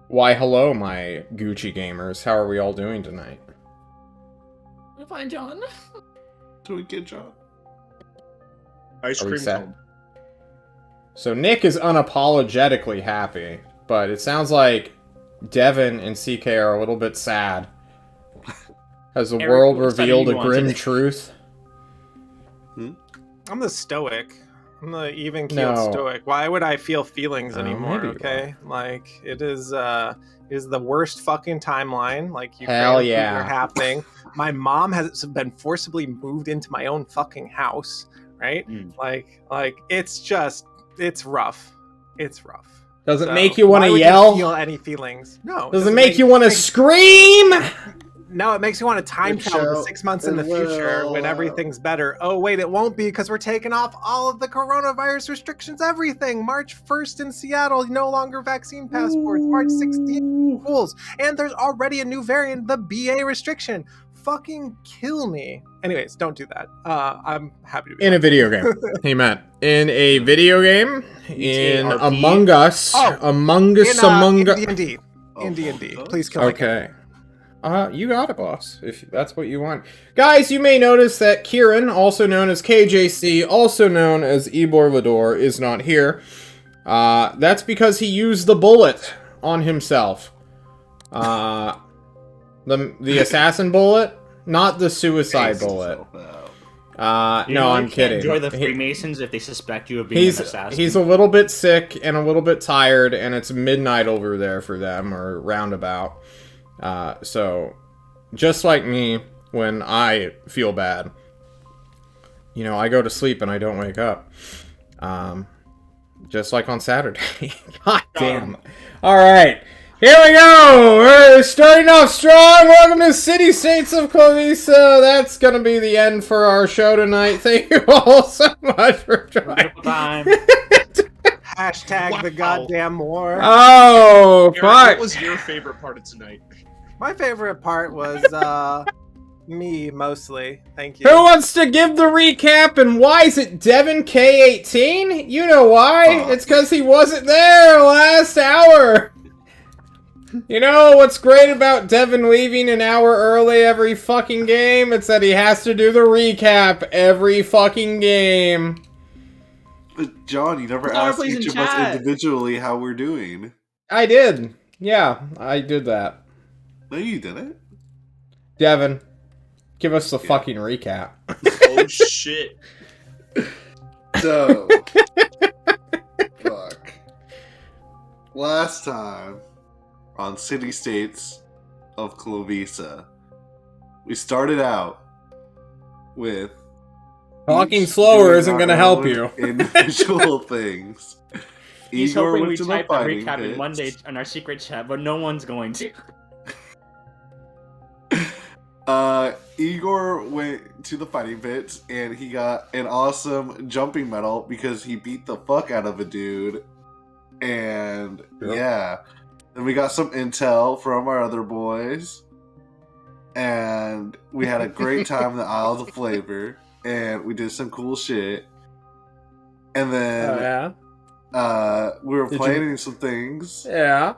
Why, hello, my Gucci gamers. How are we all doing tonight? I'm fine, John. Doing good job. Ice Are we cream set? cone. So Nick is unapologetically happy, but it sounds like Devin and CK are a little bit sad. Has the Eric, world what side are revealed a you on grim today? truth? I'm the stoic. I'm the even-keeled No. stoic. Why would I feel feelings Oh, anymore? maybe you Okay, like it is the worst fucking timeline. Like Hell Ukraine yeah. are happening. My mom has been forcibly moved into my own fucking house. Right? Like it's rough. It's rough. Does it So, make you want why to would yell? You feel any feelings? No. Does it make you want to scream? No, it makes you want to time travel to 6 months in the future when will. everything's better. Oh, wait, it won't be because we're taking off all of the coronavirus restrictions, everything. March 1st in Seattle, no longer vaccine passports. March 16th, schools. And there's already a new variant, the BA restriction. Fucking kill me. Anyways, don't do that. I'm happy to be In a home. video game. Hey, Matt. In a video game? In RP? Among Us? Oh, Among Us, Among Us. in D&D. In D&D. Please kill my Okay. You got it, boss, if that's what you want. Guys, you may notice that Kieran, also known as KJC, also known as Ebor Lador, is not here. That's because he used the bullet on himself. The assassin bullet, not the suicide bullet. No, I'm kidding. Enjoy the Freemasons if they suspect you of being an assassin. He's a little bit sick and a little bit tired, and it's midnight over there for them, or roundabout. So, just like me, when I feel bad, you know, I go to sleep and I don't wake up. Just like on Saturday. God damn. Alright, here we go! We're starting off strong! Welcome to City States of Klovisa! That's gonna be the end for our show tonight. Thank you all so much for joining. Time. Hashtag the goddamn war. Oh, Eric, fuck! what was your favorite part of tonight? My favorite part was me mostly. Thank Who you. wants to give the recap, and why is it Devin K18? You know why. It's because he wasn't there last hour. You know what's great about Devin leaving an hour early every fucking game? It's that he has to do the recap every fucking game. But John, you never Laura asked plays each in of us chat. individually how we're doing. I did. Yeah, I did that. No, you didn't. Devin, give us the fucking recap. Oh shit. So, fuck. Last time on City States of Klovisa, we started out with Talking each slower doing isn't our gonna help own you. Individual things. He's Igor hoping went we to the type the fighting recap in pits. Monday on our secret chat, but no one's going to. Igor went to the fighting pits and he got an awesome jumping medal because he beat the fuck out of a dude. And Yep. yeah, then we got some intel from our other boys, and we had a great time in the Isles of Flavor, and we did some cool shit. And then Yeah. we were Did you- planning some things Yeah.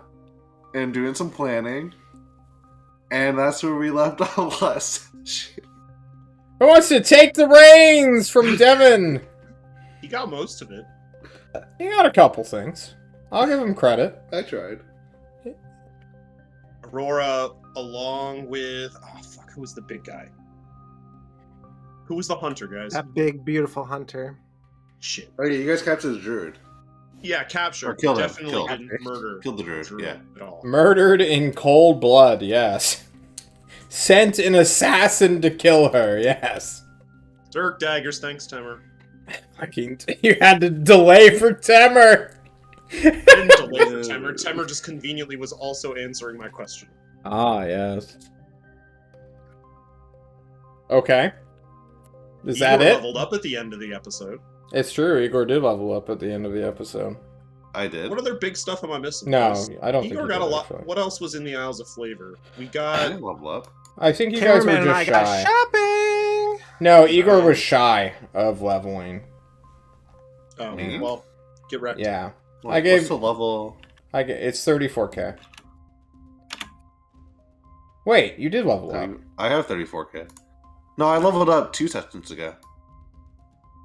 and doing some planning, and that's where we left off last. Shit. Who wants to take the reins from Devin? He got most of it. He got a couple things. I'll give him credit. I tried. Aurora, along with who was the big guy? Who was the hunter, guys? That big, beautiful hunter. Shit. Oh yeah, you guys captured the druid. Yeah, capture. Or killed him. Definitely Killed. didn't murder. Killed the druid, Drew yeah. At all. Murdered in cold blood, yes. Sent an assassin to kill her, yes. Dirk daggers, thanks, Timmer. Fucking, you had to delay for Temmer. I didn't delay for Timmer. Timmer just conveniently was also answering my question. Ah, yes. Okay. Is Igor that it? leveled up at the end of the episode. It's true, Igor did level up at the end of the episode. I did. What other big stuff am I missing? No, guys? I don't think Igor he got a did, lot. actually. What else was in the Isles of Flavor? We I got. didn't level up. I think you guys were Cameraman and I just got shy. shopping. No, Igor was shy of leveling. Oh, Me? well, get wrecked. Yeah. Like, I gave- what's the level? It's 34k. Wait, you did level up. I have 34k. No, I leveled up 2 sessions ago.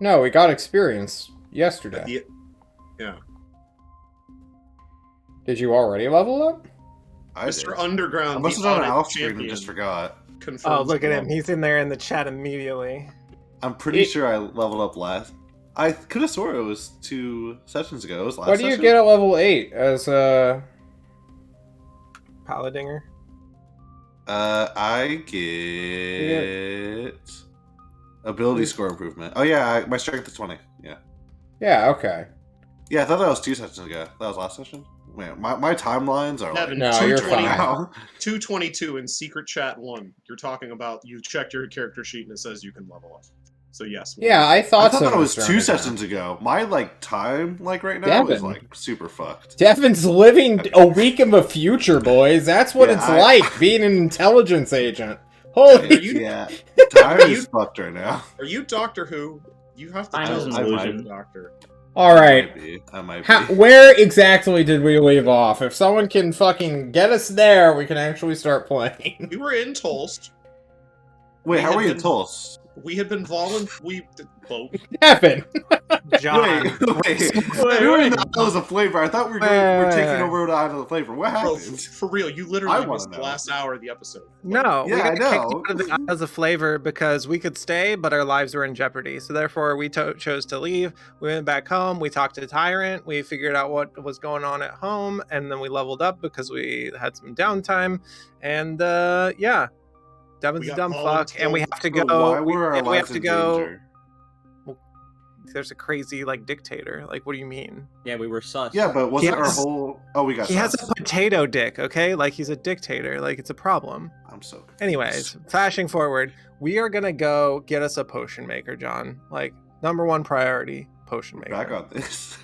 No, we got experience yesterday. Yeah. Did you already level up? Mr. did. Underground. I must have the done an audit off stream and champion, just forgot. confirms Oh, look at the him. He's in there in the chat immediately. I'm pretty sure I leveled up last. I could have swore it was 2 sessions ago. It was last What do you session? get at level 8 as Paladinger. I get ability score improvement. Oh yeah, my strength is 20. Yeah. Yeah, okay. Yeah, I thought that was 2 sessions ago. That was last session. Man, my timelines are like Evan, No, you're 220 fine. now. 222 in secret chat 1. You're talking about you checked your character sheet and it says you can level up. So yes. Yeah, I I thought thought so. that was Mr. 2 Underground. sessions ago. My time right now is Devin. super fucked. Devin's living a week in the future, boys. That's what Yeah, it's like being an intelligence agent. Holy Yeah, time is fucked right now. Are you Doctor Who? You have to Time tell is an us illusion. you're Doctor. All right. I might How, be. where exactly did we leave off? If someone can fucking get us there, we can actually start playing. We were in Tolst. Wait, how had are you been- in Tulsa? We had been Devin! John. Wait. We were in the Isles of Flavor. I thought we were taking over the Isles of Flavor. What Bro, happened? for real, you I literally wanna missed the know. last hour of the episode. No, Yeah, we got I kicked know. out of the Isles of Flavor because we could stay, but our lives were in jeopardy. So therefore, we chose to leave. We went back home. We talked to Tyrant. We figured out what was going on at home, and then we leveled up because we had some downtime. And yeah, Devin's We a got dumb voluntold. fuck, and we have to So go. why were our we have lives to in go. danger? There's a crazy dictator. What do you mean? Yeah, we were sus. Yeah, but wasn't our has- whole... Oh, we got He has sus. a potato dick. Okay, he's a dictator. It's a problem. I'm so confused. Anyways, flashing forward, we are gonna go get us a potion maker, John. Number 1 priority, potion maker. Back on this.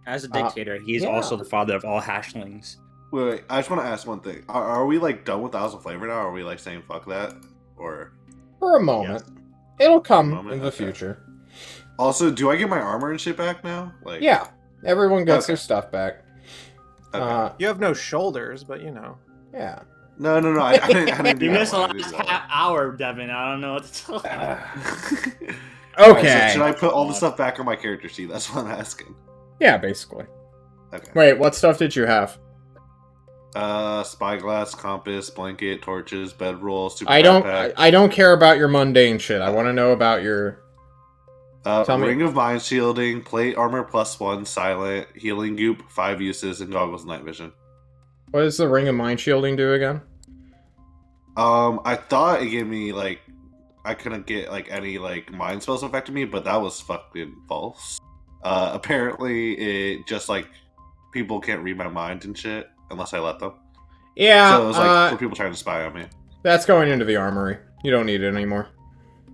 As a dictator, he's yeah. also the father of all hashlings. Wait, I just want to ask one thing. Are we done with Isles of Flavor now? Are we saying fuck that? Or For a moment. It'll come moment, in the okay. future. also, do I get my armor and shit back now? Yeah, everyone gets Okay. their stuff back. Okay. You have no shoulders, but Yeah. No. I didn't do You that missed the one. I last didn't do half hour, Devin. I don't know what to tell you. that one. Okay. Alright, so should I put all the stuff back on my character sheet? That's what I'm asking. Yeah, basically. Okay. Wait, what stuff did you have? Spyglass, compass, blanket, torches, bedroll, super I don't. backpack. I don't care about your mundane shit. I want to know about your. tell me- Ring of Mind Shielding, plate armor +1, silent, healing goop, 5 uses, and goggles night vision. What does the Ring of Mind Shielding do again? I thought it gave me I couldn't get any mind spells affecting me, but that was fucking false. Apparently it just people can't read my mind and shit unless I let them. Yeah, So it was for people trying to spy on me. that's going into the armory. You don't need it anymore.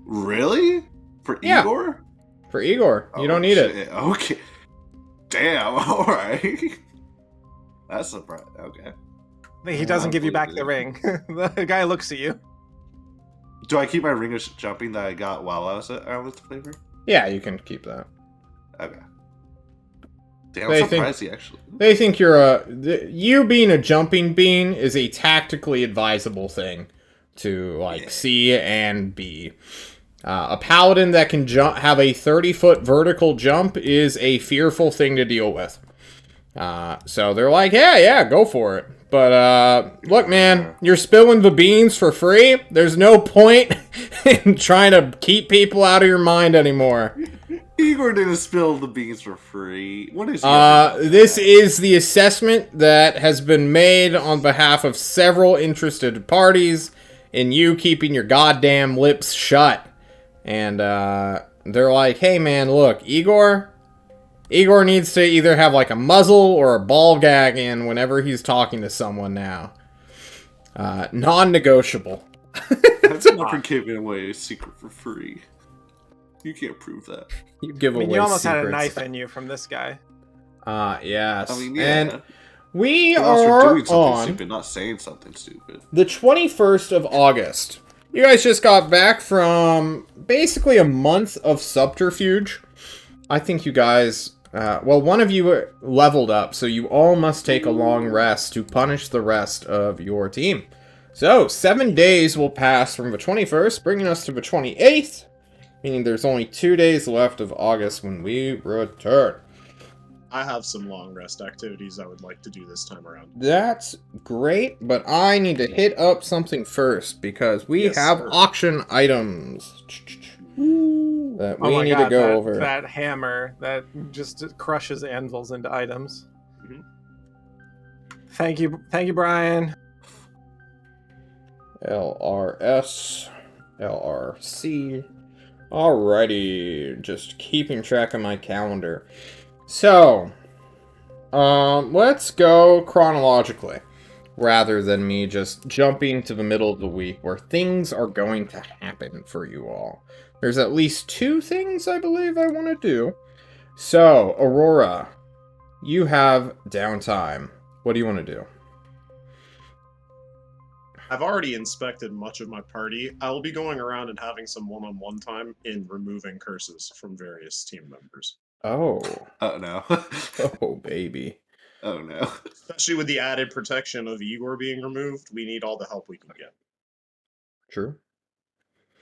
Really? For Yeah. Igor? For Igor, you Oh, don't need it. shit. Okay. Damn. All right. That's surprising. Okay. he doesn't give you back the Unbelievable. ring. The guy looks at you. Do I keep my ring of jumping that I got while I was at Islands of Flavor? Yeah, you can keep that. Okay. Damn, They I'm think- surprised he actually. They think you being a jumping bean is a tactically advisable thing to Yeah. see and be. A paladin that can have a 30-foot vertical jump is a fearful thing to deal with. So they're like, yeah, go for it. But look, man, you're spilling the beans for free. There's no point in trying to keep people out of your mind anymore. Igor didn't spill the beans for free. What is This is the assessment that has been made on behalf of several interested parties in you keeping your goddamn lips shut. And they're like, hey man, look, Igor needs to either have a muzzle or a ball gag in whenever he's talking to someone now. Non-negotiable. That's enough for giving away a secret for free. You can't prove that. You give away You almost had a secrets. knife in you from this guy. Yes. I mean, yeah. And we But also are doing something on stupid, not saying something stupid. the 21st of August. You guys just got back from basically a month of subterfuge. I think you guys well, one of you leveled up, so you all must take a long rest to punish the rest of your team. So, 7 days will pass from the 21st, bringing us to the 28th, meaning there's only 2 days left of August when we return. I have some long rest activities I would like to do this time around. That's great, but I need to hit up something first, because we Yes, have sir. auction items that we need to go over. That hammer that just crushes anvils into items. Mhm. Thank you, Brian. LRS, LRC. Alrighty, just keeping track of my calendar. So, let's go chronologically, rather than me just jumping to the middle of the week where things are going to happen for you all. There's at least 2 things I believe I want to do. So, Aurora, you have downtime. What do you want to do? I've already inspected much of my party. I will be going around and having some one-on-one time in removing curses from various team members. Oh. Oh no. Oh, baby. Oh no. Especially with the added protection of Igor being removed, we need all the help we can get. True.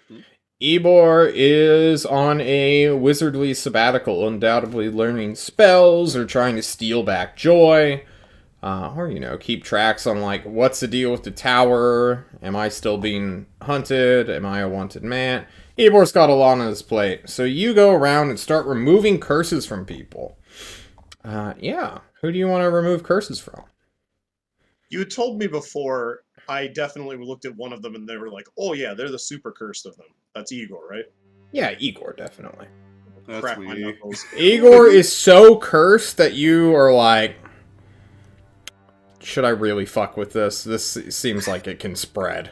Hmm. Ebor is on a wizardly sabbatical, undoubtedly learning spells or trying to steal back joy. Or, keep tracks on, what's the deal with the tower? Am I still being hunted? Am I a wanted man? Ebor's got a lot on his plate. So you go around and start removing curses from people. Yeah. Who do you want to remove curses from? You had told me before, I definitely looked at one of them and they were like, oh yeah, they're the super cursed of them. That's Igor, right? Yeah, Igor, definitely. That's Crack my me. knuckles. Igor is so cursed that you are like, should I really fuck with this? This seems like it can spread.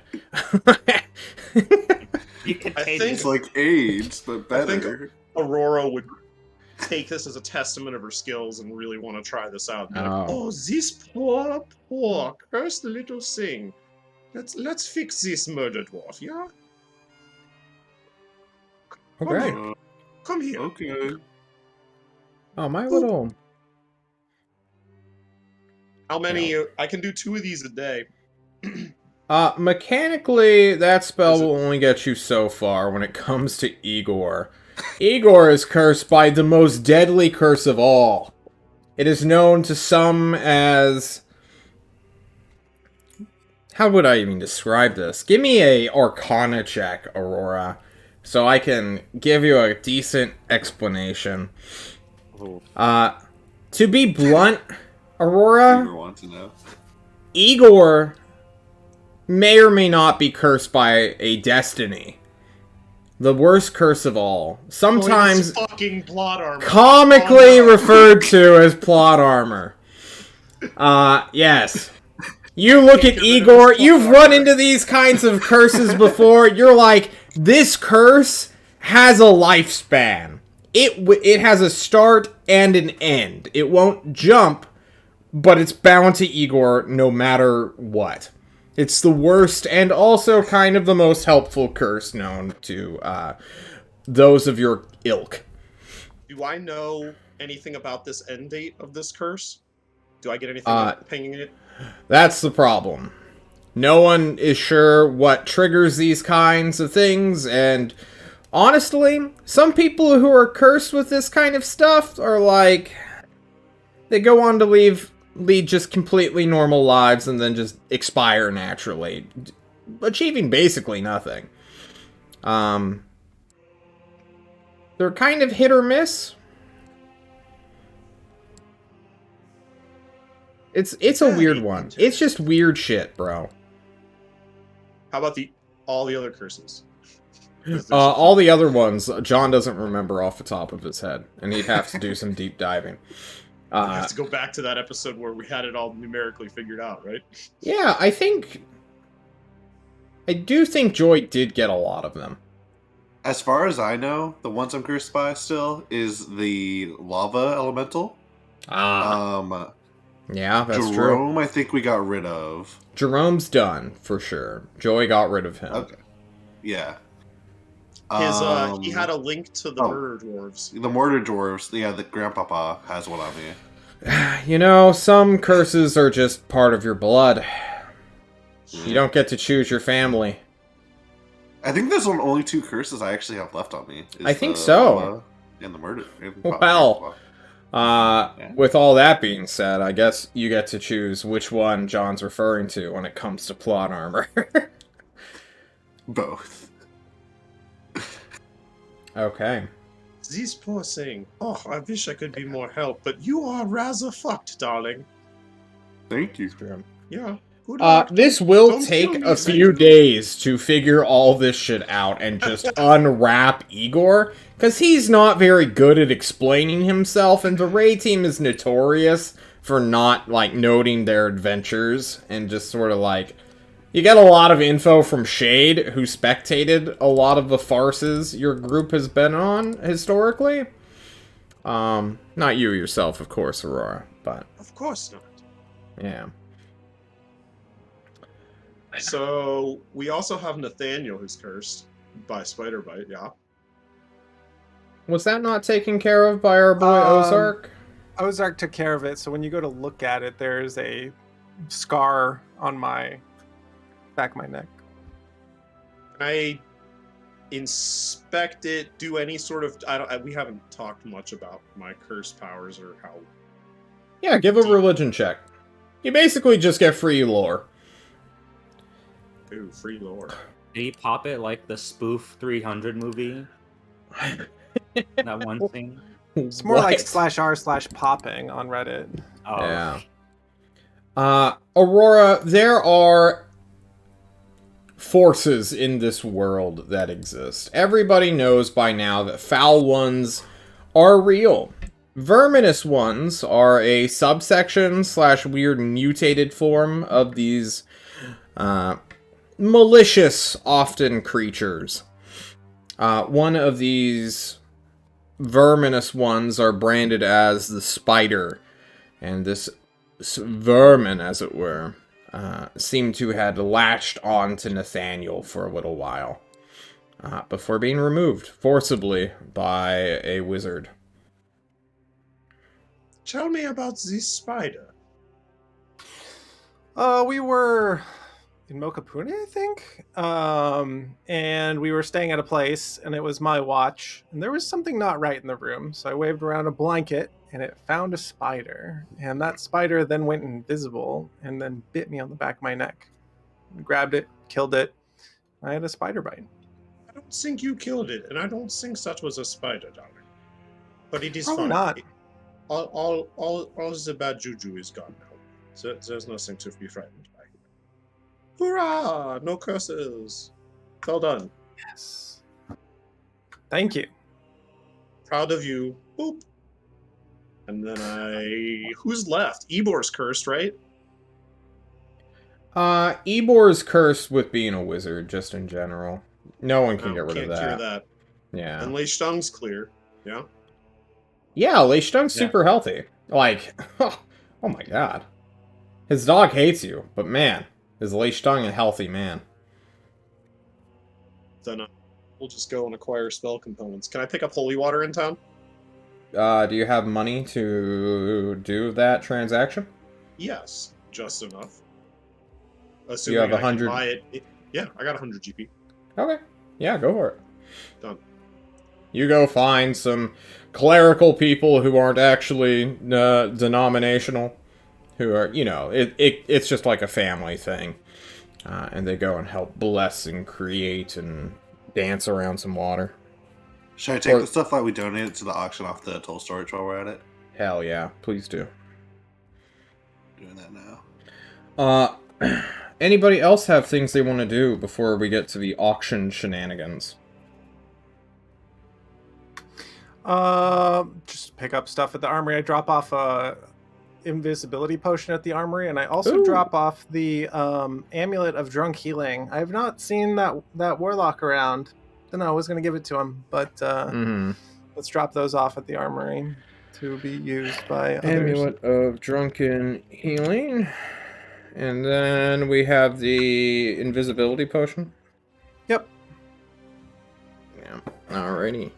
You can I take think- It's like AIDS, but I think- better. Aurora would take this as a testament of her skills and really want to try this out. And be like, Oh. oh, this poor cursed little thing. Let's fix this murder dwarf, yeah? Okay. Come here. Okay. Oh, my little... How many? I can do 2 of these a day. Mechanically, that spell will only get you so far when it comes to Igor. Igor is cursed by the most deadly curse of all. It is known to some as... How would I even describe this? Give me a Arcana check, Aurora, so I can give you a decent explanation. To be blunt, Aurora... Igor wants to know. Igor may or may not be cursed by a destiny. The worst curse of all. Sometimes fucking plot armor. comically Oh, no. referred to as plot armor. Yes. You look at Igor, you've run into these kinds of curses before, you're like, this curse has a lifespan. It has a start and an end. It won't jump, but it's bound to Igor no matter what. It's the worst and also kind of the most helpful curse known to those of your ilk. Do I know anything about this end date of this curse? Do I get anything pinging it? That's the problem. No one is sure what triggers these kinds of things, and honestly, some people who are cursed with this kind of stuff are like... They go on to lead just completely normal lives and then just expire naturally, achieving basically nothing. They're kind of hit or miss. It's a weird one. It's just weird shit, bro. How about all the other curses? All the other ones, John doesn't remember off the top of his head, and he'd have to do some deep diving. I have to go back to that episode where we had it all numerically figured out, right? Yeah, I do think Joy did get a lot of them. As far as I know, the ones I'm cursed by still is the lava elemental. Yeah, that's true. Jerome, I think we got rid of. Jerome's done, for sure. Joy got rid of him. Okay. Yeah. He had a link to the oh. murder dwarves. The murder dwarves. Yeah, the grandpapa has one on me. You know, some curses are just part of your blood. You don't get to choose your family. I think there's only 2 curses I actually have left on me. I think so. Lava and the murder. And Well, with all that being said, I guess you get to choose which one John's referring to when it comes to plot armor. Both. Okay. This poor thing. Oh, I wish I could be more help, but you are rather fucked, darling. Thank you. Yeah. Good luck. This will Don't take kill me, a thank few you. days to figure all this shit out and just unwrap Igor, because he's not very good at explaining himself, and the raid team is notorious for not, like, noting their adventures, and just sort of, like... You get a lot of info from Shade, who spectated a lot of the farces your group has been on, historically. Not you yourself, of course, Aurora, but... Of course not. Yeah. So, we also have Nathaniel who's cursed by spider bite, yeah. Was that not taken care of by our boy Ozark? Ozark took care of it, so when you go to look at it, there's a scar on my back of my neck. Can I inspect it, do any sort of... we haven't talked much about my curse powers or how... Yeah, give a religion check. You basically just get free lore. Ooh, free lore. Did he pop it like the spoof 300 movie? That one thing? It's more like /r/popping on Reddit. Oh. Yeah. Aurora, there are forces in this world that exist. Everybody knows by now that foul ones are real. Verminous ones are a subsection / weird mutated form of these malicious, often, creatures. One of these verminous ones are branded as the spider, and this vermin, as it were, seemed to had latched on to Nathaniel for a little while, before being removed forcibly by a wizard. Tell me about this spider. We were in Mokapune, I think, and we were staying at a place, and it was my watch, and there was something not right in the room, so I waved around a blanket, and it found a spider, and that spider then went invisible, and then bit me on the back of my neck. I grabbed it, killed it. I had a spider bite. I don't think you killed it, and I don't think that was a spider, darling. But it is Probably fine. not. All the bad juju is gone now. So there's nothing to be frightened by. Hurrah! No curses. Well done. Yes. Thank you. Proud of you. Boop. And then who's left? Ebor's cursed, right? Ebor's cursed with being a wizard, just in general. No one can get rid of Can't cure that. Yeah. And Leishtung's clear. Yeah. Yeah, Leishtung's super healthy. Like, oh my god. His dog hates you, but man, is Leishtung a healthy man. Then we'll just go and acquire spell components. Can I pick up holy water in town? Do you have money to do that transaction? Yes, just enough. You Assuming have I can 100. buy it. Yeah, I got 100 GP. Okay. Yeah, go for it. Done. You go find some clerical people who aren't actually denominational, who are, you know, it's just like a family thing. And they go and help bless and create and dance around some water. Should I take the stuff that we donated to the auction off the toll storage while we're at it? Hell yeah, please do. Doing that now. Anybody else have things they want to do before we get to the auction shenanigans? Just pick up stuff at the armory. I drop off a invisibility potion at the armory, and I also drop off the amulet of drunk healing. I have not seen that warlock around. Don't know, I was going to give it to him, but let's drop those off at the armory to be used by others. Amulet of drunken healing. And then we have the invisibility potion. Yep. Yeah. Alrighty.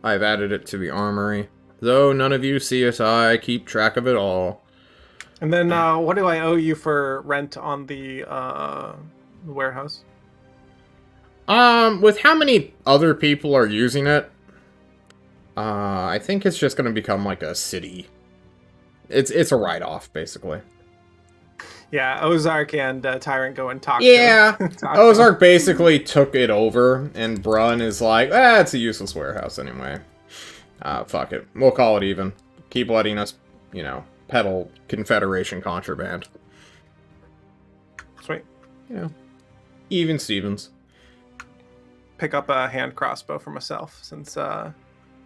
I've added it to the armory. Though none of you CSI keep track of it all. And then what do I owe you for rent on the warehouse? With how many other people are using it, I think it's just gonna become like a city. It's a write-off, basically. Yeah, Ozark and Tyrant go and talk Yeah, to talk Ozark basically took it over, and Brun is like, it's a useless warehouse anyway. Fuck it. We'll call it even. Keep letting us, peddle Confederation contraband. Sweet. Yeah. Even Stevens. Pick up a hand crossbow for myself, since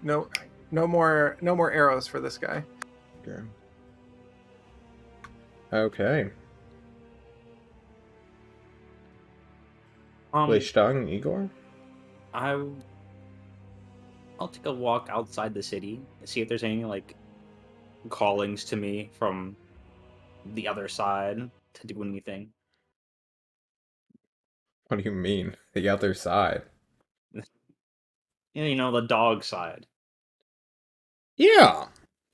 no more arrows for this guy. Okay. Um, Lichtang, Igor? I'll take a walk outside the city, see if there's any like callings to me from the other side to do anything. What do you mean? The other side? The dog side. Yeah.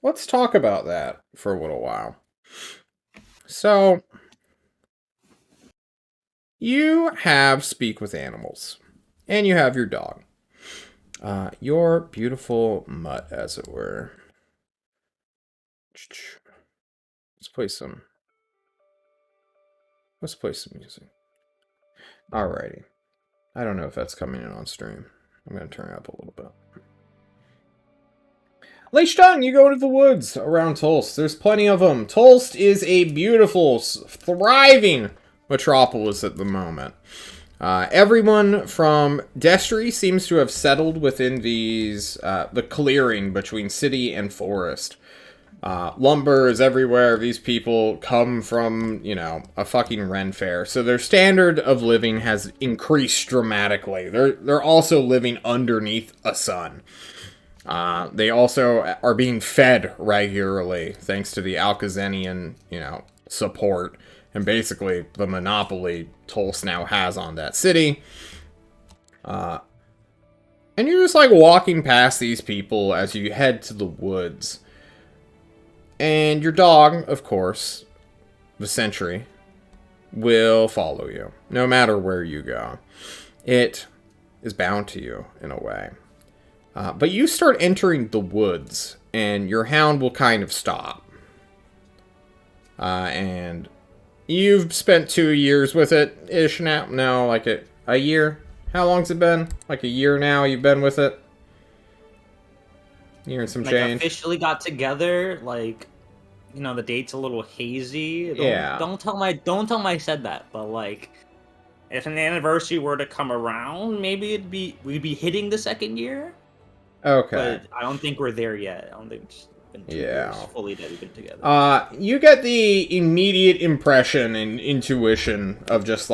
Let's talk about that for a little while. So, you have speak with animals, and you have your dog. Your beautiful mutt, as it were. Let's play some music. Alrighty. I don't know if that's coming in on stream. I'm going to turn it up a little bit. Lichtang, you go into the woods around Tulst. There's plenty of them. Tulst is a beautiful, thriving metropolis at the moment. Everyone from Destry seems to have settled within the clearing between city and forest. Lumber is everywhere. These people come from, a fucking Ren fair. So their standard of living has increased dramatically. They're also living underneath a sun. They also are being fed regularly thanks to the Alkazenian, support. And basically the monopoly Tulsa now has on that city. And you're just like walking past these people as you head to the woods. And your dog, of course, the sentry, will follow you, no matter where you go. It is bound to you, in a way. But you start entering the woods, and your hound will kind of stop. And you've spent 2 years with it-ish now? No, like a year? How long's it been? Like a year now you've been with it? Year and some change? Officially got together, the date's a little hazy. Don't tell me I said that, but if an anniversary were to come around, maybe we'd be hitting the 2nd year. Okay. But I don't think we're there yet. I don't think it's been 2 years fully that we've been together. You get the immediate impression and intuition of just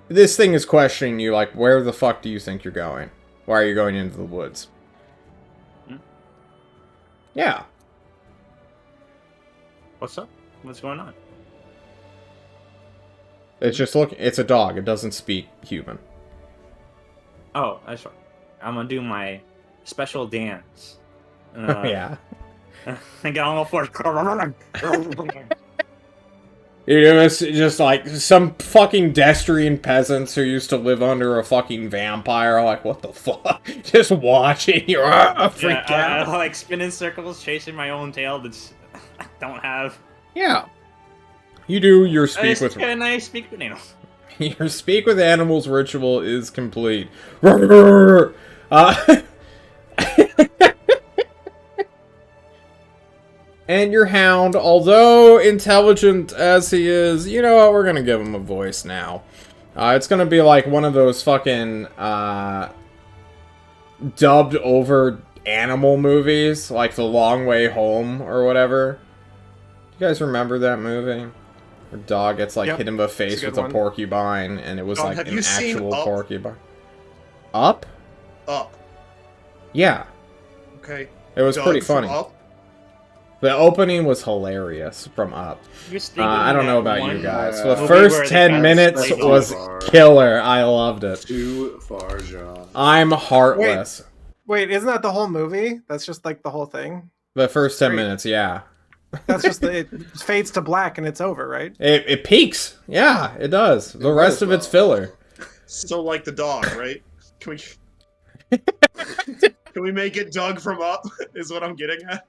this thing is questioning you, where the fuck do you think you're going? Why are you going into the woods? Yeah. What's up? What's going on? It's just it's a dog. It doesn't speak human. Oh, that's right. I'm gonna do my special dance. Yeah. I get on all fours. It's just some fucking Destrian peasants who used to live under a fucking vampire. What the fuck? Just watching you freak out. I spin in circles, chasing my own tail that I don't have. Yeah. You do your speak with... And I speak with animals. Your speak with animals ritual is complete. And your hound, although intelligent as he is, you know what, we're gonna give him a voice now. It's gonna be like one of those fucking, dubbed over animal movies, like The Long Way Home, or whatever. You guys remember that movie? Where dog gets, hit in the face with a porcupine, and it was, Have an you seen actual Up? porcupine. Up? Up. Yeah. Okay. It was Doug pretty from funny. Up? The opening was hilarious from Up. I don't know about you guys. Yeah. The first 10 minutes That's was too far. killer. I loved it. Too far, John. I'm heartless. Wait, isn't that the whole movie? That's just like the whole thing? The first 10 Great. minutes, yeah. That's just it fades to black and it's over, right? It peaks. Yeah, it does. The rest of it's filler. So like the dog, right? Can we can we make it Doug from Up? Is what I'm getting at.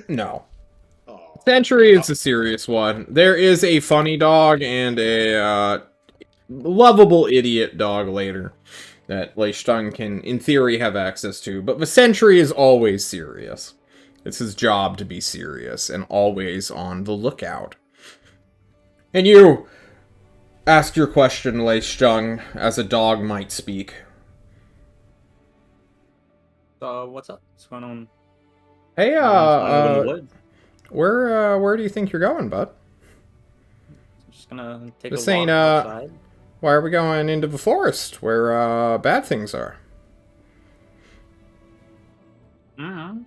No. Oh. Century is a serious one. There is a funny dog and a lovable idiot dog later that Lei Stung can, in theory, have access to. But the Century is always serious. It's his job to be serious and always on the lookout. And you ask your question, Lei Stung, as a dog might speak. What's up? What's going on? Hey, In the woods. where do you think you're going, bud? I'm just gonna take This a walk ain't, outside. Why are we going into the forest where bad things are? Mm-hmm.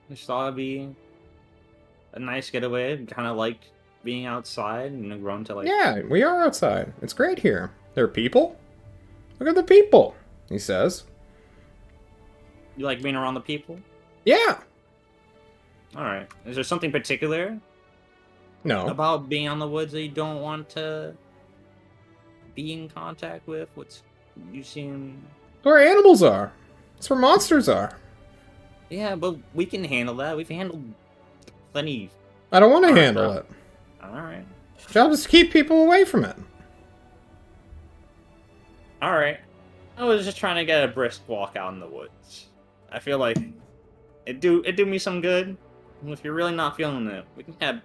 I just thought it'd be a nice getaway. Kind of like being outside and grown to like. Yeah, we are outside. It's great here. There are people. Look at the people, he says. You like being around the people? Yeah. All right. Is there something particular No. about being on the woods that you don't want to be in contact with? What's you seem? Where animals are. It's where monsters are. Yeah, but we can handle that. We've handled plenty. I don't want to Alright, handle no. it. All right. Job is to keep people away from it. All right. I was just trying to get a brisk walk out in the woods. I feel like it do me some good. And if you're really not feeling it,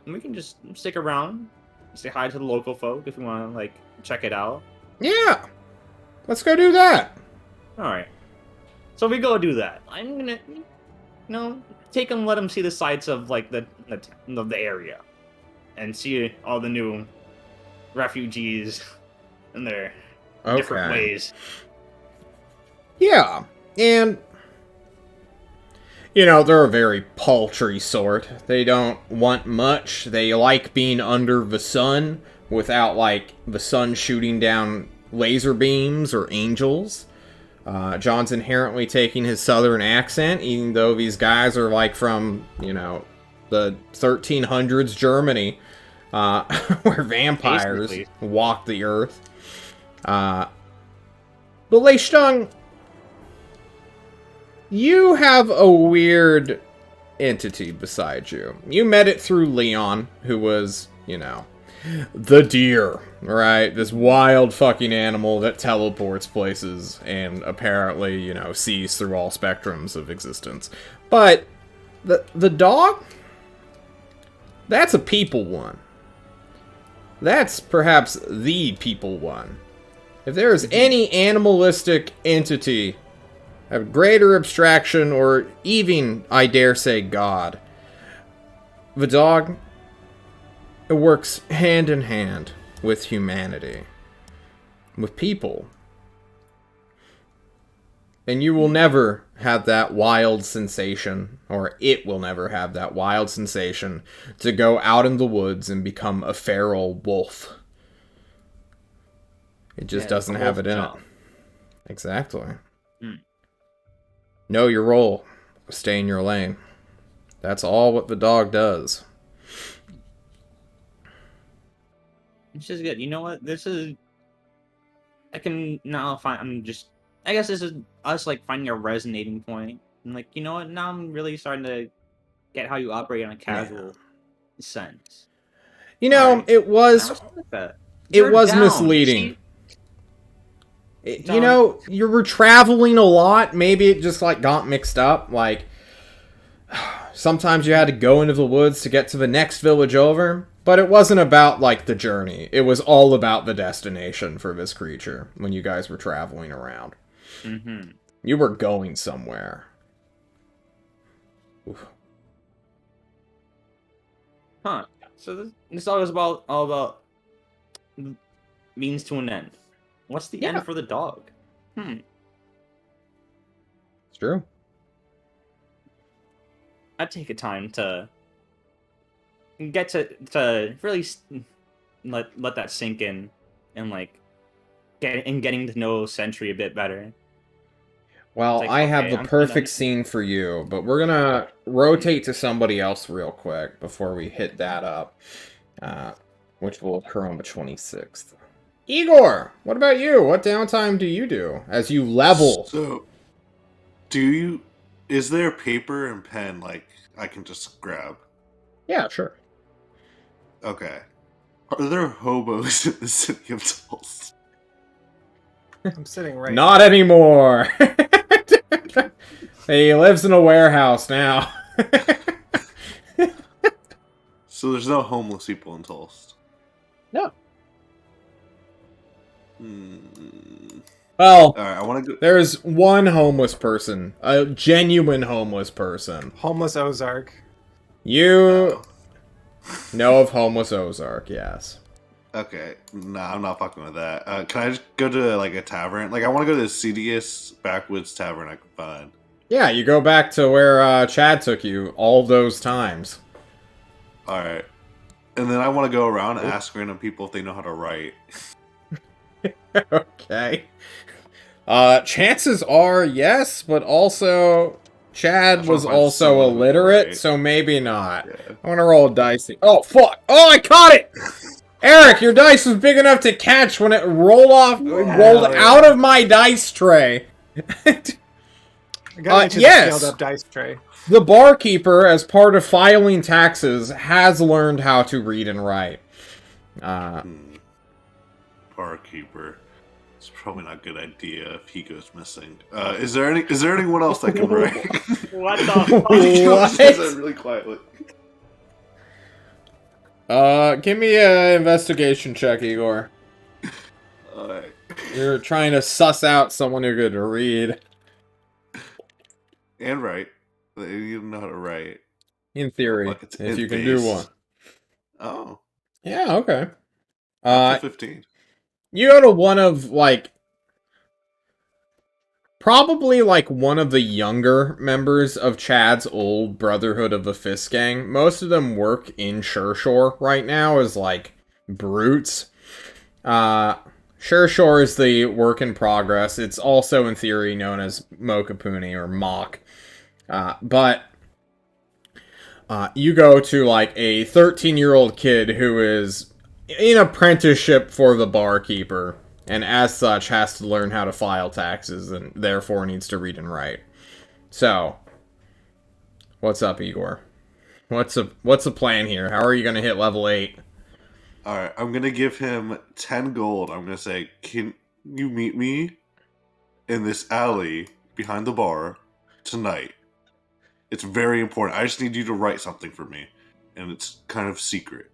we can just stick around, say hi to the local folk if you want to like check it out. Yeah. Let's go do that. All right. So we go do that. I'm gonna, take them, let them see the sights of like the area, and see all the new refugees in their different ways. Yeah, and they're a very paltry sort. They don't want much. They like being under the sun without like the sun shooting down laser beams or angels. John's inherently taking his southern accent, even though these guys are like from, the 1300s Germany, where vampires Basically. walk the earth. But Lei Stung, you have a weird entity beside you. You met it through Leon, who was, the deer, right? This wild fucking animal that teleports places and apparently, sees through all spectrums of existence. But the dog, that's a people one. That's perhaps the people one. If there is any animalistic entity of greater abstraction or even, I dare say, God, the dog, it works hand in hand with humanity, with people. And you will never have that wild sensation, or it will never have that wild sensation, to go out in the woods and become a feral wolf. It just doesn't have it in it. Exactly. Know your role. Stay in your lane. That's all what the dog does. It's just good. You know what? I can now find. I guess this is us like finding a resonating point. And like, you know what? Now I'm really starting to get how you operate on a casual sense. Right. It was misleading. You were traveling a lot. Maybe it just like got mixed up. Like sometimes you had to go into the woods to get to the next village over. But it wasn't about, like, the journey. It was all about the destination for this creature when you guys were traveling around. Mm-hmm. You were going somewhere. Oof. Huh. So this all is all about means to an end. What's the end for the dog? It's true. I'd take a time to get to really let that sink in, and like getting to know Sentry a bit better. Well, Like, I have okay, the I'm perfect scene for you, but we're gonna rotate to somebody else real quick before we hit that up, which will occur on the 26th. Igor, what about you? What downtime do you do as you level? So, is there paper and pen like I can just grab? Yeah, sure. Okay. Are there hobos in the city of Tulsa? I'm sitting right. Not anymore. He lives in a warehouse now. So there's no homeless people in Tulsa. No. All Well, right, I want to go. there's one homeless person, a genuine homeless person. Homeless Ozark. You know of homeless Ozark, yes. Okay, nah, I'm not fucking with that. Can I just go to like a tavern? Like, I want to go to the seediest backwoods tavern I can find. Yeah, you go back to where Chad took you all those times. All right, and then I want to go around and ask random people if they know how to write. Okay. Chances are yes, but also Chad was also illiterate, so maybe not. Yeah. I want to roll a dice. Oh, fuck! Oh, I caught it! Eric, your dice was big enough to catch when it rolled out of my dice tray. I got yes. scaled up dice tray. The barkeeper, as part of filing taxes, has learned how to read and write. Barkeeper. It's probably not a good idea if he goes missing. Is there anyone else that can write? What the fuck? What? Really quietly. Give me an investigation check, Igor. Alright. You're trying to suss out someone who could read. And write. They need to know how to write. In theory, Fuck, it's if you can base. do one. Oh. Yeah, okay. 15. You go to one of, like, probably, like, one of the younger members of Chad's old Brotherhood of the Fist gang. Most of them work in Shershore right now as, like, brutes. Shershore is the work in progress. It's also, in theory, known as Mokapuni or Mock. But you go to, like, a 13-year-old kid who is in apprenticeship for the barkeeper, and as such has to learn how to file taxes, and therefore needs to read and write. So, what's up, Igor? What's the plan here? How are you going to hit level 8? Alright, I'm going to give him 10 gold. I'm going to say, can you meet me in this alley behind the bar tonight? It's very important. I just need you to write something for me, and it's kind of secret.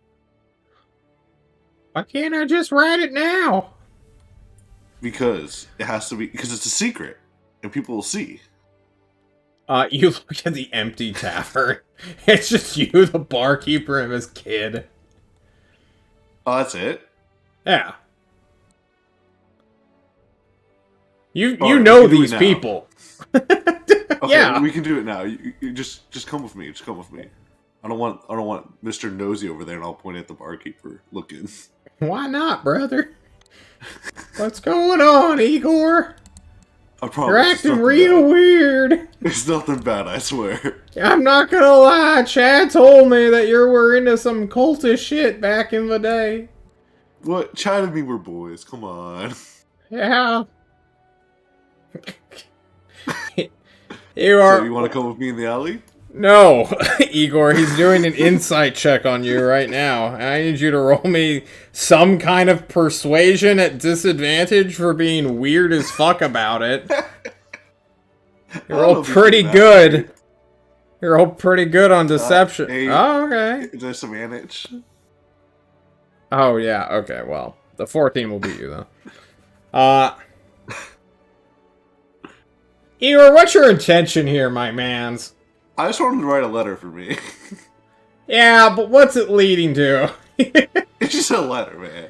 Why can't I just write it now? Because it has to be, because it's a secret, and people will see. You look at the empty tavern. It's just you, the barkeeper, and this kid. Oh, that's it? Yeah. You Alright, know we can do these it now. people. Okay, Yeah. we can do it now. You just come with me. Just come with me. I don't want Mr. Nosy over there, and I'll point at the barkeeper looking. Why not, brother? What's going on, Igor? I promise. You're it's acting nothing real bad. weird. It's nothing bad, I swear. I'm not gonna lie, Chad told me that you were into some cultish shit back in the day. What? Chad and me were boys. Come on. Yeah. You are... So you want to come with me in the alley? No, Igor, he's doing an insight check on you right now. I need you to roll me some kind of persuasion at disadvantage for being weird as fuck about it. You roll pretty good. You roll pretty good on deception. 8. Oh, okay. There's some advantage. Oh, yeah, okay, well. The 14 will beat you, though. Igor, what's your intention here, my mans? I just wanted to write a letter for me. Yeah, but what's it leading to? It's just a letter, man.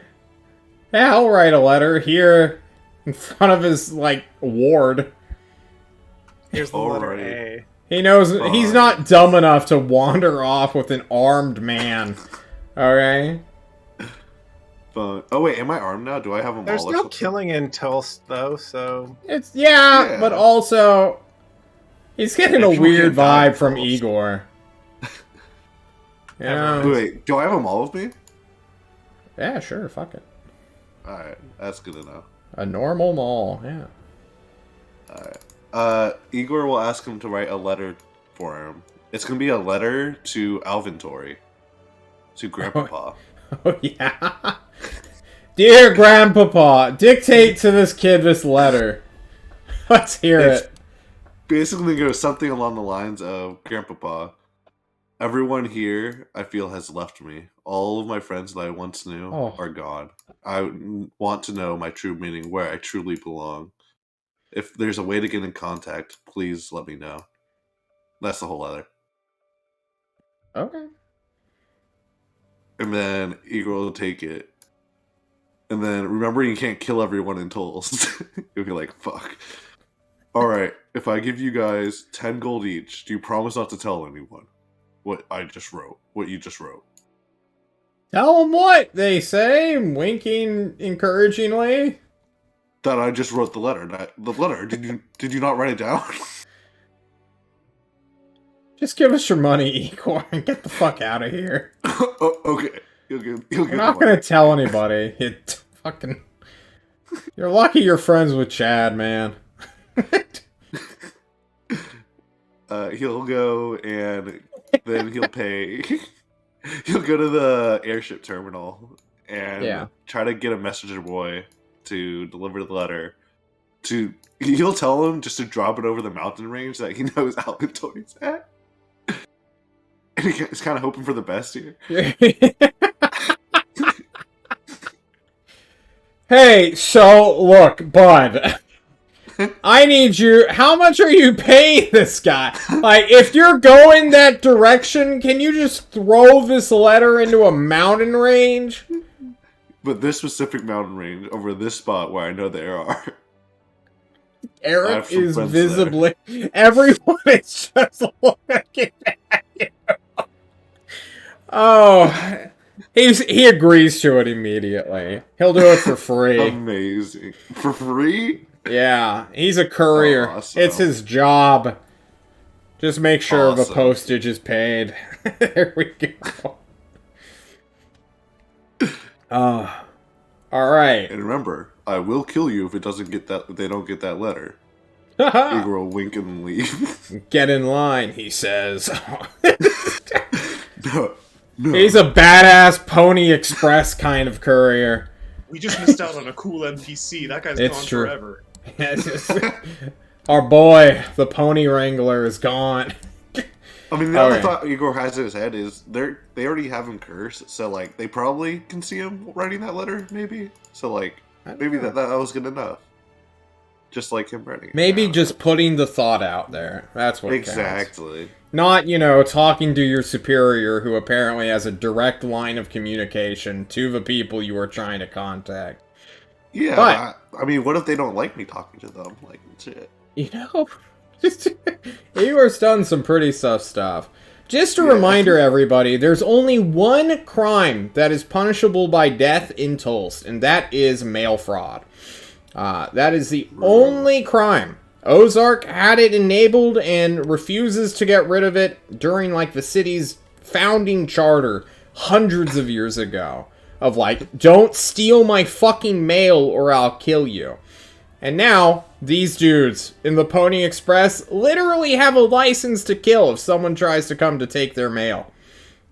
Yeah, I'll write a letter here in front of his, like, ward. Here's the letter Alright. A. He knows he's not dumb enough to wander off with an armed man. Okay? But, oh wait, am I armed now? Do I have a There's maul or no something? killing in Tulst, though, so... It's yeah, but also he's getting a weird vibe from Igor. Yeah. Wait, do I have a maul with me? Yeah, sure, fuck it. Alright, that's good to know. A normal mall, yeah. Alright. Igor will ask him to write a letter for him. It's gonna be a letter to Alvintory. To Grandpapa. Oh, yeah. Dear Grandpapa, dictate to this kid this letter. Let's hear it. Basically goes something along the lines of, Grandpapa, everyone here, I feel, has left me. All of my friends that I once knew are gone. I want to know my true meaning, where I truly belong. If there's a way to get in contact, please let me know. That's the whole letter. Okay. And then Igor will take it. And then, remember, you can't kill everyone in Tulst. You'll be like, fuck. Alright, if I give you guys 10 gold each, do you promise not to tell anyone what I just wrote? What you just wrote? Tell them what, they say, winking encouragingly. That I just wrote the letter. The letter, did you not write it down? Just give us your money, Igor, and get the fuck out of here. Oh, okay. You're not gonna tell anybody. You're lucky you're friends with Chad, man. He'll go and then he'll pay. He'll go to the airship terminal and try to get a messenger boy to deliver the letter. He'll tell him just to drop it over the mountain range that he knows Alvintory's at. And he's kind of hoping for the best here. Hey, so look, bud. I need you. How much are you paying this guy? Like, if you're going that direction, can you just throw this letter into a mountain range? But this specific mountain range over this spot where I know there are. Eric is visibly. There. Everyone is just looking at you. Oh, he agrees to it immediately. He'll do it for free. Amazing. For free? Yeah, he's a courier. Awesome. It's his job. Just make sure the postage is paid. There we go. All right. And remember, I will kill you if it doesn't get that. If they don't get that letter. Igor will wink and leave. Get in line, he says. No. He's a badass Pony Express kind of courier. We just missed out on a cool NPC. That guy's gone forever. Our boy, the Pony Wrangler, is gone. I mean, the other thought Igor has in his head is they already have him cursed, so like they probably can see him writing that letter, maybe. So like maybe that was good enough. Just like him writing it. Maybe just putting the thought out there. That's what exactly. Counts. Not, talking to your superior who apparently has a direct line of communication to the people you are trying to contact. Yeah, but, I mean, what if they don't like me talking to them? Like, shit. Igor's done some pretty sus stuff. Just a reminder, everybody, there's only one crime that is punishable by death in Tulst, and that is mail fraud. That is the only crime. Ozark had it enabled and refuses to get rid of it during, like, the city's founding charter hundreds of years ago. Of, like, don't steal my fucking mail or I'll kill you. And now, these dudes in the Pony Express literally have a license to kill if someone tries to come to take their mail.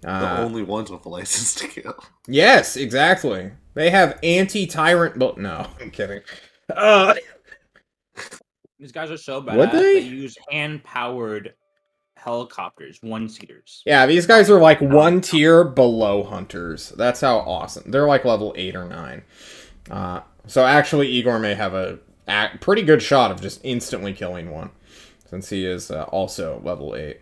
The only ones with a license to kill. Yes, exactly. They have anti-tyrant... But no, I'm kidding. These guys are so badass. They use hand-powered helicopters, one-seaters. Yeah, these guys are like one tier below hunters. That's how awesome. They're like level 8 or 9. So actually, Igor may have a pretty good shot of just instantly killing one, since he is also level 8.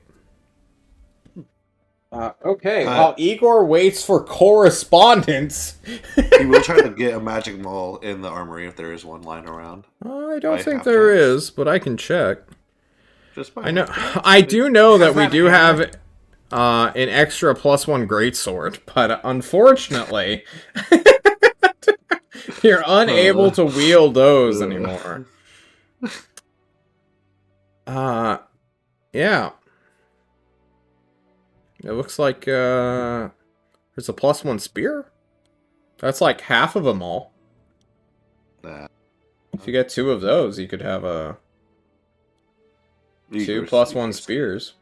Okay, while Igor waits for correspondence... He will try to get a magic maul in the armory if there is one lying around. I don't think there is, but I can check. Just I know. I do know that we do have an extra +1 greatsword, but unfortunately, you're unable to wield those anymore. Yeah. It looks like there's a +1 spear. That's like half of them all. Nah. If you get 2 of those, you could have a 2 +1 spears.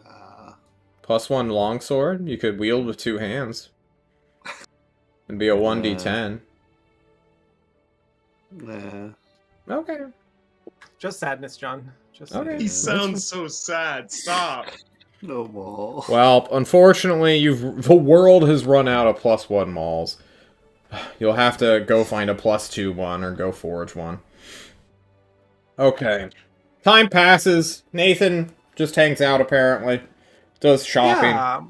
Nah. +1 longsword, you could wield with 2 hands. It'd be a 1d10. Nah. Okay. Just sadness, John. Just Okay. He sounds so sad. Stop. No more. Well, unfortunately, the world has run out of +1 malls. You'll have to go find a +2 one or go forge one. Okay. Time passes. Nathan just hangs out, apparently. Does shopping. Yeah,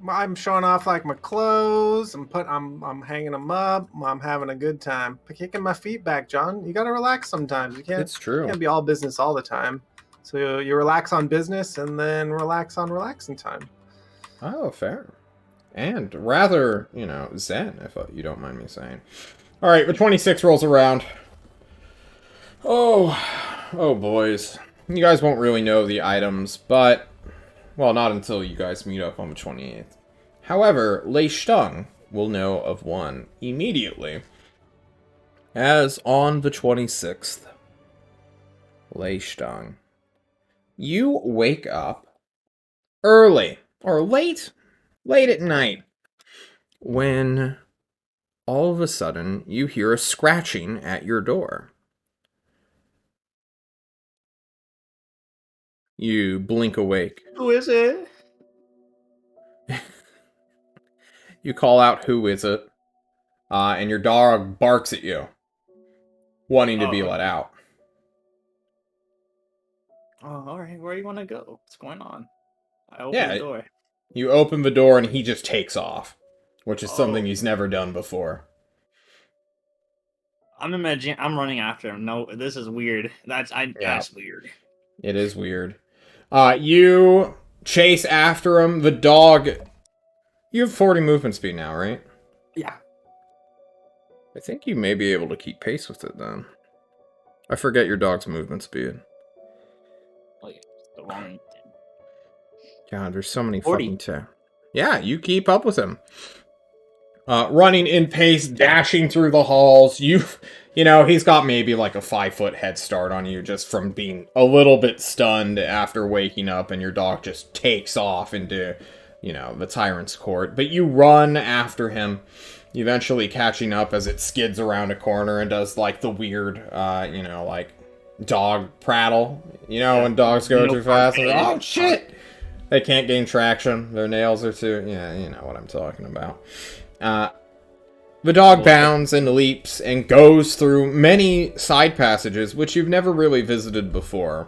I'm showing off like my clothes. I'm hanging them up. I'm having a good time. Kicking my feet back, John. You gotta relax sometimes. You It's true. can't be all business all the time. So you relax on business and then relax on relaxing time. Oh, fair. And rather, zen, if you don't mind me saying. Alright, the 26 rolls around. Oh, boys. You guys won't really know the items, but... Well, not until you guys meet up on the 28th. However, Lei Stung will know of one immediately. As on the 26th, Lei Stung, you wake up early, or late at night, when all of a sudden you hear a scratching at your door. You blink awake. Who is it? You call out, "Who is it?" And your dog barks at you, wanting to be let out. Oh, alright. Where do you want to go? What's going on? I open the door. You open the door and he just takes off, which is something he's never done before. I'm imagining I'm running after him. No, this is weird. That's weird. It is weird. You chase after him. The dog... You have 40 movement speed now, right? Yeah. I think you may be able to keep pace with it, then. I forget your dog's movement speed. The wrong thing. God, there's so many 40. fucking... Yeah, you keep up with him. Running in pace, dashing through the halls. He's got maybe like a 5-foot head start on you just from being a little bit stunned after waking up, and your dog just takes off into, the tyrant's court. But you run after him, eventually catching up as it skids around a corner and does like the weird, like dog prattle. When dogs go too fast. And, oh shit! They can't gain traction. Their nails are too... Yeah, you know what I'm talking about. The dog bounds and leaps and goes through many side passages, which you've never really visited before.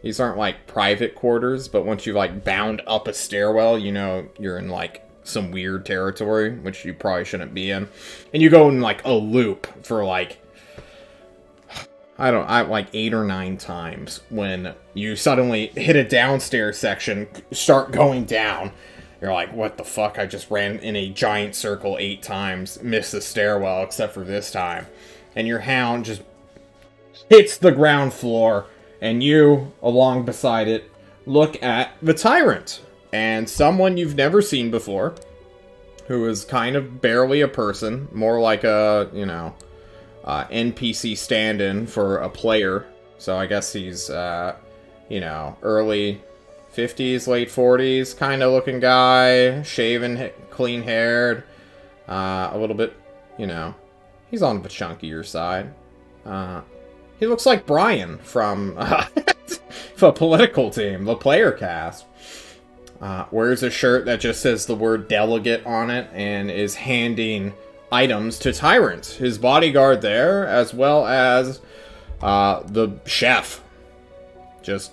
These aren't like private quarters, but once you've like bound up a stairwell, you're in like some weird territory, which you probably shouldn't be in. And you go in like a loop for like... like 8 or 9 times when you suddenly hit a downstairs section, start going down. You're like, what the fuck? I just ran in a giant circle 8 times, missed the stairwell except for this time. And your hound just hits the ground floor, and you, along beside it, look at the tyrant. And someone you've never seen before, who is kind of barely a person, more like a, NPC stand-in for a player. So I guess he's, early 50s, late 40s kind of looking guy, shaven, clean-haired, a little bit, he's on the chunkier side. He looks like Brian from the political team, the player cast. Wears a shirt that just says the word delegate on it and is handing items to Tyrant, his bodyguard there, as well as the chef. Just,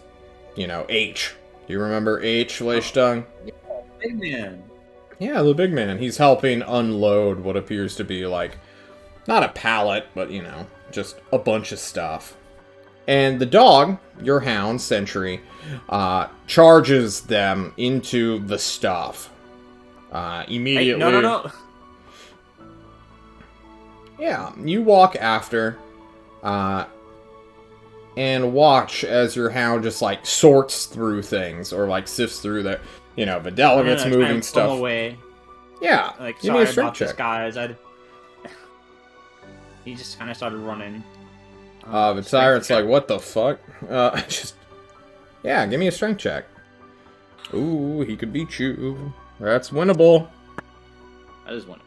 H. Do you remember H, Lei Stung? Yeah, big man. Yeah, the big man. He's helping unload what appears to be like, not a pallet, but, just a bunch of stuff. And the dog, your hound, Sentry, charges them into the stuff. Immediately. Hey, no. Yeah, you walk after, and watch as your hound just, like, sorts through things, or, like, sifts through the, the delegates moving stuff. Away. Yeah, like, give me a sorry strength about this, check. guys. He just kind of started running. The tyrant's like, what the fuck? Yeah, give me a strength check. Ooh, he could beat you. That's winnable. That is winnable.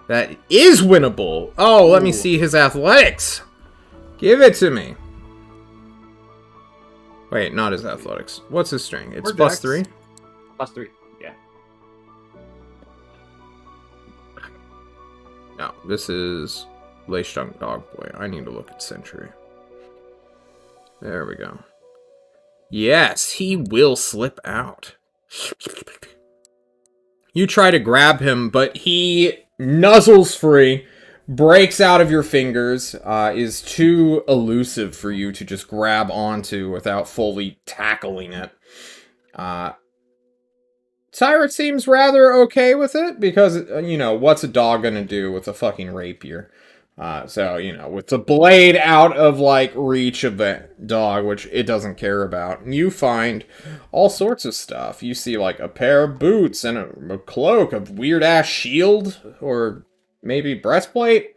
That is winnable. Oh, let me see his athletics. Give it to me. Wait, not his athletics. What's his strength? It's +3? +3, yeah. No, this is Lace-Tongue Dog Boy. I need to look at Sentry. There we go. Yes, he will slip out. You try to grab him, but he nuzzles free, breaks out of your fingers, is too elusive for you to just grab onto without fully tackling it. Tyrant seems rather okay with it, because, what's a dog gonna do with a fucking rapier? So, with the blade out of, like, reach of the dog, which it doesn't care about, you find all sorts of stuff. You see, like, a pair of boots and a cloak, a weird-ass shield, or maybe breastplate,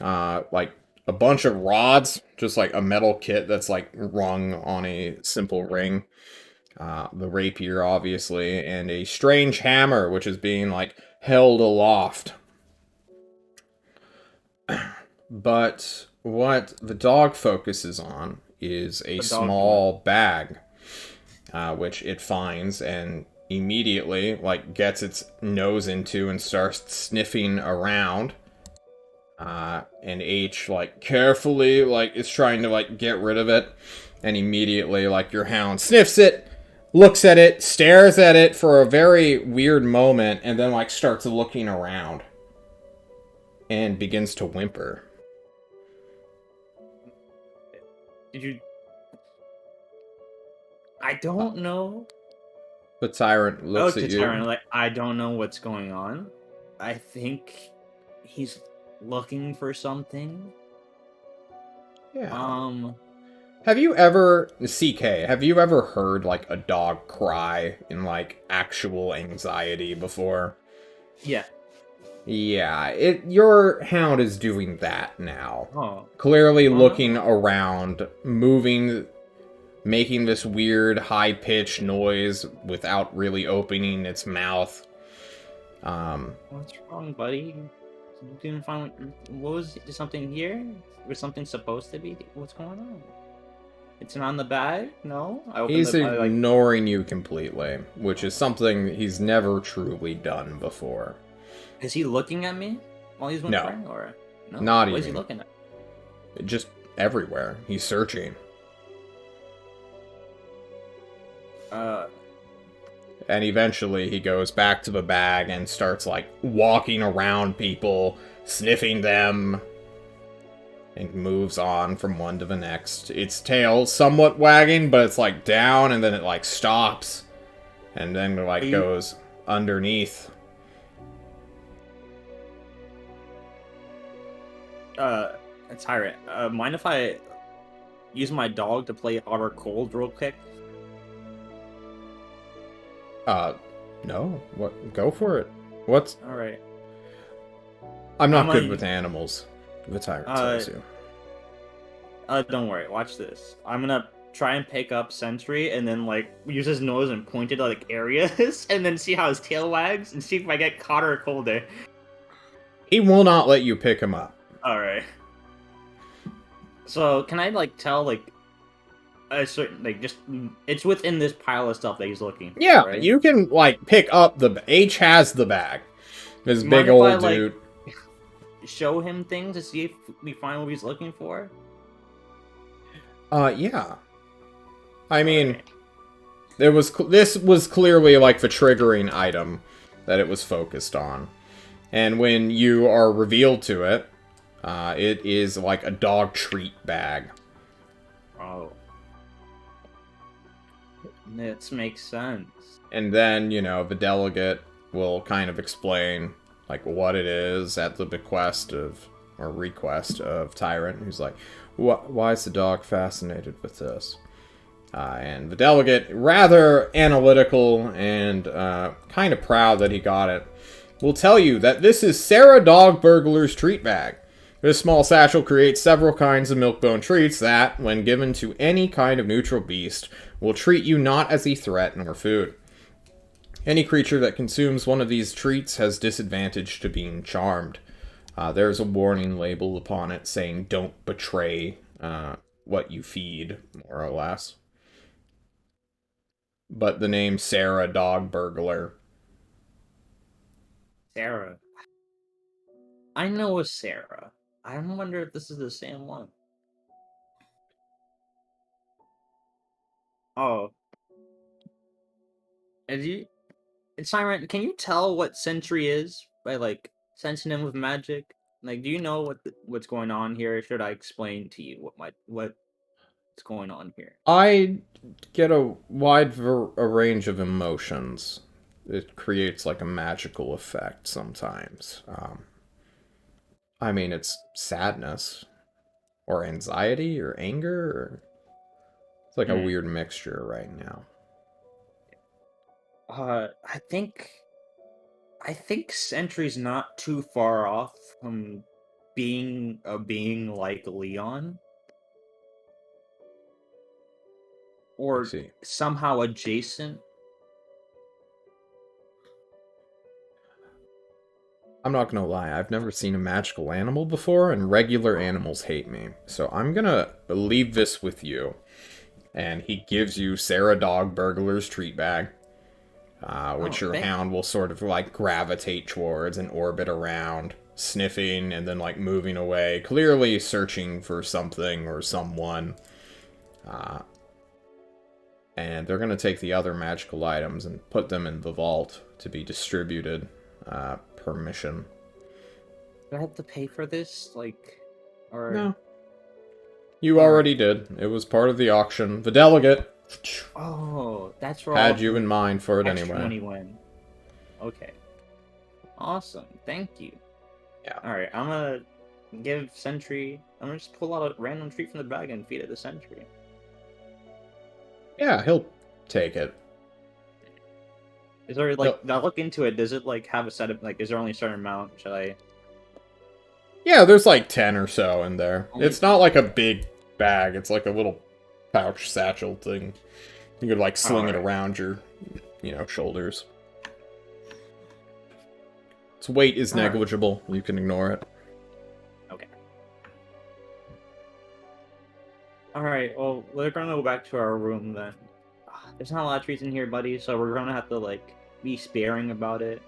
like, a bunch of rods, just, like, a metal kit that's, like, rung on a simple ring, the rapier, obviously, and a strange hammer, which is being, like, held aloft. But what the dog focuses on is a small bag, which it finds and immediately, like, gets its nose into and starts sniffing around. And H, like, carefully, like, is trying to, like, get rid of it. And immediately, like, your hound sniffs it, looks at it, stares at it for a very weird moment, and then, like, starts looking around. And begins to whimper. Did you... I don't know. The tyrant looks at you. Tyrant, like, I don't know what's going on. I think he's looking for something. Yeah. Have you ever, CK, have you ever heard, like, a dog cry in, like, actual anxiety before? Yeah. Yeah, your hound is doing that now. Oh. Clearly looking around, moving, making this weird high-pitched noise without really opening its mouth. What's wrong, buddy? You didn't find... What was... something here? Was something supposed to be? What's going on? It's not in the bag? No? He's ignoring you completely, which is something he's never truly done before. Is he looking at me while he's whimpering? Or no? Not even. What is he looking at? Just everywhere. He's searching. And eventually he goes back to the bag and starts, like, walking around people, sniffing them, and moves on from one to the next. Its tail somewhat wagging, but it's, like, down, and then it, like, stops, and then, like, goes underneath. Tyrant, mind if I use my dog to play hot or cold real quick? No. What? Go for it. What's... Alright. I'm not good with animals. The tyrant tells you. Don't worry, watch this. I'm gonna try and pick up Sentry and then, like, use his nose and point it at, like, areas and then see how his tail wags and see if I get caught or colder. He will not let you pick him up. Alright. So, can I, like, tell, like, a certain, like, just, it's within this pile of stuff that he's looking for, yeah, right? You can, like, pick up the... H has the bag. This big old dude. Like, show him things to see if we find what he's looking for? Yeah. I mean, this was clearly, like, the triggering item that it was focused on. And when you are revealed to it, it is like a dog treat bag. Oh. That makes sense. And then, you know, the delegate will kind of explain, like, what it is at the bequest of, or request of Tyrant, who's like, why is the dog fascinated with this? And the delegate, rather analytical and kind of proud that he got it, will tell you that this is Sarah Dog Burglar's treat bag. This small satchel creates several kinds of milk-bone treats that, when given to any kind of neutral beast, will treat you not as a threat nor food. Any creature that consumes one of these treats has disadvantage to being charmed. There's a warning label upon it saying, don't betray what you feed, more or less. But the name Sarah Dog Burglar. Sarah. I know a Sarah. I wonder if this is the same one. Oh. Is you... Siren, can you tell what Sentry is by, like, sensing him with magic? Like, do you know what's going on here? Or should I explain to you what's going on here? I get a wide a range of emotions. It creates like a magical effect sometimes. I mean, it's sadness or anxiety or anger. Or... It's like a weird mixture right now. I think Sentry's not too far off from being a being like Leon. Or somehow adjacent. I'm not gonna lie, I've never seen a magical animal before, and regular animals hate me. So I'm gonna leave this with you. And he gives you Sarah Dog Burglar's treat bag, which your hound will sort of like gravitate towards and orbit around, sniffing and then like moving away, clearly searching for something or someone. And they're gonna take the other magical items and put them in the vault to be distributed. Permission. Do I have to pay for this? Like, or... No. You already did. It was part of the auction. The delegate... Oh, that's where had you in mind for it anyway. Money went. Okay. Awesome. Thank you. Yeah. Alright, I'm gonna give Sentry... I'm gonna just pull out a random treat from the bag and feed it to Sentry. Yeah, he'll take it. Is there, like, I look into it, does it, like, have a set of, like, is there only a certain amount? Should I... Yeah, there's like 10 or so in there. It's not like a big bag, it's like a little pouch satchel thing. You could, like, sling it around your, you know, shoulders. Its weight is negligible. You can ignore it. Okay. Alright, well, we're gonna go back to our room then. There's not a lot of treats in here, buddy, so we're gonna have to, like, be sparing about it.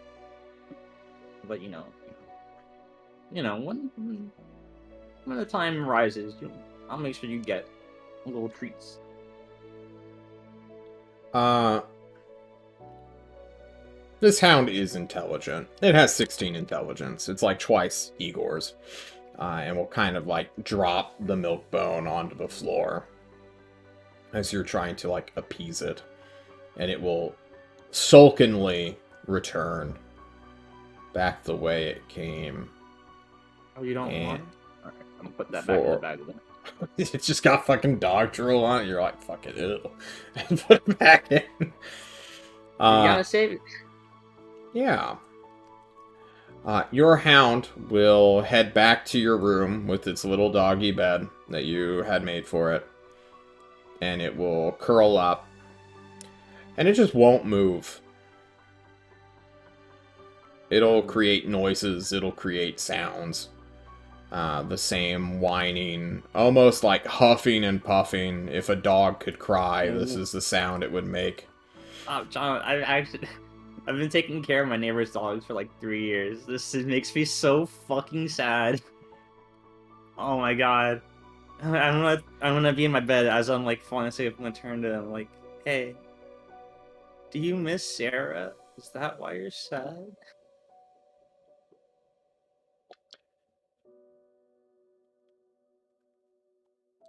But, you know, when the time rises, I'll make sure you get little treats. This hound is intelligent. It has 16 intelligence. It's like twice Igor's. And will kind of, like, drop the milk bone onto the floor as you're trying to, like, appease it. And it will sulkily return back the way it came. Oh, you don't want it? Alright, I'm gonna put that back in the bag then. It's just got fucking dog drool on it. You're like, fuck it, ew. And put it back in. You gotta save it. Yeah. Your hound will head back to your room with its little doggy bed that you had made for it. And it will curl up. And it just won't move. It'll create noises. It'll create sounds. The same whining, almost like huffing and puffing. If a dog could cry, this is the sound it would make. Oh, John, I've been taking care of my neighbor's dogs for like 3 years. This makes me so fucking sad. Oh my god. I'm gonna be in my bed as I'm like falling asleep. I'm gonna turn to them like, hey, do you miss Sarah? Is that why you're sad?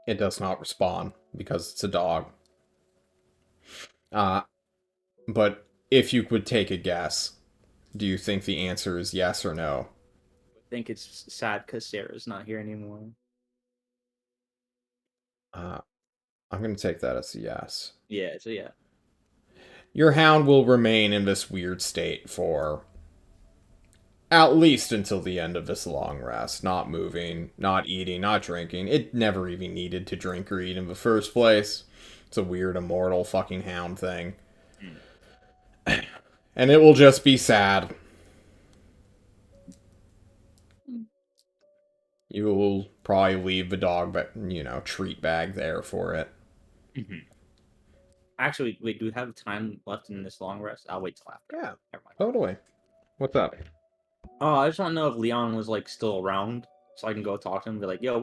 It does not respond because it's a dog. But if you would take a guess, do you think the answer is yes or no? I think it's sad because Sarah's not here anymore. I'm going to take that as a yes. Yeah, so yeah. Your hound will remain in this weird state for at least until the end of this long rest. Not moving, not eating, not drinking. It never even needed to drink or eat in the first place. It's a weird immortal fucking hound thing. And it will just be sad. You will probably leave the dog, but treat bag there for it. Mm-hmm. Actually, wait, do we have time left in this long rest? I'll wait till after. Yeah, never mind. Totally. What's up? Oh, I just want to know if Leon was like still around, so I can go talk to him and be like, "Yo,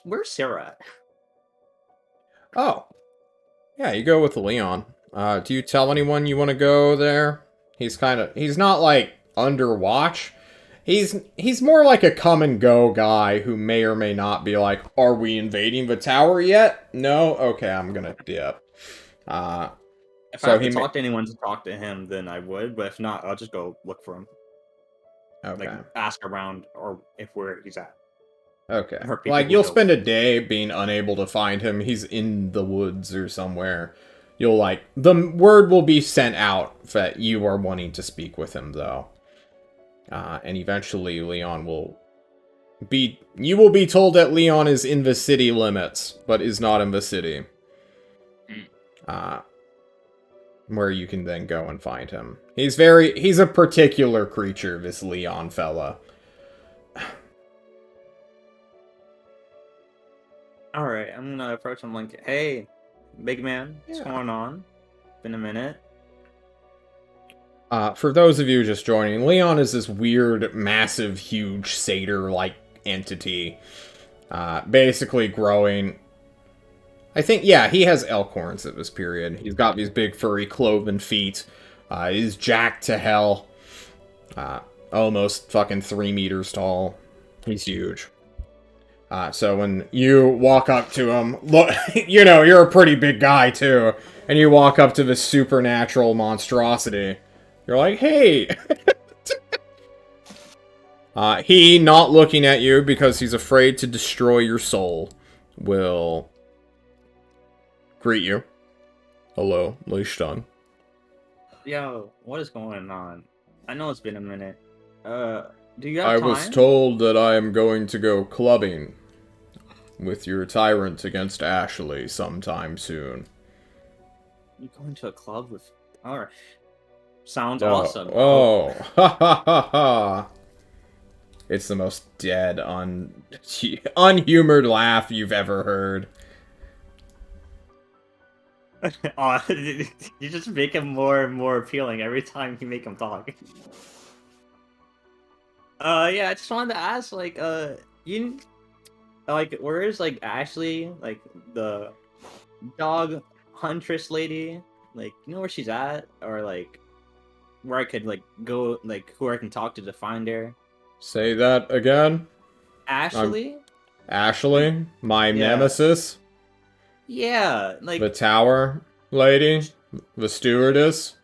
where's Sarah at?" Oh, yeah, you go with Leon. Do you tell anyone you want to go there? He's not like under watch. He's more like a come and go guy who may or may not be like, are we invading the tower yet? No? Okay, I'm gonna dip. If I have to talk to anyone to talk to him, then I would, but if not, I'll just go look for him. Okay. Like, ask around or where he's at. Okay. Like, you'll spend a day being unable to find him. He's in the woods or somewhere. The word will be sent out that you are wanting to speak with him, though. And eventually Leon you will be told that Leon is in the city limits, but is not in the city. Where you can then go and find him. He's a particular creature, this Leon fella. Alright, I'm gonna approach him like, hey, big man, what's going on? Been a minute. For those of you just joining, Leon is this weird, massive, huge satyr-like entity. Basically growing... I think, yeah, he has elk horns at this period. He's got these big, furry, cloven feet. He's jacked to hell. Almost fucking 3 meters tall. He's huge. So when you walk up to him, look, you're a pretty big guy, too. And you walk up to this supernatural monstrosity. You're like, hey! He, not looking at you because he's afraid to destroy your soul, will greet you. Hello, Leishton. Yo, what is going on? I know it's been a minute. Do you have time? I was told that I am going to go clubbing with your tyrant against Ashley sometime soon. You're going to a club with... Alright. Sounds awesome. Oh, ha ha ha ha. It's the most dead, unhumored laugh you've ever heard. Oh, you just make him more and more appealing every time you make him talk. Yeah, I just wanted to ask, like, where's, like, Ashley, like, the dog huntress lady? Like, you know where she's at? Or, like, where I could, like, go, like, who I can talk to find her? Say that again? Ashley? Ashley? My nemesis? Yeah, like... The tower lady? The stewardess?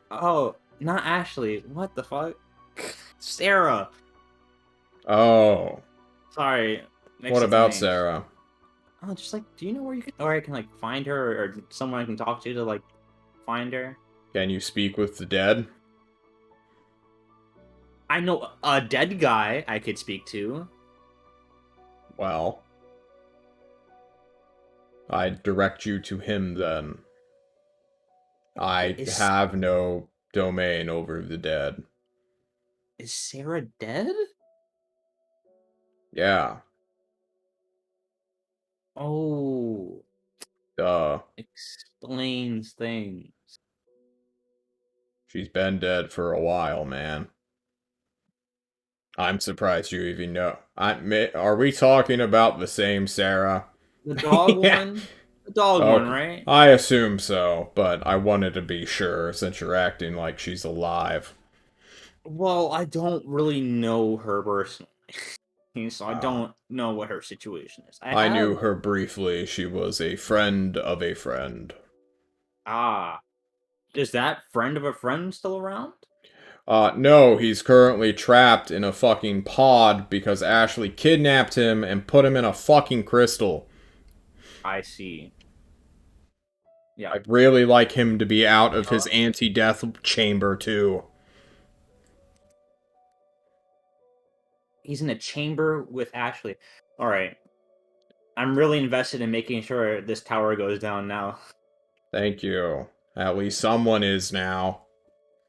Oh, not Ashley. What the fuck? Sarah. Oh. Sorry. What about Sarah? Oh, just like, do you know where you can, or I can like find her, or someone I can talk to like find her? Can you speak with the dead? I know a dead guy I could speak to. Well, I direct you to him then. I have no domain over the dead. Is Sarah dead? Yeah. Oh. Duh. Explains things. She's been dead for a while, man. I'm surprised you even know. Are we talking about the same Sarah? The dog one? The dog one, right? I assume so, but I wanted to be sure since you're acting like she's alive. Well, I don't really know her personally. So I don't know what her situation is. I knew her briefly. She was a friend of a friend. Ah. is that friend of a friend still around? No, he's currently trapped in a fucking pod because Ashley kidnapped him and put him in a fucking crystal. I see. Yeah. I'd really like him to be out of his anti-death chamber, too. He's in a chamber with Ashley. Alright. I'm really invested in making sure this tower goes down now. Thank you. At least someone is now.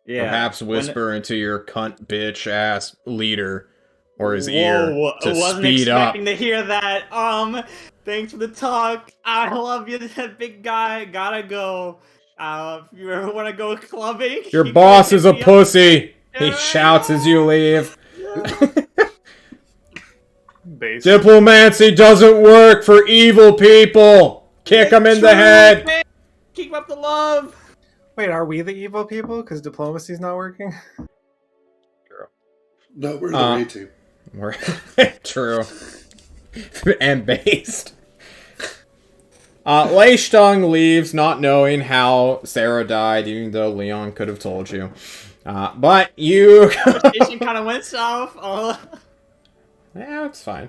Yeah. Perhaps whisper into your cunt bitch ass leader or his Whoa, ear to I wasn't speed up. expecting to hear that. Thanks for the talk. I love you, that big guy. Gotta go. If you ever want to go clubbing, Your you boss can is hit a me up. pussy. He Yeah, I shouts as you know. leave. Base. Diplomacy doesn't work for evil people. Kick him in the head. Man, keep up the love. Wait, are we the evil people? Because diplomacy's not working? No, we're the A team. We're true. And based. Lei Stung leaves not knowing how Sarah died, even though Leon could have told you. But you... Conversation kind of went south. Yeah, it's fine.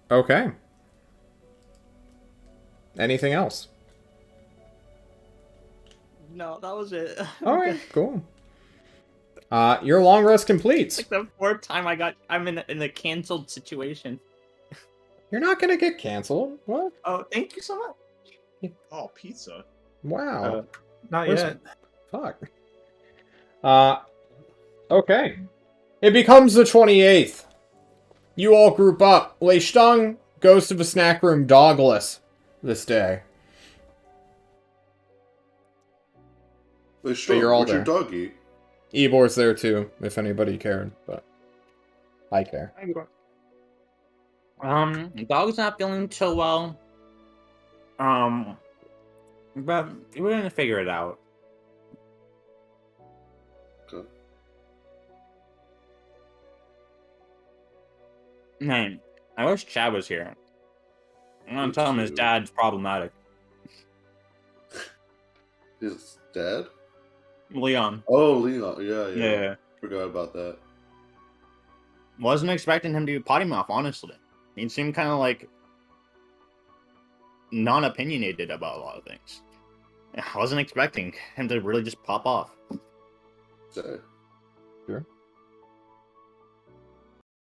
Okay. Anything else? No, that was it. Alright, cool. Your long rest completes. Like the fourth time I'm in a canceled situation. You're not gonna get canceled. What? Oh, thank you so much. Oh, pizza. Wow. Not Where's- yet. Fuck. Okay. It becomes the 28th. You all group up. Lei Stung goes to the snack room dogless this day. Wait, sure. you're all What's your there. doggy? Ebor's there too, if anybody cared, but I care. Dog's not feeling so well. But we're gonna figure it out. Okay. Man, I wish Chad was here. I'm gonna Me tell him his too. dad's problematic. His dad? Leon. Oh, Leon. Yeah. Yeah. Forgot about that. Wasn't expecting him to potty mouth, honestly. He seemed kind of like non-opinionated about a lot of things. I wasn't expecting him to really just pop off. So, Sure.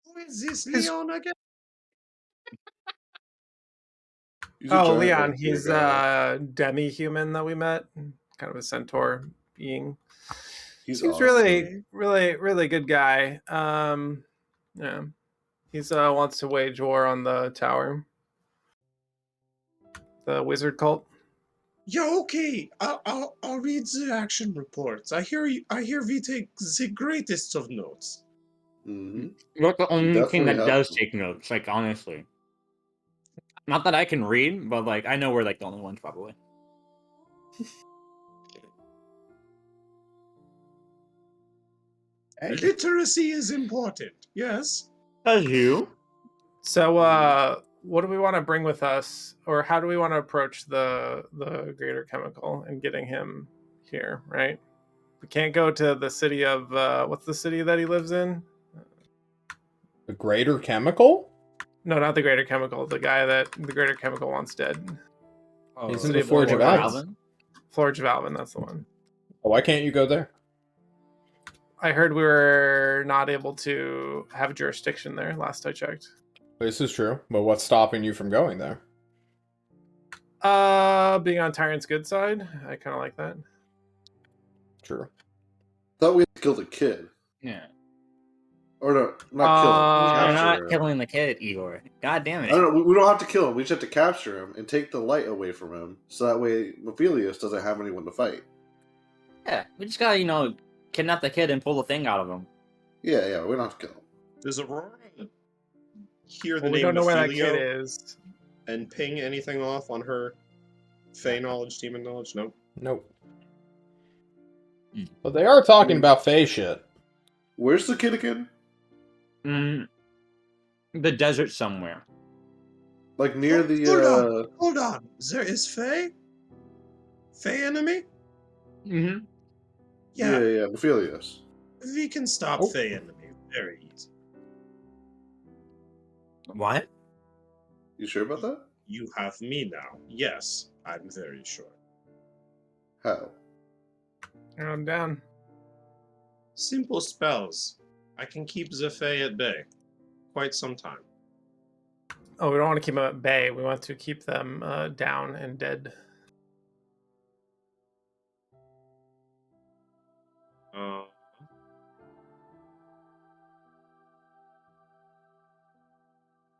Who is this Leon again? he's a Oh, giant Leon, vampire he's guy. a demi-human that we met. Kind of a centaur being. He's Seems awesome. really good guy. Yeah. He's wants to wage war on the tower. The wizard cult. Yeah, okay. I'll read the action reports. I hear we take the greatest of notes. Mm-hmm. You're the only thing definitely that does helped. take notes, like, honestly. Not that I can read, but, like, I know we're, like, the only ones, probably. Literacy is important. Yes. Does you? So, what do we want to bring with us, or how do we want to approach the greater chemical and getting him here? Right? We can't go to the city of what's the city that he lives in? The Greater Chemical? No, not the greater chemical. The guy that the greater chemical wants dead. Oh, He's in the the Forge of Forge. Alvin. Forge of Alvin, that's the one. Why can't you go there? I heard we were not able to have jurisdiction there last I checked. This is true, but what's stopping you from going there? Being on Tyrant's good side, I kind of like that. True. Thought we had to kill the kid. Yeah. Or no, not kill him. Uh, You're Capture not him. killing the kid, Igor. God damn I it. don't know. We don't have to kill him. We just have to capture him and take the light away from him, so that way Mophelius doesn't have anyone to fight. Yeah, we just gotta, kidnap the kid and pull the thing out of him. Yeah. We don't have to kill him. Does Aurora hear the Well, we name don't know where that Ophelio kid is. and ping anything off on her Fey knowledge, demon knowledge? Nope. Nope. Hmm. But they are talking about Fae shit. Where's the kid again? The desert somewhere. Like near the Hold on. There is Faye? Faye enemy? Mm-hmm. yeah, Yeah, Mephilios. we can stop Oh. Faye enemy. Very easy. What? You sure about that? You have me now. Yes, I'm very sure. How? I'm down. Simple spells. I can keep the Fae at bay. Quite some time. Oh, we don't want to keep them at bay. We want to keep them down and dead. Uh,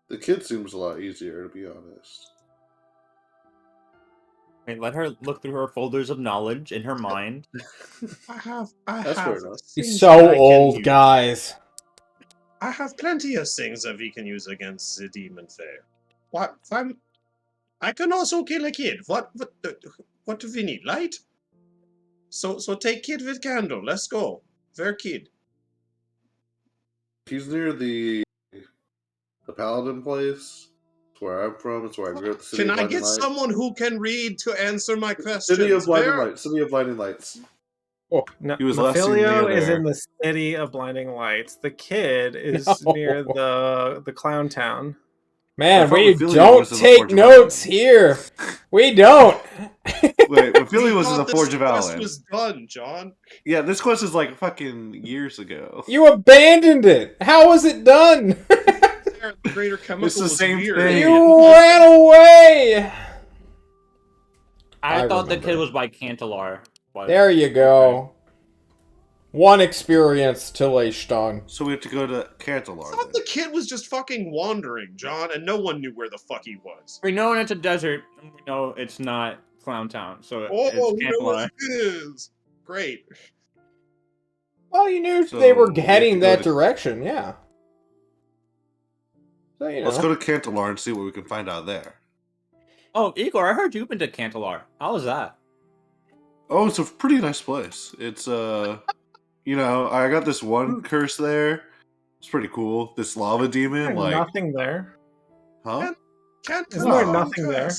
The kid seems a lot easier, to be honest. Wait, let her look through her folders of knowledge in her mind. I have That's fair enough. things He's that so I can old, use. guys. I have plenty of things that we can use against the demon Fae. What? I can also kill a kid. What do we need? Light? So take kid with candle. Let's go. Where kid? He's near the paladin place. It's where I'm from. It's where I grew up. The city Can of I blinding get light. someone who can read to answer my questions? City of blinding Where? light. City of blinding lights. Oh, No, He was last seen Mephilio near is there. in the city of blinding lights. The kid is No. near the clown town. man, I thought we Ophelia don't was in the take Forge of notes Allen. here. We don't. Wait, Ophelia was in thought the Forge this of quest Allen. was done, John. Yeah, this quest is like fucking years ago. You abandoned it. How was it done? The greater chemical It's the was same weird. thing. You ran away. I I thought the remember. kid was by Cantalar. But There you go. One experience till a stung. So we have to go to I Cantalar thought then. the kid was just fucking wandering, John, and no one knew where the fuck he was. we know it's a desert, and we know it's not Clown Town, so Oh, it's we know Cantalar. what it is. Great. Well, you knew So they were we have heading to go that to- direction, yeah. So, you know. Let's go to Cantalar and see what we can find out there. Oh, Igor, I heard you've been to Cantalar. How was that? Oh, it's a pretty nice place. It's you know, I got this one curse there. It's pretty cool. This lava demon, There's like, nothing there. huh? Can't Isn't there No. nothing there?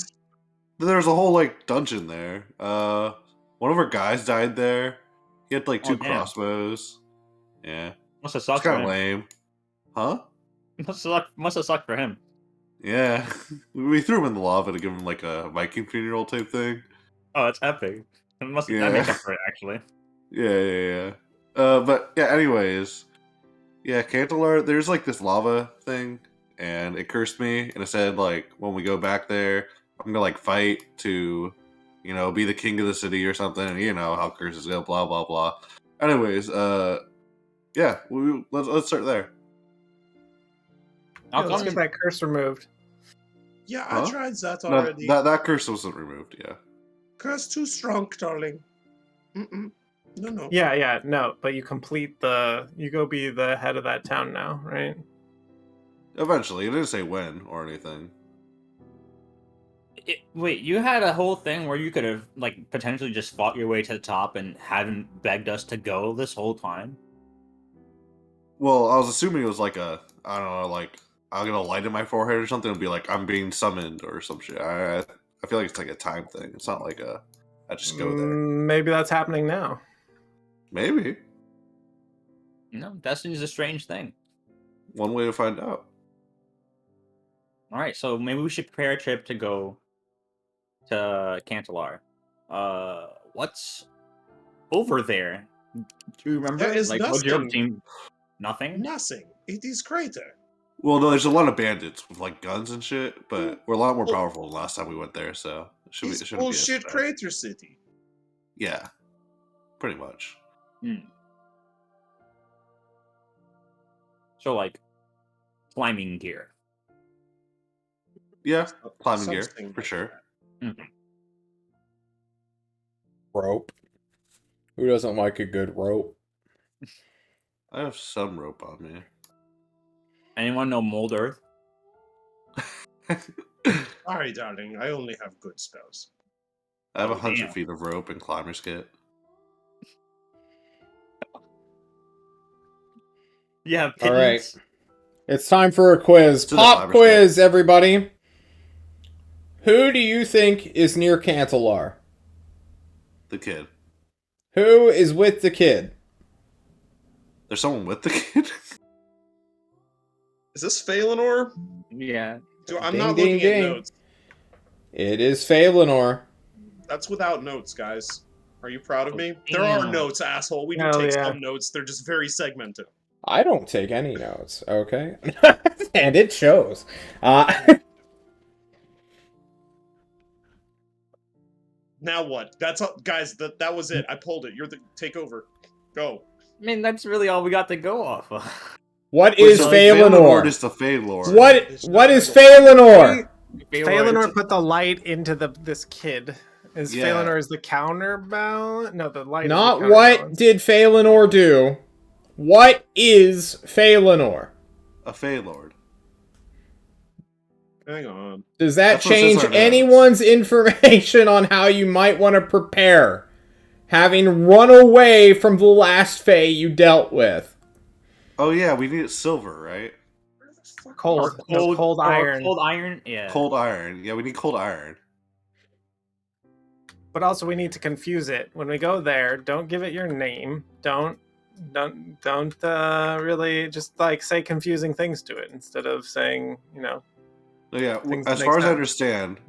There's a whole like dungeon there. One of our guys died there. He had like Oh, 2 damn. crossbows. Yeah, Must have it's sucked for kind of him. lame, huh? Must have sucked for him. Yeah, we threw him in the lava to give him like a Viking funeral type thing. Oh, that's epic. That Yeah. makes up for it, actually. Yeah. But yeah, anyways, yeah, Cantalar. There's like this lava thing, and it cursed me, and it said like when we go back there, I'm gonna like fight to, you know, be the king of the city or something. And you know how curses go, blah blah blah. Anyways, yeah, let's start there. How Yeah, let's come? get that curse removed. Yeah, Huh? I tried that No, already. that curse wasn't removed. Yeah. Curse too strong, darling. Mm-mm. No. Yeah, no, but you complete you go be the head of that town now, right? Eventually, it didn't say when or anything. Wait, you had a whole thing where you could have like potentially just fought your way to the top and hadn't begged us to go this whole time. Well, I was assuming it was like I don't know, like I'll get a light in my forehead or something and be like, I'm being summoned or some shit. I feel like it's like a time thing. It's not like I just go there. Maybe that's happening now. Maybe. No, destiny's a strange thing. One way to find out. All right, so maybe we should prepare a trip to go to Cantalar. What's over there? Do you remember? There is like, what's your nothing. team? Nothing. Nothing. It is crater. Well, no, there's a lot of bandits with like guns and shit, but we're a lot more powerful than last time we went there, so it shouldn't It's be as bullshit bad. crater city. Yeah. Pretty much. So like, climbing gear. Yeah. Climbing gear, Something for like sure. that. Rope. Who doesn't like a good rope? I have some rope on me. Anyone know Mold Earth? Sorry, darling. I only have good spells. I have Oh, 100 damn. feet of rope and climber's kit. You have All right. pittance. It's time for a quiz. To the Pop fiber quiz, everybody. Who do you think is near Cantalar? The kid. Who is with the kid? There's someone with the kid? Is this Phalanor? Yeah. I'm Ding, not ding, looking ding. at notes. It is Phalanor. That's without notes, guys. Are you proud of me? Oh, There are damn. notes, asshole. We do Hell take yeah. some notes. They're just very segmented. I don't take any notes, okay? And it shows. Now what? That's all, guys. That was it. I pulled it. Take over. Go. I mean, that's really all we got to go off of. What Wait, is so Phalanor? is the Phalanor. What is Phalanor? Phalanor put the light into this kid. Is Yeah. Phalanor is the counterbalance? No, the light. Not is the what counterbalance. did Phalanor do. What is Phalanor? A Phalord. Hang on. Does that That's what it says change on our notes. anyone's information on how you might want to prepare? Having run away from the last Fae you dealt with. Oh yeah, we need silver, right? Cold iron. Cold iron, yeah. Cold iron. Yeah, we need cold iron. But also, we need to confuse it when we go there. Don't give it your name. Don't really just like say confusing things to it instead of saying, you know. So, yeah, Things as that far make as I sense. understand,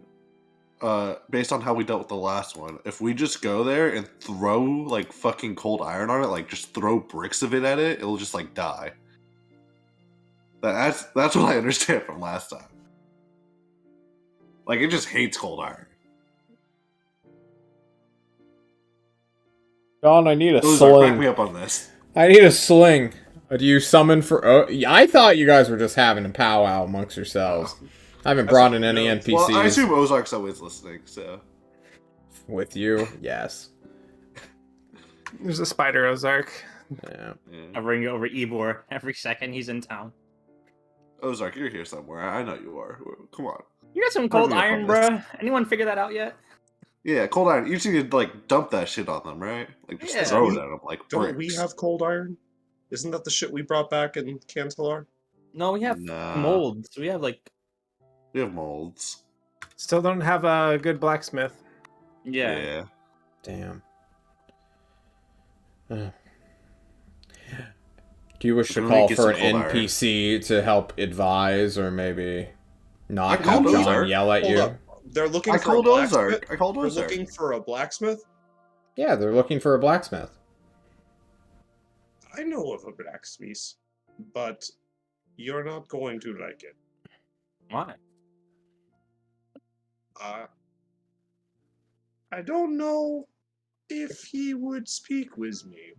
based on how we dealt with the last one, if we just go there and throw like fucking cold iron on it, like just throw bricks of it at it, it'll just like die. That's what I understand from last time. Like it just hates cold iron. John, I need a Back me up on this. I need a sling. Do you summon for... I thought you guys were just having a powwow amongst yourselves. I haven't brought in any NPCs. Well, I assume Ozark's always listening, so. With you, yes. There's a spider Ozark. Yeah. I bring over Ebor every second he's in town. Ozark, you're here somewhere. I know you are. Come on. You got some cold Bring me up iron, on this. bruh? Anyone figure that out yet? Yeah, cold iron. You just need to like dump that shit on them, right? Like just Yeah. throw it at them like Don't bricks. we have cold iron? Isn't that the shit we brought back in Cantalar? No, we have Nah. molds. We have like, We have molds. Still don't have a good blacksmith. yeah. Damn. Do you wish to Can we call get for some an cold iron? NPC to help advise, or maybe not I have called John Ozark. yell at Hold you? up. They're looking I for a called blacksmith. Ozark. I called They're Ozark. looking for a blacksmith. Yeah, they're looking for a blacksmith. I know of a blacksmith, but you're not going to like it. Why? I don't know if he would speak with me.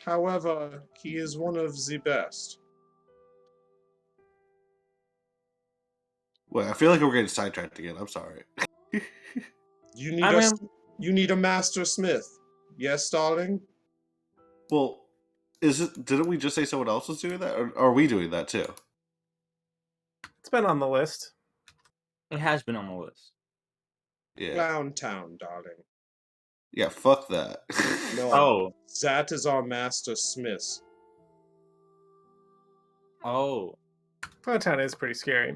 However, he is one of the best. Wait, I feel like we're getting sidetracked again. I'm sorry. You need I a mean- you need a master smith. Yes, darling. Well, is it? Didn't we just say someone else was doing that, or are we doing that too? It's been on the list. It has been on the list. Yeah. Clown Town, darling. Yeah. Fuck that. No, Oh. that is our master smith. Oh. Clowntown is pretty scary.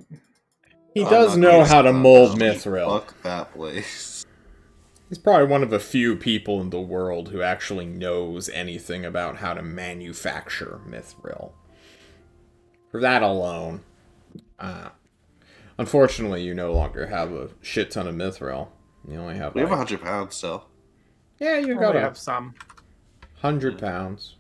He I'm does not know gonna how to stop mold now. Mithril. Fuck that place. He's probably one of the few people in the world who actually knows anything about how to manufacture Mithril. For that alone. Unfortunately, you no longer have a shit ton of Mithril. You only have We have like... 100 pounds still. Yeah, you I got only a have some. 100 pounds.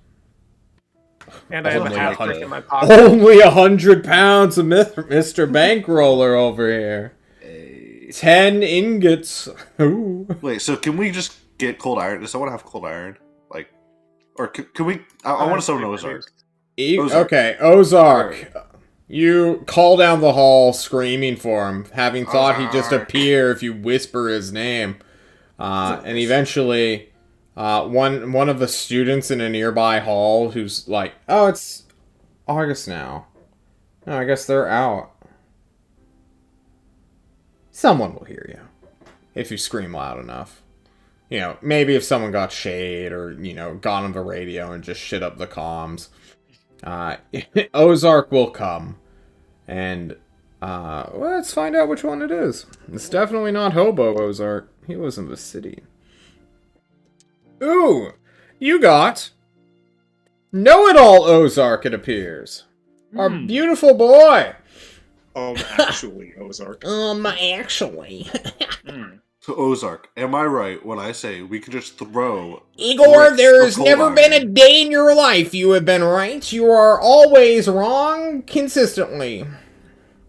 And I have a Only half 100. brick in my pocket. Only 100 pounds of Mr. Bankroller over here. Hey. 10 ingots. Ooh. Wait, so can we just get cold iron? Does someone have cold iron? Like, or can we? I want to summon Ozark. Ozark. Okay, Ozark. You call down the hall screaming for him, having thought he'd just Ozark. appear if you whisper his name. And eventually, one of the students in a nearby hall who's like, oh, it's August now. No, I guess they're out. Someone will hear you if you scream loud enough. You know, maybe if someone got shade or, you know, got on the radio and just shit up the comms. Ozark will come and Let's find out which one it is. It's definitely not Hobo Ozark. He was in the city. Ooh! You got... Know-It-All Ozark, it appears. Our beautiful boy! Actually, Ozark. Actually. So Ozark, am I right when I say we can just throw... Igor, there has never been a day in your life you have been right. You are always wrong consistently.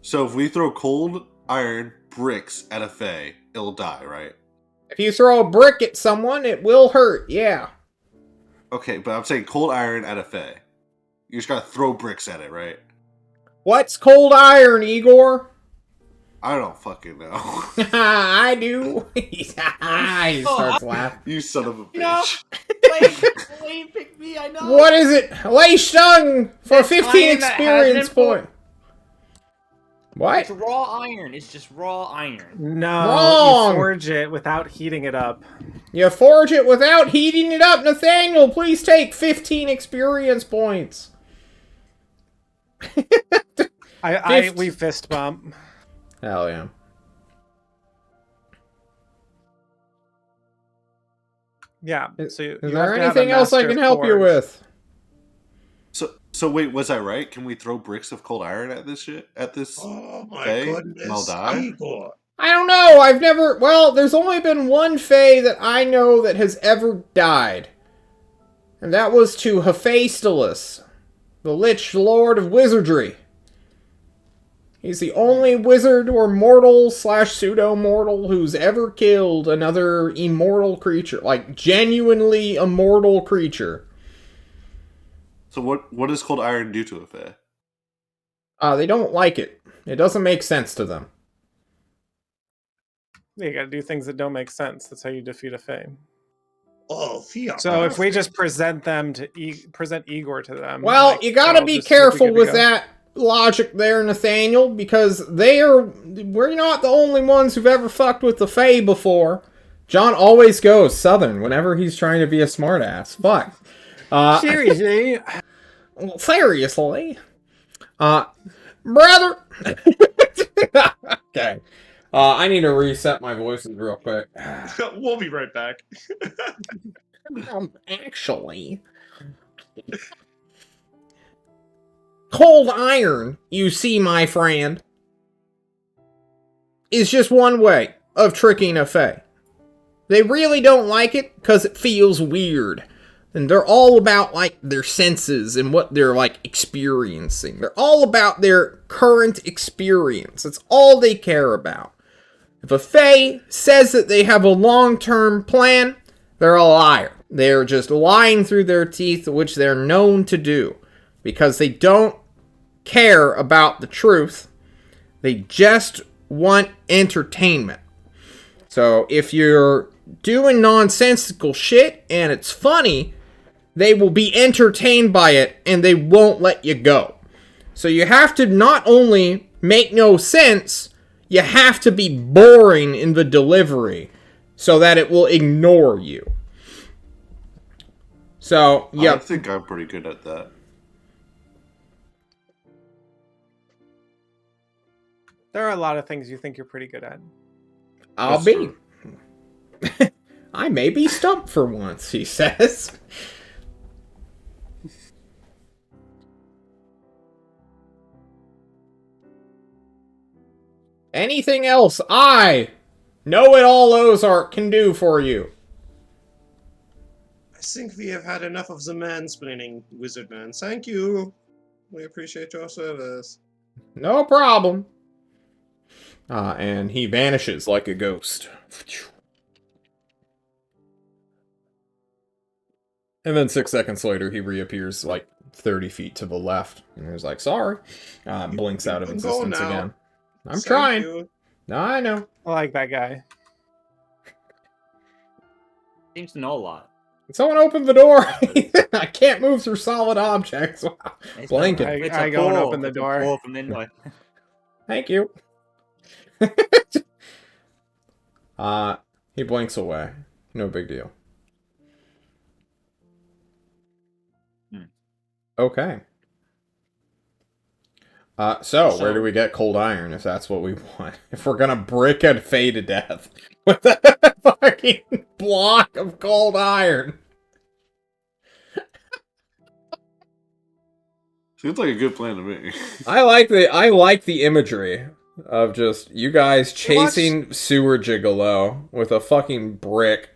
So if we throw cold iron bricks at a Fae, it'll die, right? If you throw a brick at someone, it will hurt, yeah. Okay, but I'm saying cold iron at a Fae. You just gotta throw bricks at it, right? What's cold iron, Igor? I don't fucking know. I do. He starts laughing. You son of a bitch. No. Lane picked me, I know. What is it? Lay Stung for It's 15 iron that experience has info. point. What? It's raw iron. It's just raw iron. No, Wrong. you forge it without heating it up. You forge it without heating it up, Nathaniel. Please take 15 experience points. We fist bump. Hell yeah. Yeah. Is So there anything else I can help you with? So wait, was I right? Can we throw bricks of cold iron at this shit? At this? Oh my Fae? goodness. I'll die? Igor. I don't know. I've never... Well, there's only been one Fae that I know that has ever died. And that was to Hephaestus, the Lich Lord of Wizardry. He's the only wizard or mortal / pseudo-mortal who's ever killed another immortal creature. Like, genuinely immortal creature. So what does cold iron do to a Fae? They don't like it. It doesn't make sense to them. You gotta do things that don't make sense. That's how you defeat a Fae. Oh, Fiat. So if we just present them to present Igor to them, Well, like, you gotta be careful with that logic there, Nathaniel, because we're not the only ones who've ever fucked with the Fae before. John always goes Southern whenever he's trying to be a smartass. Fuck. Seriously? Seriously? Brother! Okay. I need to reset my voices real quick. We'll be right back. Actually... Cold iron, you see, my friend, is just one way of tricking a Fae. They really don't like it because it feels weird. And they're all about, like, their senses and what they're, like, experiencing. They're all about their current experience. That's all they care about. If a Fae says that they have a long-term plan, they're a liar. They're just lying through their teeth, which they're known to do. Because they don't care about the truth. They just want entertainment. So if you're doing nonsensical shit and it's funny, they will be entertained by it and they won't let you go. So you have to not only make no sense, you have to be boring in the delivery so that it will ignore you. So, yeah. I think I'm pretty good at that. There are a lot of things you think you're pretty good at. I'll be. I may be stumped for once, he says. Anything else I, Know-It-All Ozark, can do for you? I think we have had enough of the mansplaining, Wizard Man. Thank you. We appreciate your service. No problem. And he vanishes like a ghost. And then 6 seconds later, he reappears like 30 feet to the left. And he's like, sorry. Blinks out of existence again. I'm trying. You. No, I know. I like that guy. Seems to know a lot. Someone open the door. I can't move through solid objects. It's Blanket. I go and open the door. Pull from the indoor. Thank you. He blinks away. No big deal. Okay. So where do we get cold iron if that's what we want? If we're gonna brick a Faye to death with a fucking block of cold iron. Seems like a good plan to me. I like the imagery of just you guys chasing sewer gigolo with a fucking brick.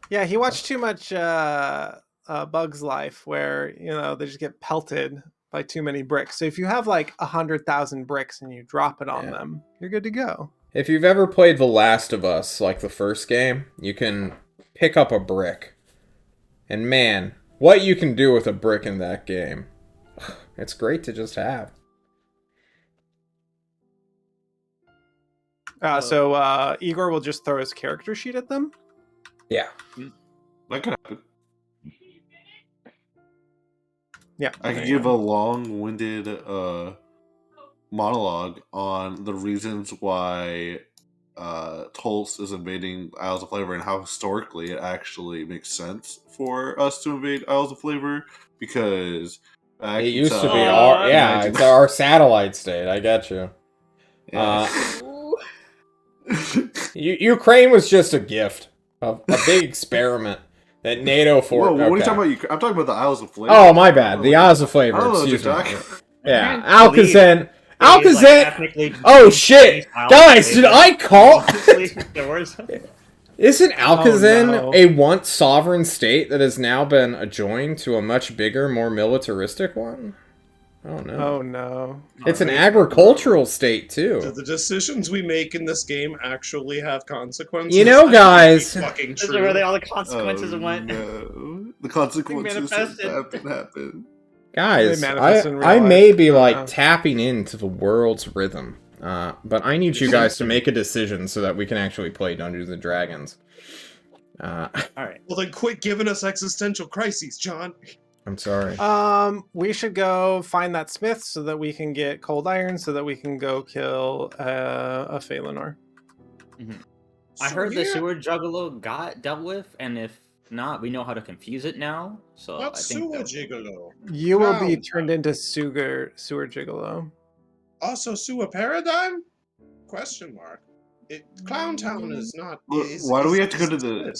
Yeah, he watched too much Bug's Life, where they just get pelted by too many bricks. So if you have like 100,000 bricks and you drop it on them, you're good to go. If you've ever played The Last of Us, like the first game, you can pick up a brick, and man, what you can do with a brick in that game, it's great to just have. So Igor will just throw his character sheet at them? Yeah. That could happen. Yeah. I could give a long-winded monologue on the reasons why Tulsa is invading Isles of Flavor and how historically it actually makes sense for us to invade Isles of Flavor, because it used to be our it's our satellite state. I get you. Yeah. Ukraine was just a gift, a big experiment that NATO for. Whoa, what are you talking about? I'm talking about the Isles of Flavor. Oh, my bad. The Isles of Flavor. Excuse me. Yeah, Alcazan. Oh shit, guys! Did I call? Isn't Alcazan a once sovereign state that has now been adjoined to a much bigger, more militaristic one? Oh no. Oh no. It's an agricultural state too. Do the decisions we make in this game actually have consequences? You know, guys. This is where all the consequences went. No. The consequences happen. Guys, I may be like tapping into the world's rhythm. But I need you guys to make a decision so that we can actually play Dungeons and Dragons. Alright. Well then quit giving us existential crises, John. I'm sorry. We should go find that smith so that we can get cold iron so that we can go kill a Phalanor. Mm-hmm. I heard the sewer juggalo got dealt with, and if not, we know how to confuse it now. So what's I think sewer gigolo? You will be turned into sewer gigolo. Also sewer paradigm? Question mark. Clown Town is not. Why do we have to go to the?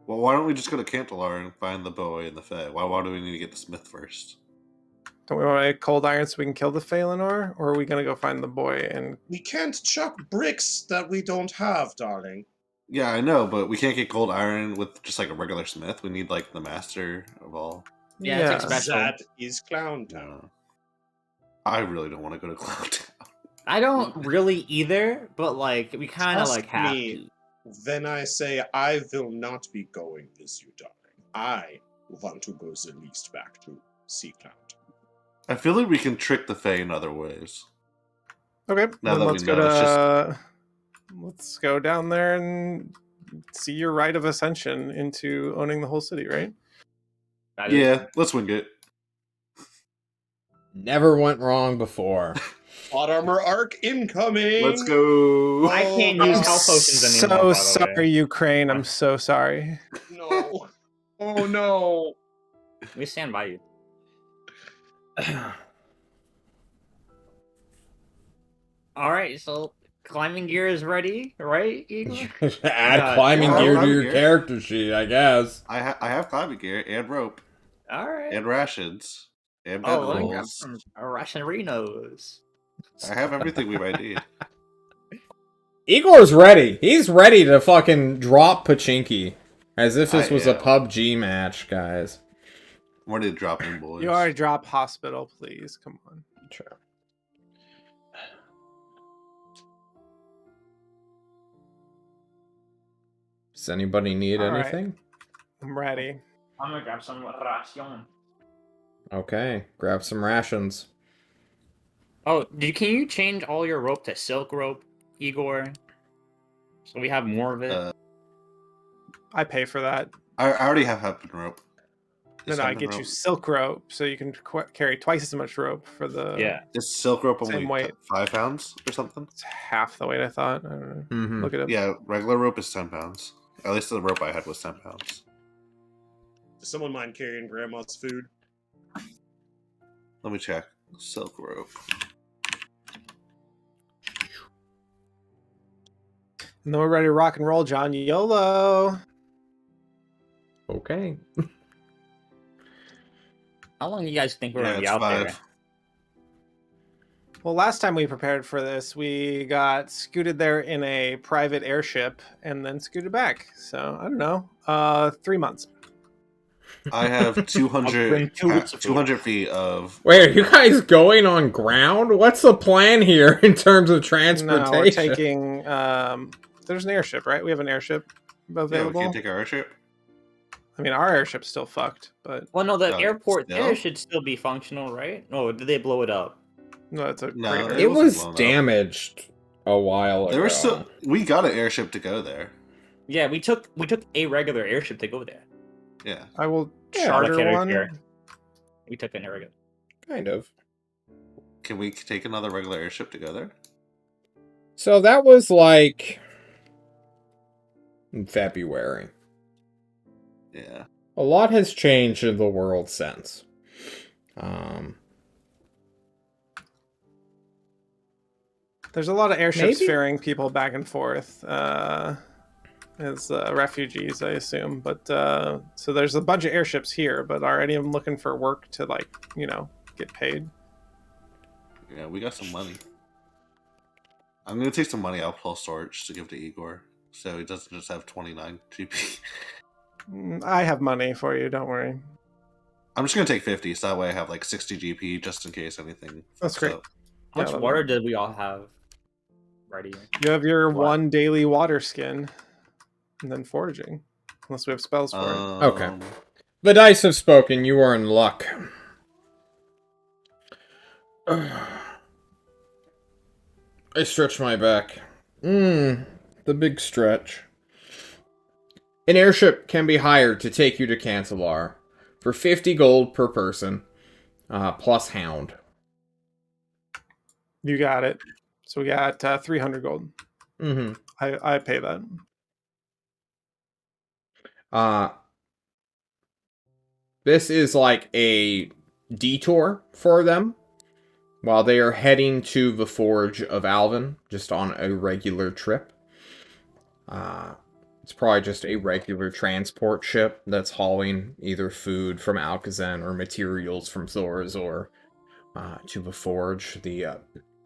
Well, why don't we just go to Cantalar and find the boy and the Fae? Why do we need to get the Smith first? Don't we want to get cold iron so we can kill the Phalanor? Or are we going to go find the boy and... We can't chuck bricks that we don't have, darling. Yeah, I know, but we can't get cold iron with just like a regular Smith. We need like the master of all. Yeah, it's like special. That is Clown Town. I really don't want to go to Clown Town. I don't really either, but like we kind of like have to. Then I say I will not be going with you, darling. I want to go the least back to Sea Cloud. I feel like we can trick the Fae in other ways. Okay, now that let's we go know, let's go down there and see your rite of ascension into owning the whole city, right? Yeah, let's wing it. Never went wrong before. Plot armor arc incoming. Let's go. I can't use health potions anymore. So sorry, Ukraine. I'm so sorry. No. Oh no. We stand by you. All right, so climbing gear is ready, right, Igor? Add climbing gear to your character sheet, I guess. I have climbing gear and rope. All right. And rations. And bedrolls. Rationerinos. I have everything we might need. Igor's ready. He's ready to fucking drop Pachinki. As if this was a PUBG match, guys. I'm ready to drop in, boys. You already drop hospital, please. Come on. Sure. Does anybody need anything? Right. I'm ready. I'm gonna grab some ration. Okay, grab some rations. Oh, can you change all your rope to silk rope, Igor? So we have more of it. I pay for that. I already have hempen rope. Then I get you silk rope, so you can carry twice as much rope for the. Yeah. Is silk rope only weight. 5 pounds or something? It's half the weight I thought. I don't know. Mm-hmm. Look it up. Yeah, regular rope is 10 pounds. At least the rope I had was 10 pounds. Does someone mind carrying Grandma's food? Let me check. silk rope. And then we're ready to rock and roll, John. YOLO. Okay. How long do you guys think we're gonna be it's out 5. there? Well, last time we prepared for this, we got scooted there in a private airship and then scooted back. So I don't know, 3 months. I have I'll bring 2 weeks of food. 200 feet of. Wait, are you guys going on ground? What's the plan here in terms of transportation? No, we're taking. There's an airship, right? We have an airship Yeah, available. we can't take our airship. I mean, our airship's still fucked, but Well, no, the airport still? there should still be functional, right? Oh, did they blow it up? no, it's a No, freighter. It wasn't was blown up. damaged a while ago. There were still. We got an airship to go there. Yeah, we took a regular airship to go there. Yeah. I will Yeah, charter like one. here. We took an irregular. Kind of. Can we take another regular airship to go there? So that was like in February. Yeah. A lot has changed in the world since. There's a lot of airships Maybe? ferrying people back and forth as refugees, I assume. But so there's a bunch of airships here, but are any of them looking for work to, like, get paid? Yeah, we got some money. I'm gonna take some money out plus storage to give to Igor, so he doesn't just have 29 GP. I have money for you. Don't worry. I'm just gonna take 50, so that way I have like 60 GP just in case anything. That's fucks great. up. How much Yeah, water did we all have ready? You have your What? 1 daily water skin, and then foraging, unless we have spells for it. Okay. The dice have spoken. You are in luck. I stretch my back. The big stretch. An airship can be hired to take you to Cancelar for 50 gold per person, plus hound. You got it. So we got 300 gold. Mm-hmm. I pay that. This is like a detour for them while they are heading to the Forge of Alvin, just on a regular trip. It's probably just a regular transport ship that's hauling either food from Alcazan or materials from Thorazor to the Forge, the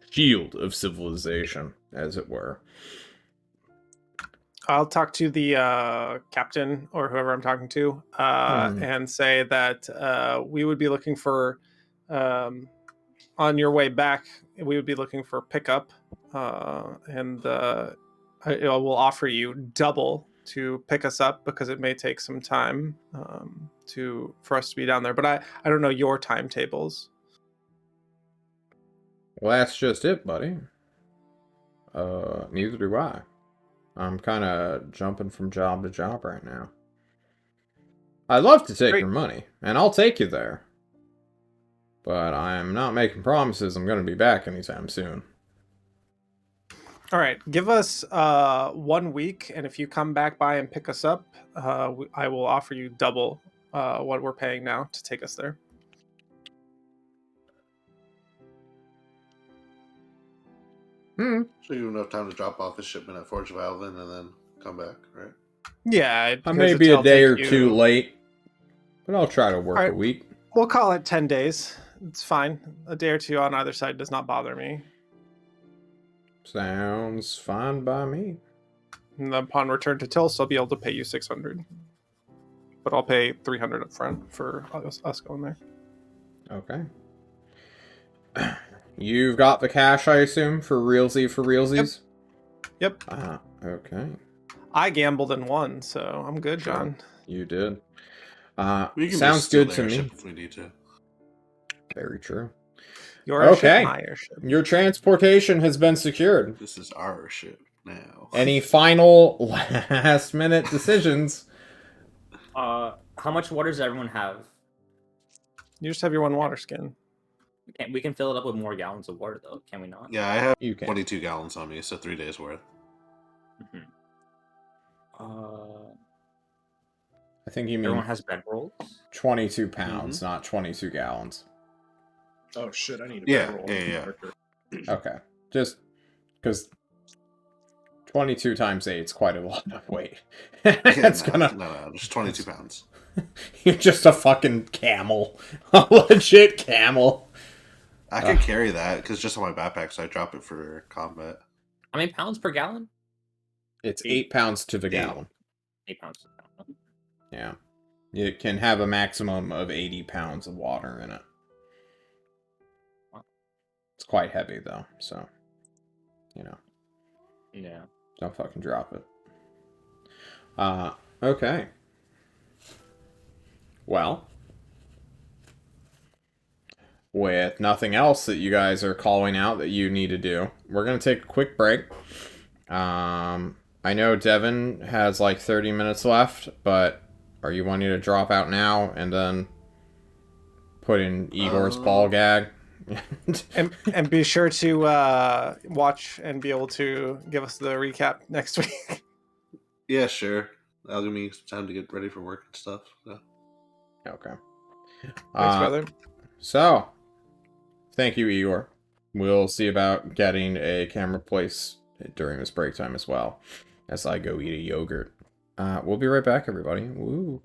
shield of civilization, as it were. I'll talk to the captain or whoever I'm talking to and say that we would be looking for, on your way back, we would be looking for pickup, and I will offer you double to pick us up because it may take some time for us to be down there. But I don't know your timetables. Well, that's just it, buddy. Neither do I. I'm kind of jumping from job to job right now. I'd love to take your money, and I'll take you there. But I'm not making promises I'm going to be back anytime soon. All right, give us 1 week, and if you come back by and pick us up, I will offer you double what we're paying now to take us there. So you have enough time to drop off the shipment at Forge of Alvin and then come back, right? Yeah, I may be a day or two late, but I'll try to work a week. We'll call it 10 days. It's fine. A day or two on either side does not bother me. Sounds fine by me. And upon return to Tilst, I'll be able to pay you 600. But I'll pay 300 up front for us going there. Okay. You've got the cash, I assume, for realsies? Yep. Okay. I gambled and won, so I'm good, John. You did. We can Sounds just steal good the to airship me. if we need to. Very true. Your airship, Okay. my airship. Your transportation has been secured. This is our ship now. Any final last-minute decisions? How much water does everyone have? You just have your 1 water skin. We can fill it up with more gallons of water, though, can we not? Yeah, I have You can. 22 gallons on me, so 3 days worth. Mm-hmm. I think you mean Everyone has bedrolls? 22 pounds, not 22 gallons. Oh shit! I need a Yeah, better roll yeah, yeah. character. Okay. Just because 22 times 8 is quite a lot of weight. It's gonna. No, just 22 pounds. You're just a fucking camel. A legit camel. I could carry that because just on my backpack, so I drop it for combat. How many pounds per gallon? It's 8 pounds to the gallon. 8 pounds. Yeah. You can have a maximum of 80 pounds of water in it. Wow. It's quite heavy, though, so, you know. Yeah. Don't fucking drop it. Okay. Well, with nothing else that you guys are calling out that you need to do, we're going to take a quick break. I know Devin has like 30 minutes left, but are you wanting to drop out now and then put in Igor's ball gag? and be sure to watch and be able to give us the recap next week. Yeah, sure. That'll give me some time to get ready for work and stuff. So. Okay. Thanks, brother. So, thank you, Igor. We'll see about getting a camera place during this break time as well, as I go eat a yogurt. We'll be right back, everybody. Woo.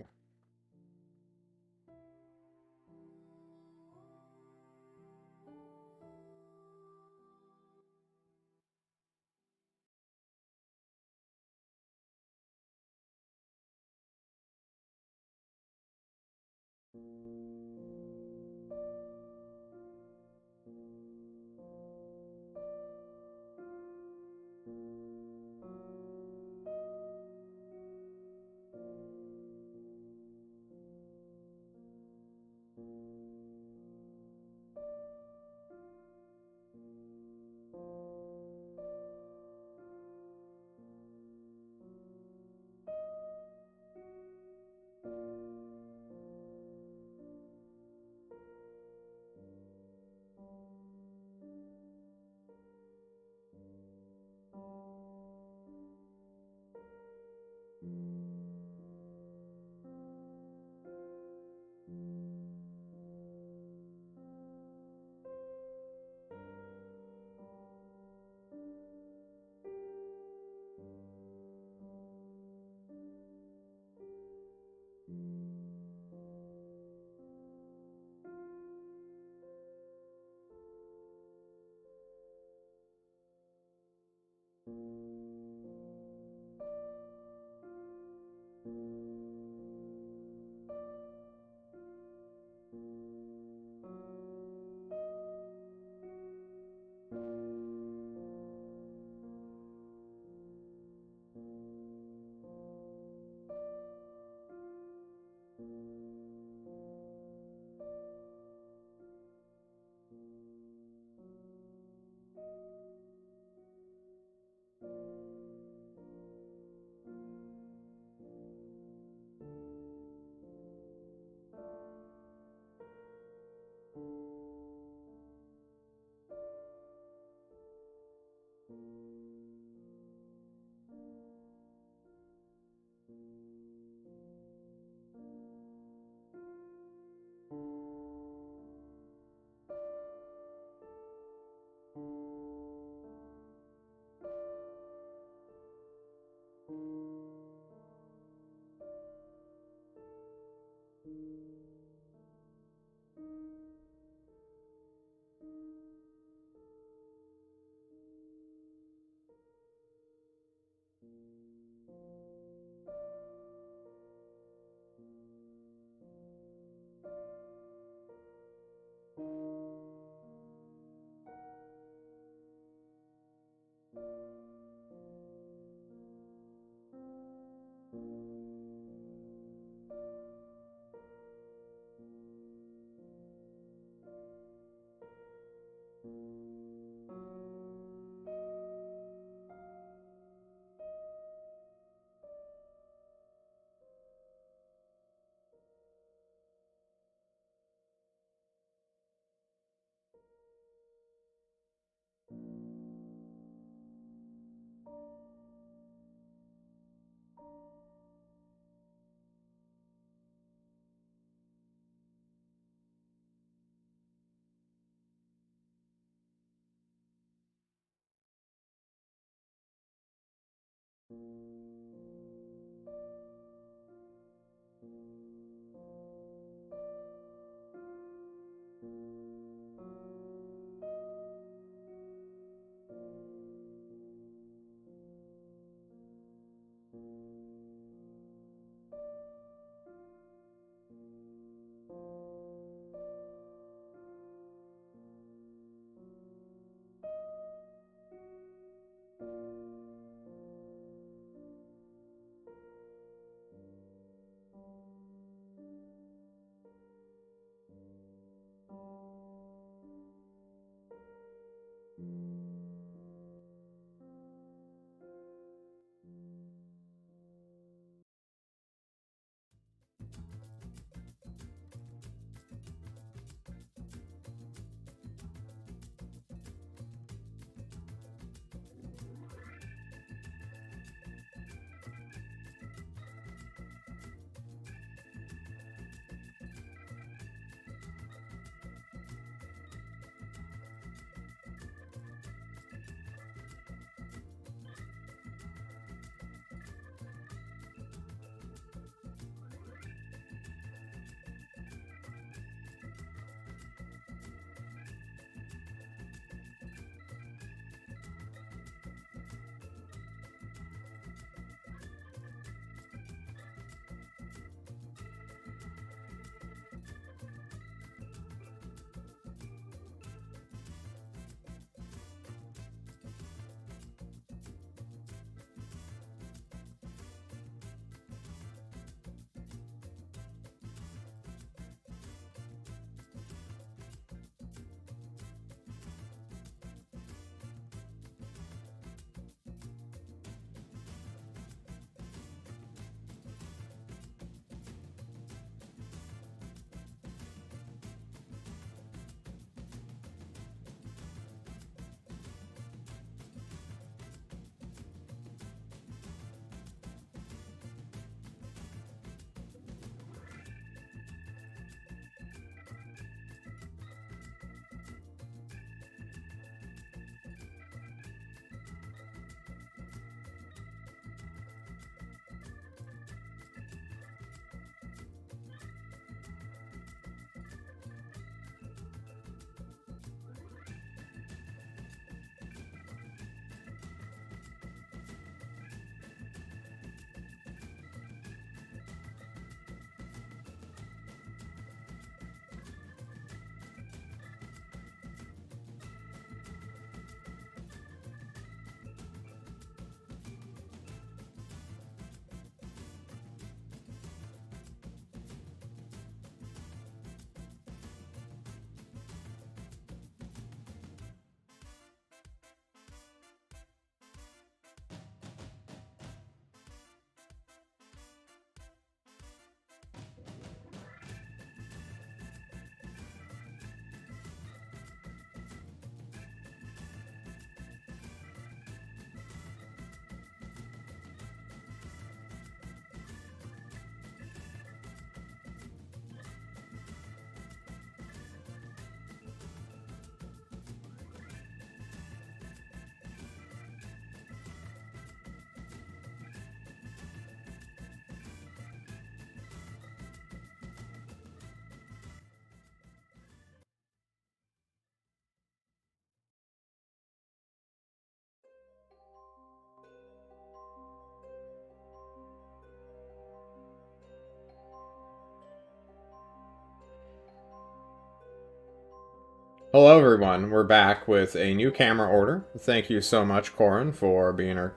Hello everyone, we're back with a new camera order. Thank you so much, Corin, for being our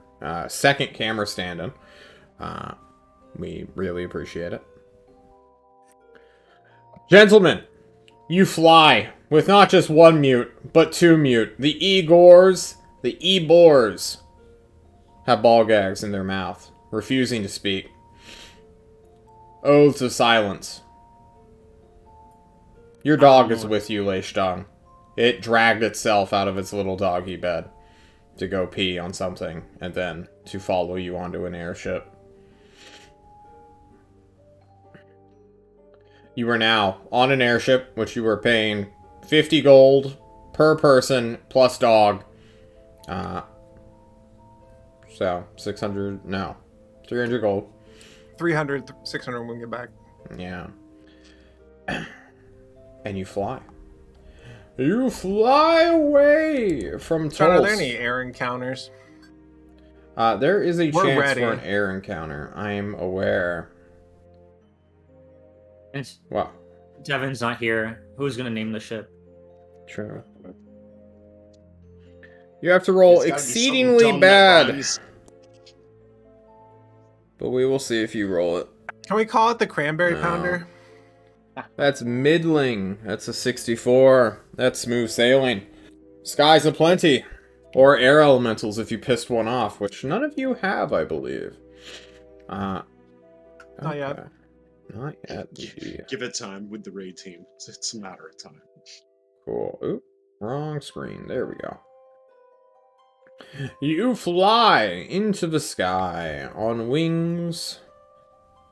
second camera stand-in. We really appreciate it. Gentlemen, you fly with not just one mute, but two mute. The Igors, the Ebors, have ball gags in their mouth, refusing to speak. Oaths of silence. Your dog is with you, Leishtong. It dragged itself out of its little doggy bed to go pee on something, and then to follow you onto an airship. You are now on an airship, which you were paying 50 gold per person plus dog. So, 600, no, 300 gold. 300, 600 when we get back. Yeah. And you fly. You fly away from Tulsa. John, are there any air encounters? There is a chance ready. for an air encounter. I am aware. Wow. Devin's not here. Who's gonna name the ship? True. You have to roll exceedingly bad. But we will see if you roll it. Can we call it the Cranberry Pounder? That's middling. That's a 64. That's smooth sailing. Skies aplenty. Or air elementals if you pissed one off, which none of you have, I believe. Not yet. Not yet. Give it time with the raid team. It's a matter of time. Cool. Oop. Wrong screen. There we go. You fly into the sky on wings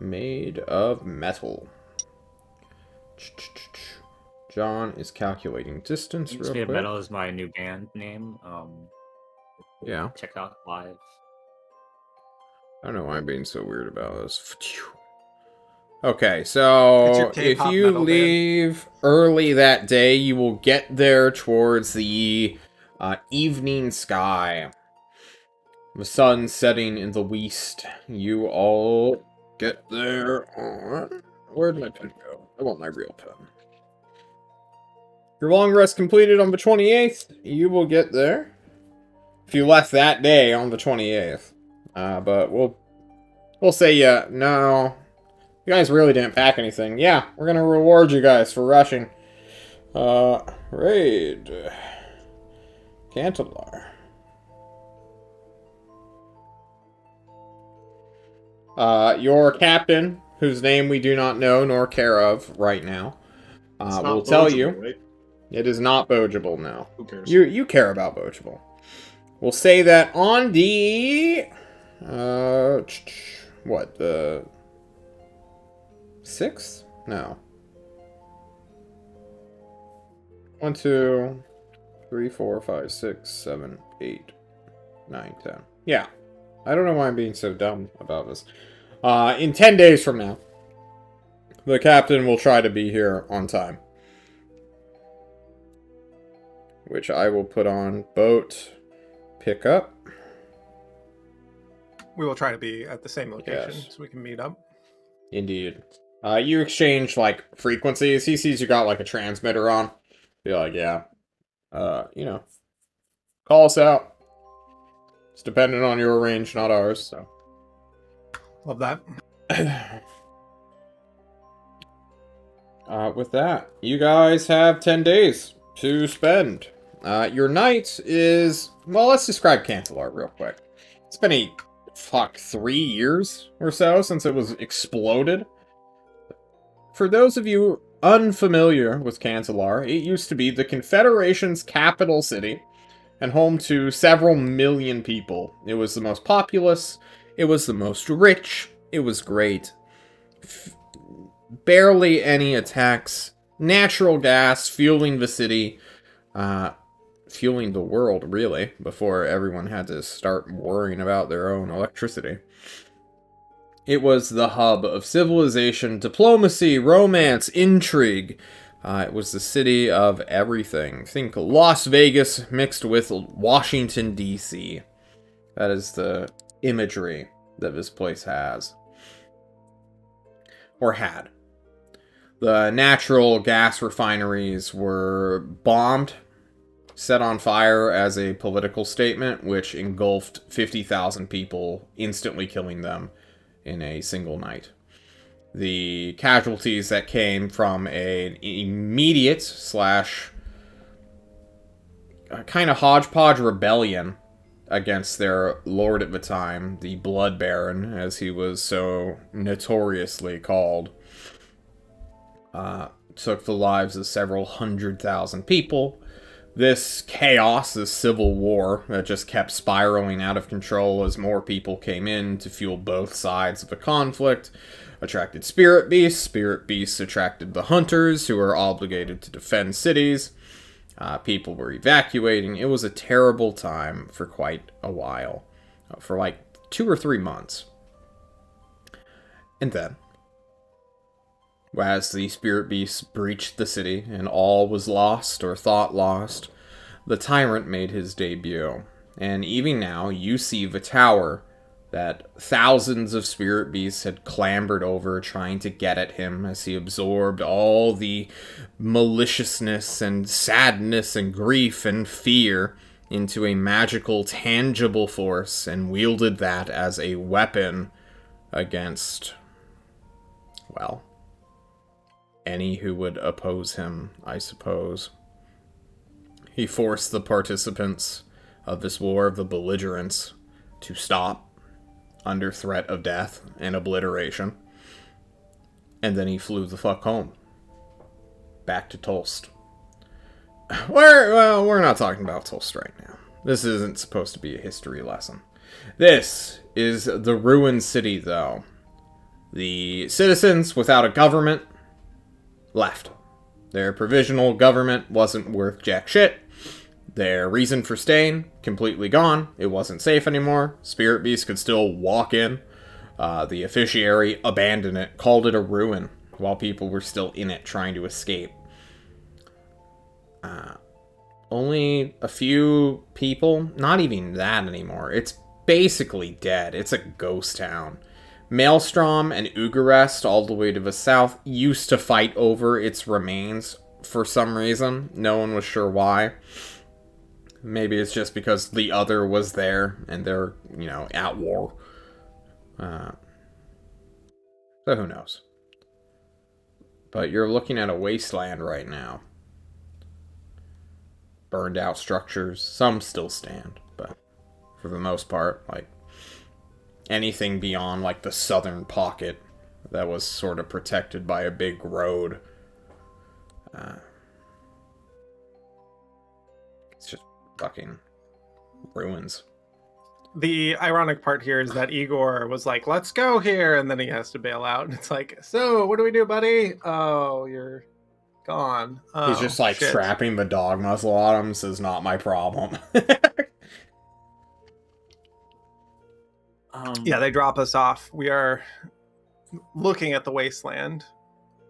made of metal. John is calculating distance real quick. Metal is my new band name. Yeah. Check out live. I don't know why I'm being so weird about this. Okay, so if you leave early that day, you will get there towards the evening sky. The sun setting in the west. You all get there on... Where'd my pen go? I want my real pen. Your long rest completed on the 28th. You will get there. If you left that day on the 28th. But we'll say no. You guys really didn't pack anything. Yeah, we're gonna reward you guys for rushing. Raid. Cantelar. Your captain, whose name we do not know nor care of right now, will tell you. Right? It is not Bogeable now. Who cares? You care about Bogeable. We'll say that on the... what, the... 6th? No. 1, 2, 3, 4, 5, 6, 7, 8, 9, 10. Yeah. I don't know why I'm being so dumb about this. In 10 days from now, the captain will try to be here on time. Which I will put on boat pickup. We will try to be at the same location Yes. so we can meet up. Indeed. You exchange, like, frequencies. He sees you got, like, a transmitter on. Be like, yeah. You know. Call us out. It's dependent on your range, not ours, so. Love that. With that, you guys have 10 days to spend. Your night is... Well, let's describe Cantelar real quick. It's been 3 years or so since it was exploded. For those of you unfamiliar with Cantelar, it used to be the Confederation's capital city and home to several million people. It was the most populous, it was the most rich, it was great. Barely any attacks, natural gas fueling the city, fueling the world, really, before everyone had to start worrying about their own electricity. It was the hub of civilization, diplomacy, romance, intrigue. It was the city of everything. Think Las Vegas mixed with Washington, D.C. That is the imagery that this place has. Or had. The natural gas refineries were bombed, set on fire as a political statement, which engulfed 50,000 people, instantly killing them in a single night. The casualties that came from an immediate slash kind of hodgepodge rebellion against their lord at the time, the Blood Baron, as he was so notoriously called, took the lives of several 100,000 people. This chaos, this civil war that just kept spiraling out of control as more people came in to fuel both sides of the conflict, attracted spirit beasts. Spirit beasts attracted the hunters, who were obligated to defend cities. People were evacuating. It was a terrible time for quite a while, for like 2 or 3 months. And then, as the spirit beasts breached the city and all was lost or thought lost, the tyrant made his debut. And even now, you see the tower that thousands of spirit beasts had clambered over trying to get at him as he absorbed all the maliciousness and sadness and grief and fear into a magical, tangible force and wielded that as a weapon against, well, any who would oppose him, I suppose. He forced the participants of this war of the belligerents to stop under threat of death and obliteration. And then he flew the fuck home. Back to Tulst. We're not talking about Tulst right now. This isn't supposed to be a history lesson. This is the ruined city, though. The citizens, without a government, left. Their provisional government wasn't worth jack shit. Their reason for staying, completely gone. It wasn't safe anymore. Spirit beasts could still walk in. The officiary abandoned it, called it a ruin, while people were still in it trying to escape. Only a few people, not even that anymore. It's basically dead. It's a ghost town. Maelstrom and Ugarest, all the way to the south, used to fight over its remains for some reason. No one was sure why. Maybe it's just because the other was there and they're, at war. So who knows? But you're looking at a wasteland right now. Burned out structures. Some still stand, but for the most part, anything beyond, the southern pocket that was sort of protected by a big road. It's just fucking ruins. The ironic part here is that Igor was like, let's go here, and then he has to bail out. And it's like, so, what do we do, buddy? Oh, you're gone. Oh, he's just, shit. strapping the dog muzzle on him, says, not my problem. Yeah, they drop us off. We are looking at the wasteland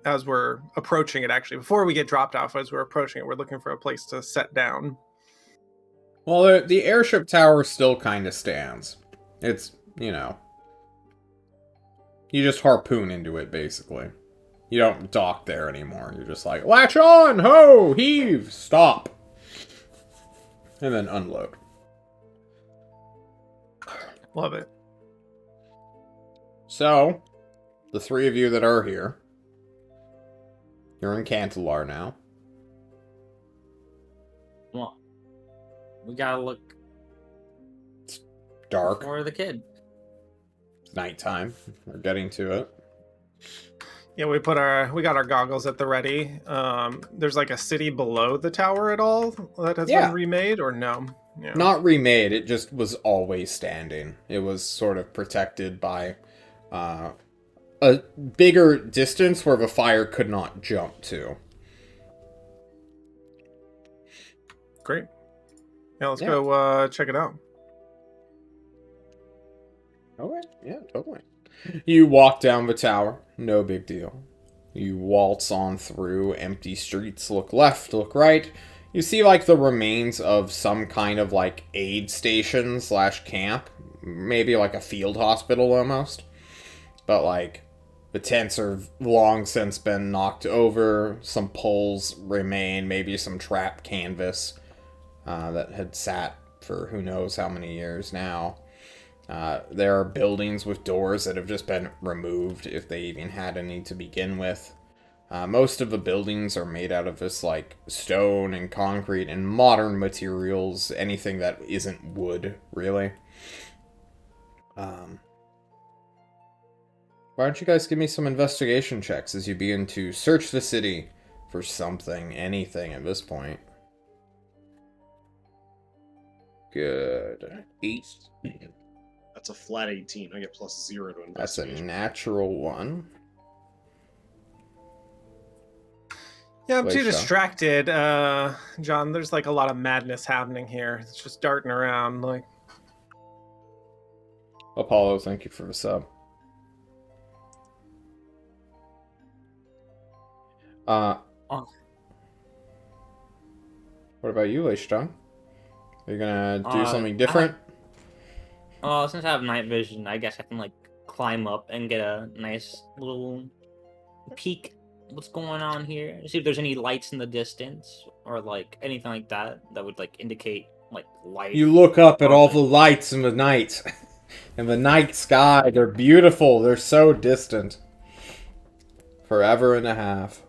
as we're approaching it, actually. Before we get dropped off, as we're approaching it, we're looking for a place to set down. Well, the airship tower still kind of stands. It's, you just harpoon into it, basically. You don't dock there anymore. You're just like, latch on, ho, heave, stop. And then unload. Love it. So, the three of you that are here, you're in Cantalar now. Well, we gotta look. It's dark. For the kid. It's nighttime. We're getting to it. Yeah, we got our goggles at the ready. There's a city below the tower at all that has been remade, or no? Yeah. Not remade. It just was always standing. It was sort of protected by a bigger distance where the fire could not jump to. Great. Yeah, let's go check it out. Okay, yeah, totally. You walk down the tower, no big deal. You waltz on through empty streets, look left, look right. You see, the remains of some kind of, aid station / camp. Maybe, a field hospital, almost. But, The tents are long since been knocked over. Some poles remain, maybe some trap canvas that had sat for who knows how many years now. There are buildings with doors that have just been removed, if they even had any to begin with. Most of the buildings are made out of this, like, stone and concrete and modern materials, anything that isn't wood, really. Why don't you guys give me some investigation checks as you begin to search the city for something, anything at this point. Good. 8. That's a flat 18. I get +0 to investigation. That's a natural 1. Yeah, I'm too distracted, John. There's like a lot of madness happening here. It's just darting around, like. Apollo, thank you for the sub. What about you, Leishtung? Are you gonna do something different? Since I have night vision, I guess I can like climb up and get a nice little peek. What's going on here? See if there's any lights in the distance or like anything like that that would like indicate like life. You look up at all the lights in the night. In the night sky, they're beautiful. They're so distant. Forever and a half.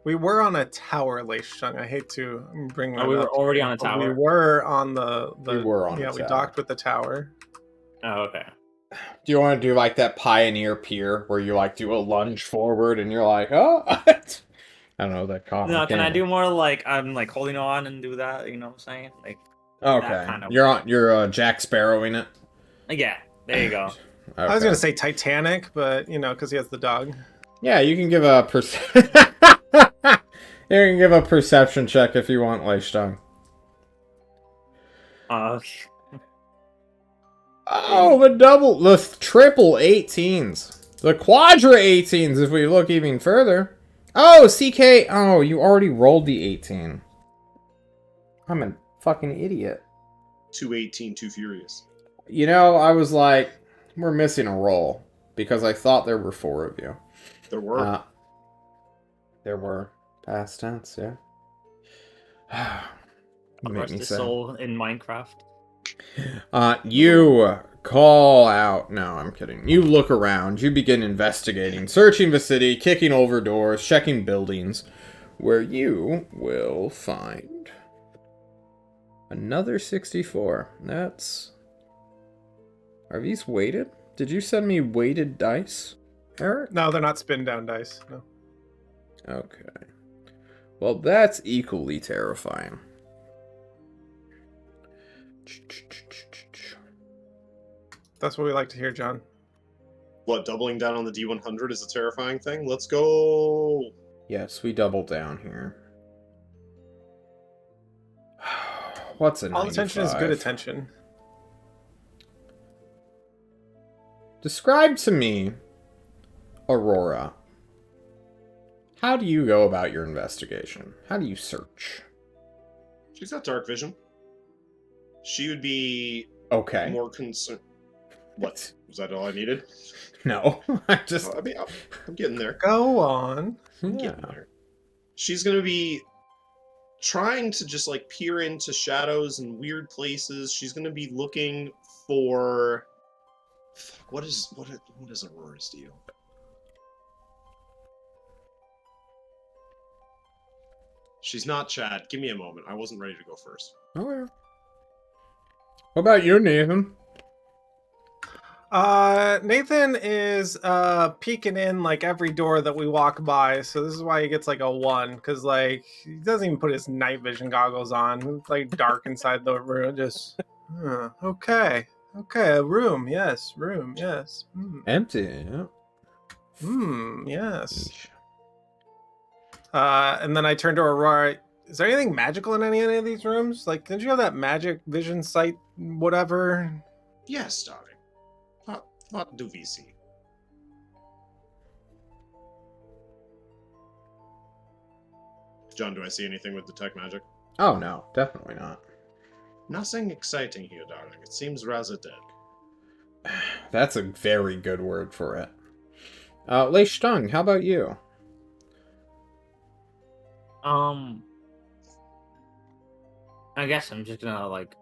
We were on a tower, Leishtung. I hate to bring that up. We were already on a tower? We were on the we were on a tower. We docked with the tower. Oh, okay. Do you want to do like that pioneer pier where you like do a lunge forward and you're like, oh, I don't know that comment. No, can I do more like I'm like holding on and do that? You know what I'm saying? Like. Okay. Kind of you're Jack Sparrowing it. Yeah. There you go. Okay. I was gonna say Titanic, but you know, because he has the dog. Yeah, you can give a you can give a perception check if you want, Leishtung. Oh, the triple 18s. The quadra 18s, if we look even further. Oh, CK. Oh, you already rolled the 18. I'm a fucking idiot. 218, too furious. You know, I was like, we're missing a roll. Because I thought there were 4 of you. There were. There were. Past tense, yeah. Rest his soul in Minecraft. You call out. No, I'm kidding. You look around. You begin investigating, searching the city, kicking over doors, checking buildings, where you will find another 64. That's. Are these weighted? Did you send me weighted dice, Eric? No, they're not spin down dice. No. Okay. Well, that's equally terrifying. That's what we like to hear, John. What, doubling down on the D100 is a terrifying thing? Let's go! Yes, we double down here. What's a 95? All attention is good attention. Describe to me, Aurora. How do you go about your investigation? How do you search? She's got dark vision. She would be more concerned. What? Was that all I needed? No. I'm getting there. Go on. I'm getting there. She's going to be trying to just like peer into shadows and weird places. She's going to be looking for... What is Aurora's deal? She's not Chad. Give me a moment. I wasn't ready to go first. Okay. What about you, Nathan? Nathan is peeking in like every door that we walk by, so this is why he gets like a 1, because like he doesn't even put his night vision goggles on. It's like dark inside the room. Just okay, a room, yes, Empty. Yeah. Yes. And then I turn to Aurora. Is there anything magical in any of these rooms? Like, didn't you have that magic vision sight, whatever? Yes, darling. What do we see? John, do I see anything with detect magic? Oh, no. Definitely not. Nothing exciting here, darling. It seems rather dead. That's a very good word for it. Lei Stung, how about you? I guess I'm just gonna like.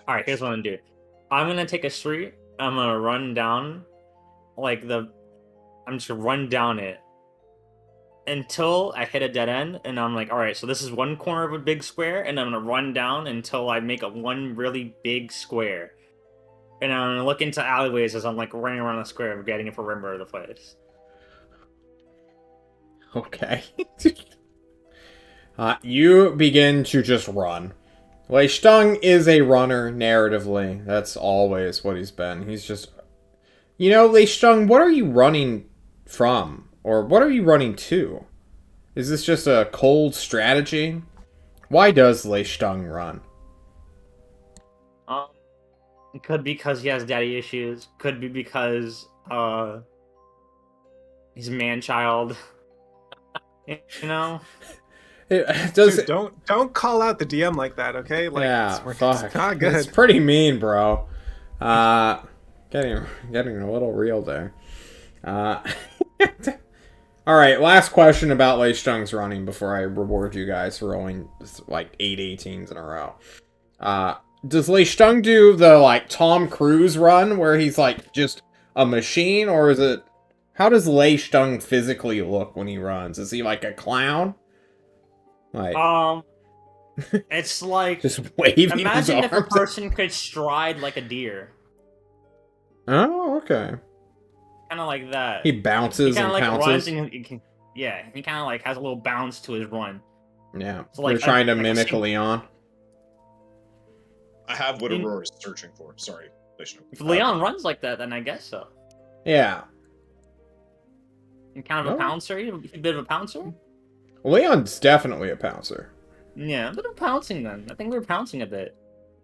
All right, here's what I'm gonna do. I'm gonna take a street. I'm gonna run down, like the. I'm just gonna run down it until I hit a dead end, and I'm like, all right, so this is one corner of a big square, and I'm gonna run down until I make a one really big square, and I'm gonna look into alleyways as I'm like running around the square, getting a perimeter of the place. Okay. You begin to just run. Lei Stung is a runner, narratively. That's always what he's been. He's just... You know, Lei Stung, what are you running from? Or what are you running to? Is this just a cold strategy? Why does Lei Stung run? It could be because he has daddy issues. Could be because, he's a man-child. You know? It does. Dude, don't call out the DM like that, okay? Like, yeah, it's fuck. not good. It's pretty mean, bro. Getting a little real there. All right, last question about Lei Stung's running before I reward you guys for rolling like 8 18s in a row. Does Lei Stung do the like Tom Cruise run where he's like just a machine, or is it? How does Lei Stung physically look when he runs? Is he like a clown? Like, It's like just waving his imagine if a arms. person could stride like a deer, Oh, okay. kind of like that. He bounces He kind and of like pounces. runs and he kind of like has a little bounce to his run. Yeah, So, like, we're trying to like a mimic sing- Leon. I have what Aurora is searching for. Sorry. If Leon runs like that, then I guess so. Yeah, And kind of No. a pouncer, he's a bit of a pouncer. Leon's definitely a pouncer. Yeah, a bit of pouncing then. I think we're pouncing a bit.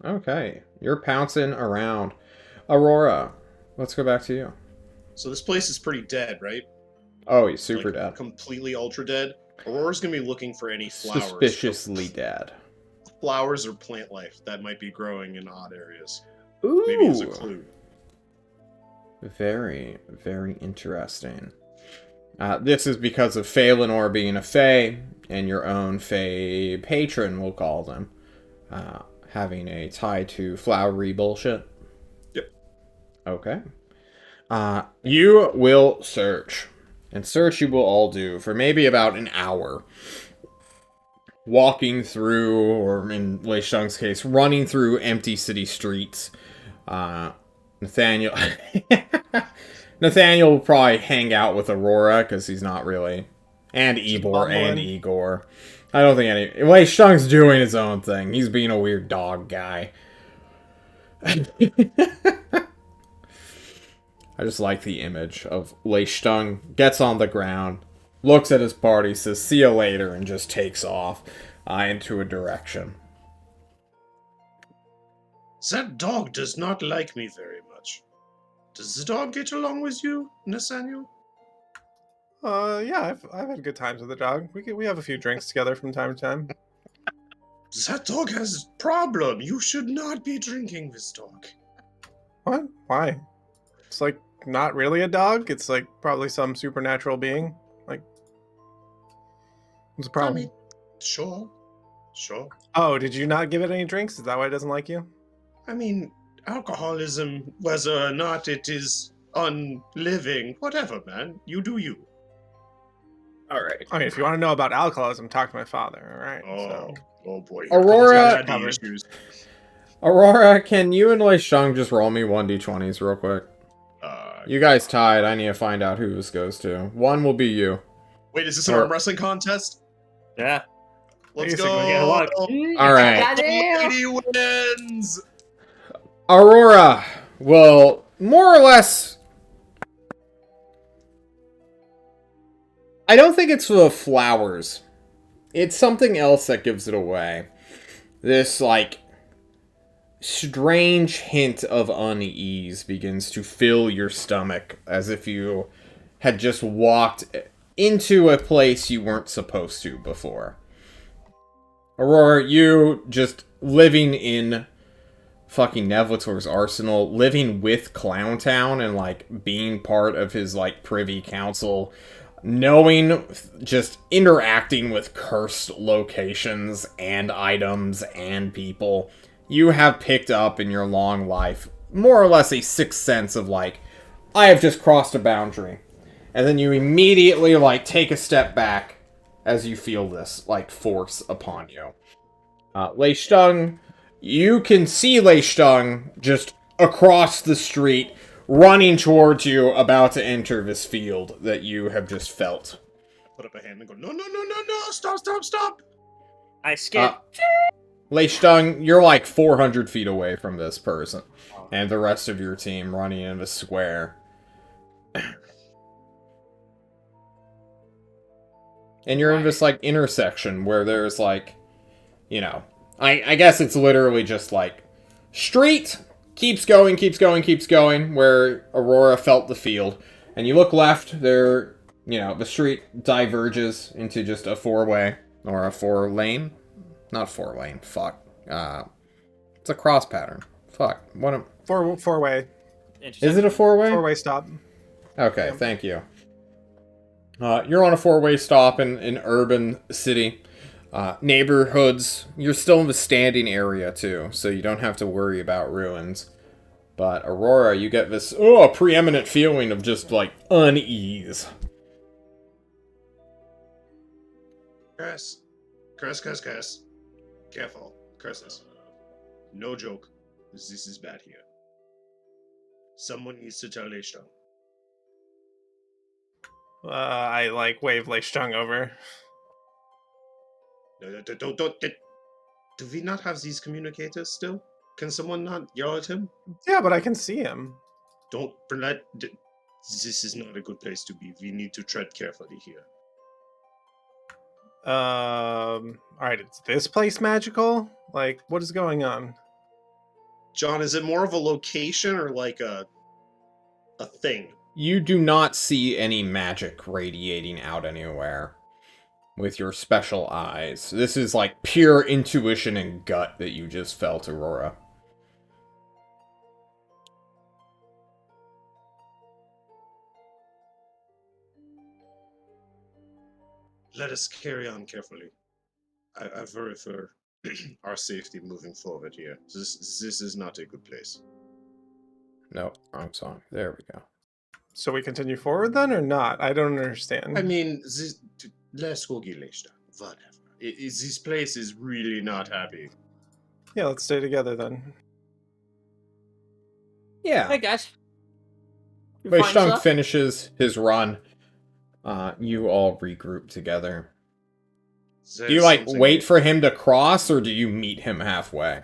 Okay, you're pouncing around. Aurora, let's go back to you. So this place is pretty dead, right? Oh, he's super Like, dead. Completely ultra dead. Aurora's gonna be looking for any flowers. Suspiciously dead. Flowers or plant life that might be growing in odd areas. Ooh, Maybe as a clue. very, very interesting. This is because of Phalanor being a Fae, and your own Fae patron, we'll call them, having a tie to flowery bullshit. Yep. Okay. You will search. And search you will all do for maybe about an hour. Walking through, or in Lei Stung's case, running through empty city streets. Nathaniel... Nathaniel will probably hang out with Aurora, because he's not really... And Ebor and Igor. I don't think any... Lei Stung's doing his own thing. He's being a weird dog guy. I just like the image of Lei Stung gets on the ground, looks at his party, says, "See you later," and just takes off into a direction. That dog does not like me very much. Does the dog get along with you, Nathaniel? Yeah, I've had good times with the dog. We have a few drinks together from time to time. That dog has a problem. You should not be drinking this dog. What? Why? It's like not really a dog. It's like probably some supernatural being. Like, what's the problem? I mean, sure. Oh, did you not give it any drinks? Is that why it doesn't like you? I mean, alcoholism, whether or not it is unliving, whatever, man. You do you. Alright. Okay, if you want to know about alcoholism, talk to my father. All right. Oh boy. Aurora- Daddy issues. Aurora, can you and Lei Stung just roll me 1d20s real quick? You guys tied. I need to find out who this goes to. One will be you. Wait, is this an arm wrestling contest? Yeah. Let's Basically, go. yeah, look. Alright. Goddamn. Lady wins. Aurora will more or less... I don't think it's the flowers. It's something else that gives it away. This, like, strange hint of unease begins to fill your stomach as if you had just walked into a place you weren't supposed to before. Aurora, you just living in fucking Nevlator's arsenal, living with Clowntown and, like, being part of his, like, privy council, knowing, just interacting with cursed locations and items and people, you have picked up in your long life more or less a sixth sense of, like, I have just crossed a boundary. And then you immediately, like, take a step back as you feel this, like, force upon you. Lei Stung, you can see Lei Stung just across the street, running towards you, about to enter this field that you have just felt. Put up a hand and go, no, no, no, no, no, stop, stop, stop. I skip. Lei Stung, you're like 400 feet away from this person. And the rest of your team running in the square. And you're in this, like, intersection where there's, like, you know, I guess it's literally just, like, street, keeps going, keeps going, keeps going, where Aurora felt the field. And you look left, there, you know, the street diverges into just a four-way, or a four-lane. Not four-lane, fuck. It's a cross pattern. Fuck. What am... Four-way. Is it a four-way? Four-way stop. Okay, thank you. You're on a four-way stop in an urban city. Neighborhoods. You're still in the standing area, too, so you don't have to worry about ruins. But Aurora, you get this, preeminent feeling of just, like, unease. Curse. Curse, curse, curse. Careful. Curses. No joke. This is bad here. Someone needs to tell Lei Stung. I, like, wave Lei Stung over. No, don't. Do we not have these communicators still? Can someone not yell at him? Yeah, but I can see him. Don't this is not a good place to be. We need to tread carefully here. Alright, is this place magical? Like, what is going on? John, is it more of a location or like a thing? You do not see any magic radiating out anywhere with your special eyes. This is like pure intuition and gut that you just felt, Aurora. Let us carry on carefully. I worry for our safety moving forward here. This is not a good place. No, wrong song. There we go. So we continue forward then, or not? I don't understand. I mean, let's go get Lei Stung. Whatever. This place is really not happy. Yeah, let's stay together then. Yeah. Hey guys. Lei Stung finishes his run. You all regroup together. Do you, like, wait for him to cross, or do you meet him halfway?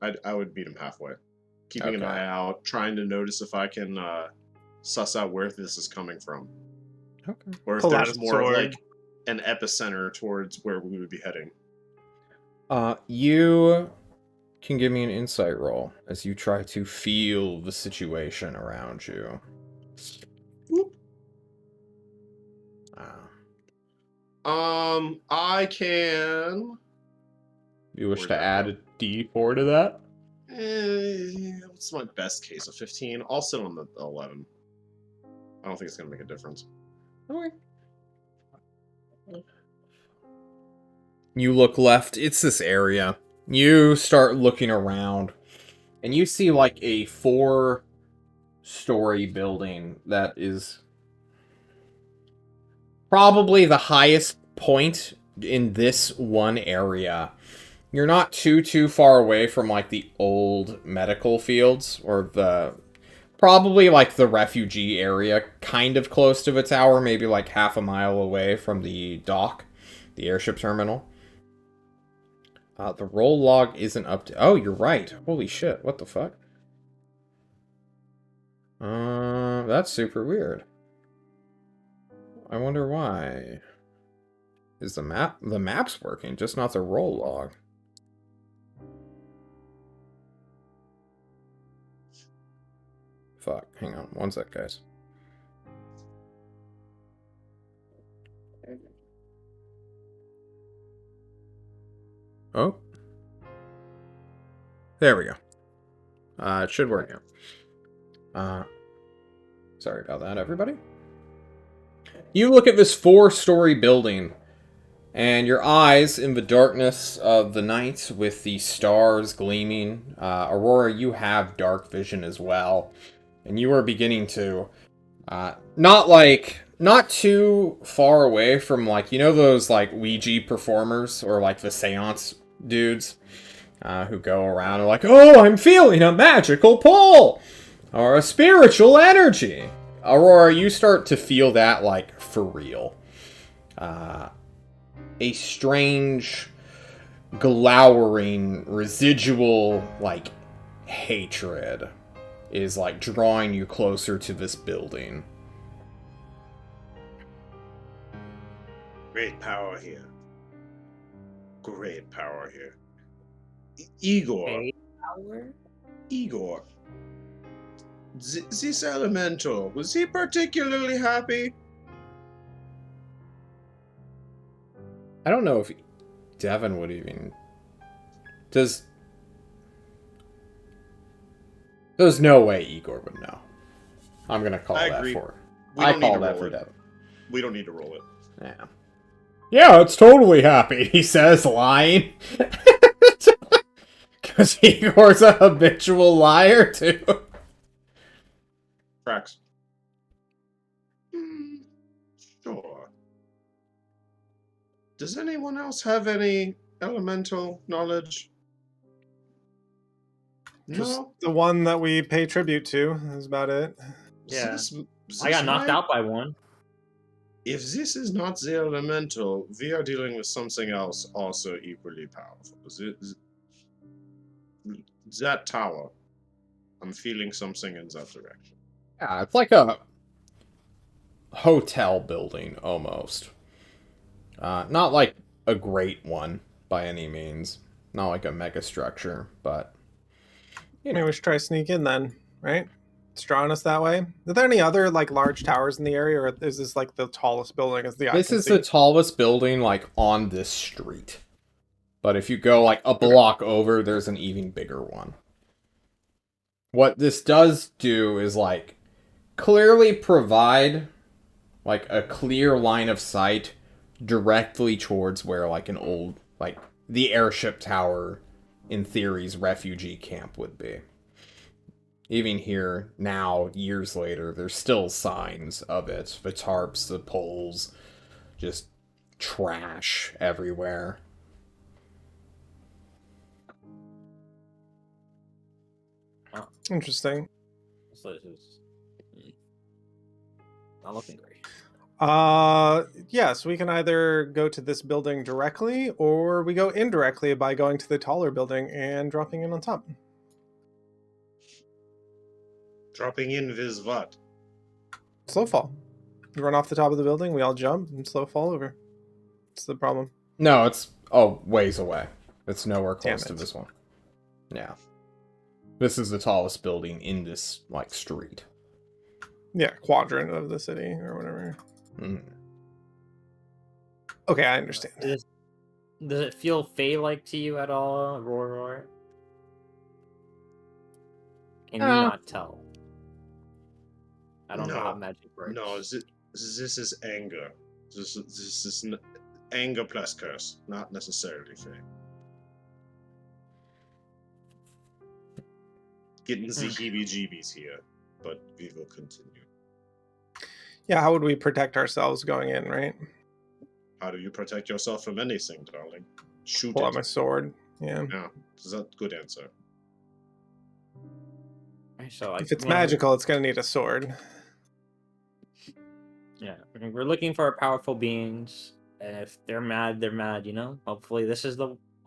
I would meet him halfway. Keeping an eye out, trying to notice if I can suss out where this is coming from. Okay. Or if there's more of, like, an epicenter towards where we would be heading. You can give me an insight roll as you try to feel the situation around you. I can... You wish to add a D4 to that? What's my best case? A 15? I'll sit on the 11. I don't think it's going to make a difference. Okay. You look left. It's this area. You start looking around, and you see, like, a 4-story building that is probably the highest point in this one area. You're not too far away from, like, the old medical fields, or the... probably, like, the refugee area, kind of close to the tower, maybe, like, half a mile away from the dock, the airship terminal. The roll log isn't up to... Oh, you're right. Holy shit, what the fuck? That's super weird. I wonder why. Is the map's working, just not the roll log. Fuck, hang on, one sec, guys. Oh. There we go. It should work now. Sorry about that, everybody. You look at this 4-story building, and your eyes, in the darkness of the night, with the stars gleaming, Aurora, you have dark vision as well, and you are beginning to, not too far away from, like, you know those, like, Ouija performers, or, like, the seance dudes, who go around and like, oh, I'm feeling a magical pull! Or a spiritual energy! Aurora, you start to feel that, like, for real. A strange, glowering, residual, like, hatred is, like, drawing you closer to this building. Great power here. Great power here. Igor. Okay, power? Igor. This elemental, was he particularly happy? I don't know if Devin would even... There's no way Igor would know. I'm gonna call I that agree. for... We I don't need call to that roll for it. Devin. We don't need to roll it. Yeah. Yeah, it's totally happy, he says, lying. Because Igor's a habitual liar, too. Tracks. Sure. Does anyone else have any elemental knowledge? Just No? the one that we pay tribute to is about it. Yeah. Is I got knocked right? out by one. If this is not the elemental, we are dealing with something else also equally powerful. That tower. I'm feeling something in that direction. Yeah, it's like a hotel building, almost. Not like a great one, by any means. Not like a mega structure, but... Maybe we should try to sneak in then, right? It's drawing us that way. Are there any other like large towers in the area, or is this like the tallest building as the eye This can is see? the tallest building, like, on this street. But if you go, like, a block over, there's an even bigger one. What this does do is, like, clearly provide, like, a clear line of sight directly towards where, like, an old, like, the airship tower, in theory's refugee camp would be. Even here, now, years later, there's still signs of it. The tarps, the poles, just trash everywhere. Interesting. So this is not looking great. Yes, we can either go to this building directly, or we go indirectly by going to the taller building and dropping in on top. Dropping in with what? Slow fall. You run off the top of the building, we all jump, and slow fall over. What's the problem? No, it's ways away. It's nowhere close Damn to it. this one. Yeah. This is the tallest building in this, like, street. Yeah, quadrant of the city or whatever. Mm. Okay, I understand. Does it feel Fey-like to you at all, Aurora? Can you not tell? I don't know how magic works. No, this is anger. This is anger plus curse, not necessarily Fey. Getting the heebie-jeebies here, but we will continue. Yeah, how would we protect ourselves going in, right? How do you protect yourself from anything, darling? Shoot Pull it. out my sword. Yeah. Yeah, is that a good answer? So If it's magical, it's gonna need a sword. Yeah, we're looking for powerful beings, and if they're mad, they're mad. You know. Hopefully,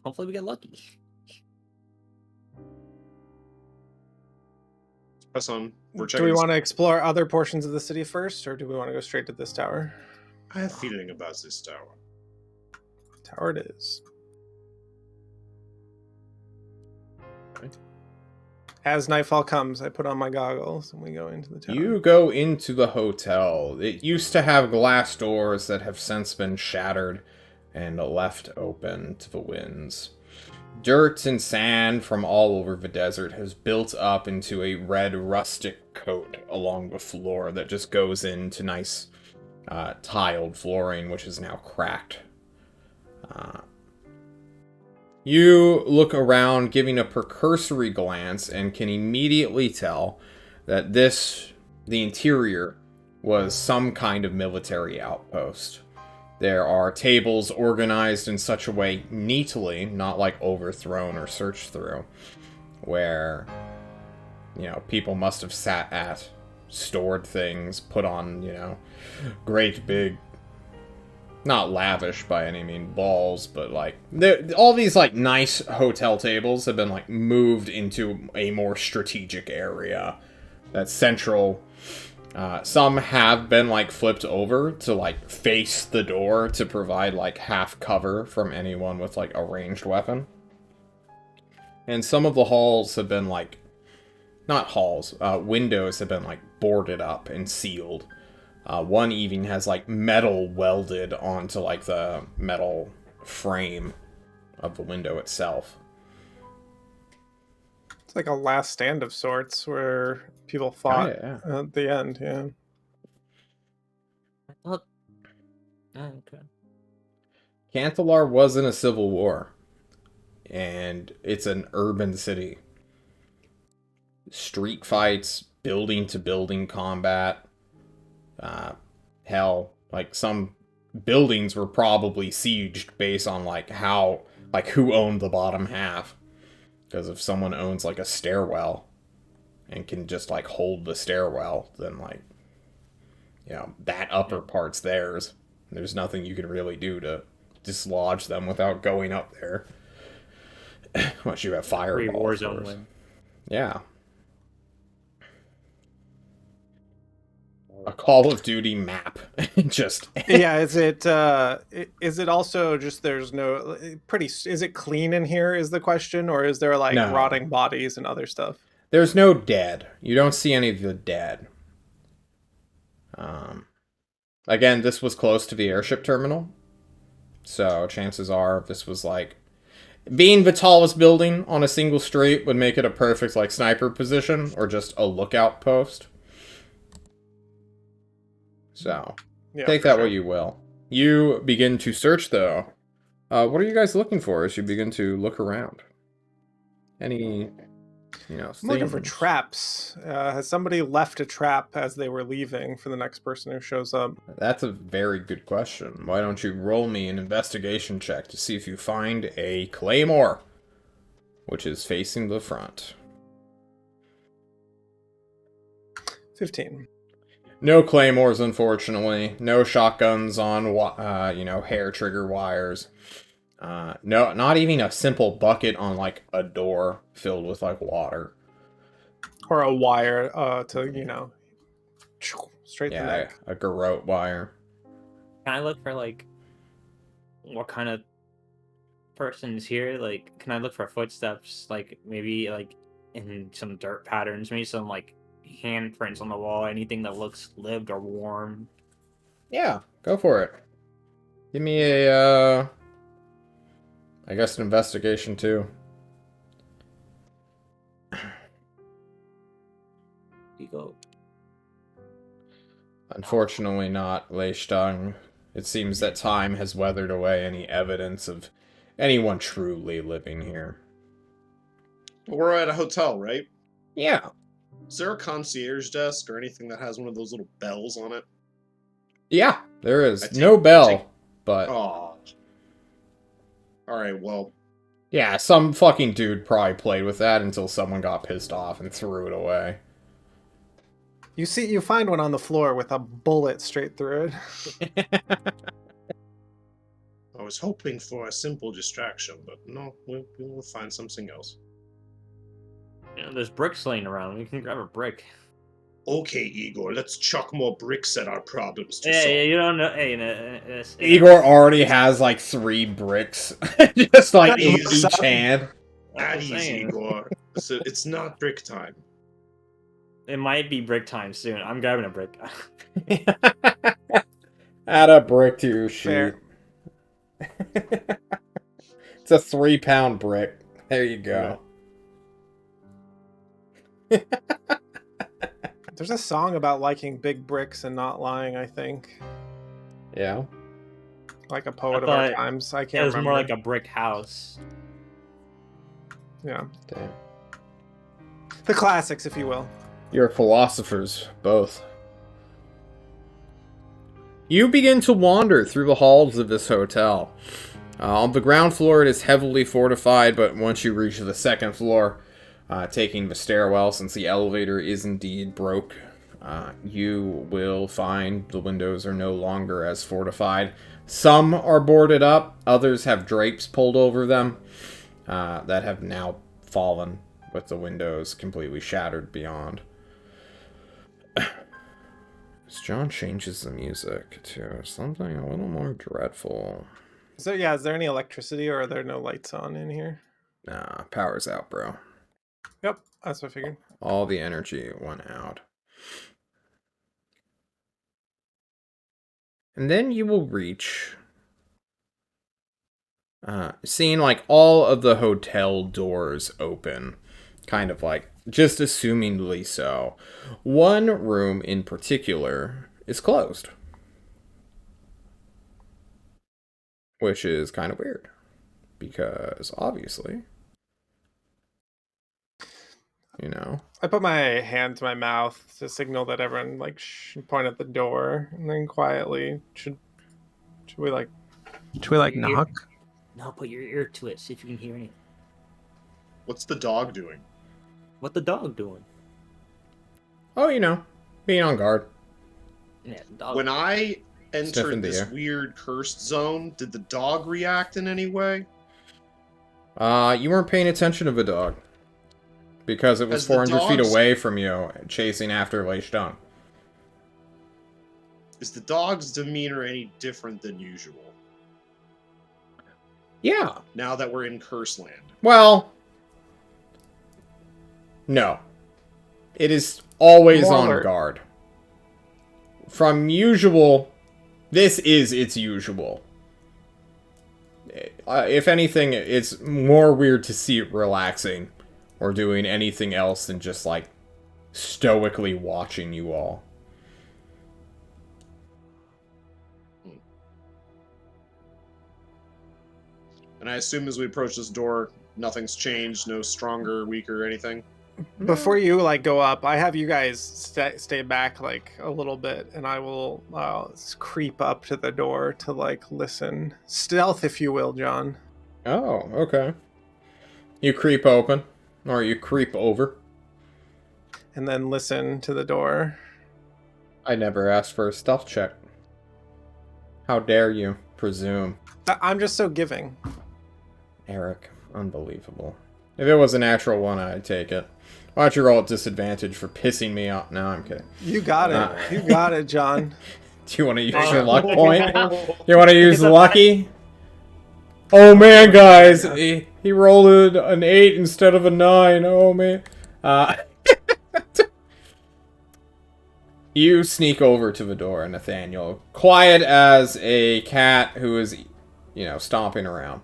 hopefully we get lucky. Press on. Do we want to explore other portions of the city first, or do we want to go straight to this tower? I have a feeling about this tower. Tower it is. Okay. As nightfall comes, I put on my goggles and we go into the tower. You go into the hotel. It used to have glass doors that have since been shattered and left open to the winds. Dirt and sand from all over the desert has built up into a red rustic coat along the floor that just goes into nice tiled flooring, which is now cracked. You look around, giving a precursory glance, and can immediately tell that the interior, was some kind of military outpost. There are tables organized in such a way neatly, not like overthrown or searched through, where, people must have sat at, stored things, put on, great big, not lavish by any means, balls, but like, all these like nice hotel tables have been like moved into a more strategic area that's central. Some have been like flipped over to like face the door to provide like half cover from anyone with like a ranged weapon. And some of the halls have been like, not halls, windows have been like boarded up and sealed. One even has like metal welded onto like the metal frame of the window itself. It's like a last stand of sorts where people fought at the end, yeah. Okay. Canthalar was in a civil war, and it's an urban city. Street fights, building to building combat. Hell, like some buildings were probably sieged based on like who owned the bottom half. Because if someone owns like a stairwell and can just like hold the stairwell, then like, that upper part's theirs. There's nothing you can really do to dislodge them without going up there. Unless you have fireballs. Warzone win. Yeah. A Call of Duty map. Just yeah, is it also just there's no is it clean in here is the question, or is there like rotting bodies and other stuff? There's no dead. You don't see any of the dead. Again, this was close to the airship terminal. So chances are this was like being the tallest building on a single street would make it a perfect like sniper position or just a lookout post. So, take that what you will. You begin to search, though. What are you guys looking for as you begin to look around? Any, I'm looking for traps. Has somebody left a trap as they were leaving for the next person who shows up? That's a very good question. Why don't you roll me an investigation check to see if you find a claymore, which is facing the front. 15. No claymores, unfortunately. No shotguns on, hair trigger wires. No, not even a simple bucket on, like, a door filled with, like, water. Or a wire, straight to the neck. A garrote wire. Can I look for, like, what kind of person is here? Like, can I look for footsteps, like, maybe, like, in some dirt patterns, maybe some, like, handprints on the wall, anything that looks lived or warm? Yeah, go for it. Give me a, I guess an investigation too. You go. Unfortunately not, Leistung. It seems that time has weathered away any evidence of anyone truly living here. We're at a hotel, right? Yeah. Is there a concierge desk or anything that has one of those little bells on it? Yeah, there is. No bell, but... Oh. Alright, well... Yeah, some fucking dude probably played with that until someone got pissed off and threw it away. You find one on the floor with a bullet straight through it. I was hoping for a simple distraction, but no, we'll find something else. There's bricks laying around. We can grab a brick. Okay, Igor, let's chuck more bricks at our problems to solve. Yeah, you don't know. Hey, Igor already has like 3 bricks, just like in each hand. At ease, Igor. So it's not brick time. It might be brick time soon. I'm grabbing a brick. Add a brick to your sheet. It's a 3-pound brick. There you go. There's a song about liking big bricks and not lying, I think. Yeah. Like a poet I of our thought times. I It can't was remember. more like a brick house. Yeah. Damn. The classics, if you will. You're philosophers, both. You begin to wander through the halls of this hotel. On the ground floor, it is heavily fortified, but once you reach the second floor, taking the stairwell, since the elevator is indeed broke, you will find the windows are no longer as fortified. Some are boarded up, others have drapes pulled over them that have now fallen, with the windows completely shattered beyond. As John changes the music to something a little more dreadful. So yeah, is there any electricity or are there no lights on in here? Nah, power's out, bro. Yep, that's what I figured. All the energy went out. And then you will reach... seeing like all of the hotel doors open. Kind of like, just assumingly so. One room in particular is closed. Which is kind of weird. Because, obviously... You know. I put my hand to my mouth to signal that everyone like should point at the door, and then quietly should we knock? No, put your ear to it. See if you can hear anything. What's the dog doing? What the dog doing? Oh, you know, being on guard. Yeah, the dog. When I Sniffing entered the this air. weird cursed zone, did the dog react in any way? You weren't paying attention to the dog. Because it was As the 400 feet dogs- away from you, chasing after Lei Stone. Is the dog's demeanor any different than usual? Yeah. Now that we're in Curse Land. Well, no. It is always More on alert. guard. From usual, this is its usual. If anything, it's more weird to see it relaxing or doing anything else than just, like, stoically watching you all. And I assume as we approach this door, nothing's changed, no stronger, weaker, anything? Before you like go up, I have you guys stay back like a little bit, and I will creep up to the door to like listen, stealth, if you will, John. Oh, okay. You creep open, or you creep over. And then listen to the door. I never asked for a stealth check. How dare you presume? I'm just so giving. Eric, unbelievable. If it was a natural one, I'd take it. Why don't you roll at disadvantage for pissing me off? No, I'm kidding. You got it. You got it, John. Do you want to use your luck point? You want to use lucky? Oh man, guys, he rolled an 8 instead of a 9. Oh man. You sneak over to the door, Nathaniel. Quiet as a cat who is, you know, stomping around.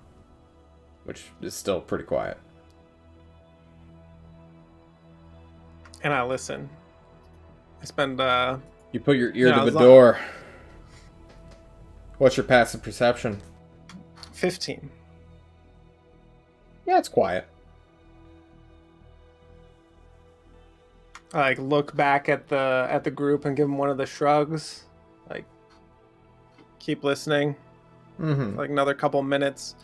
Which is still pretty quiet. And I listen. I spend You put your ear Yeah, to the as long- door. What's your passive perception? 15. Yeah, it's quiet. I like look back at the group and give them one of the shrugs. Like keep listening. Mm-hmm. Like another couple minutes.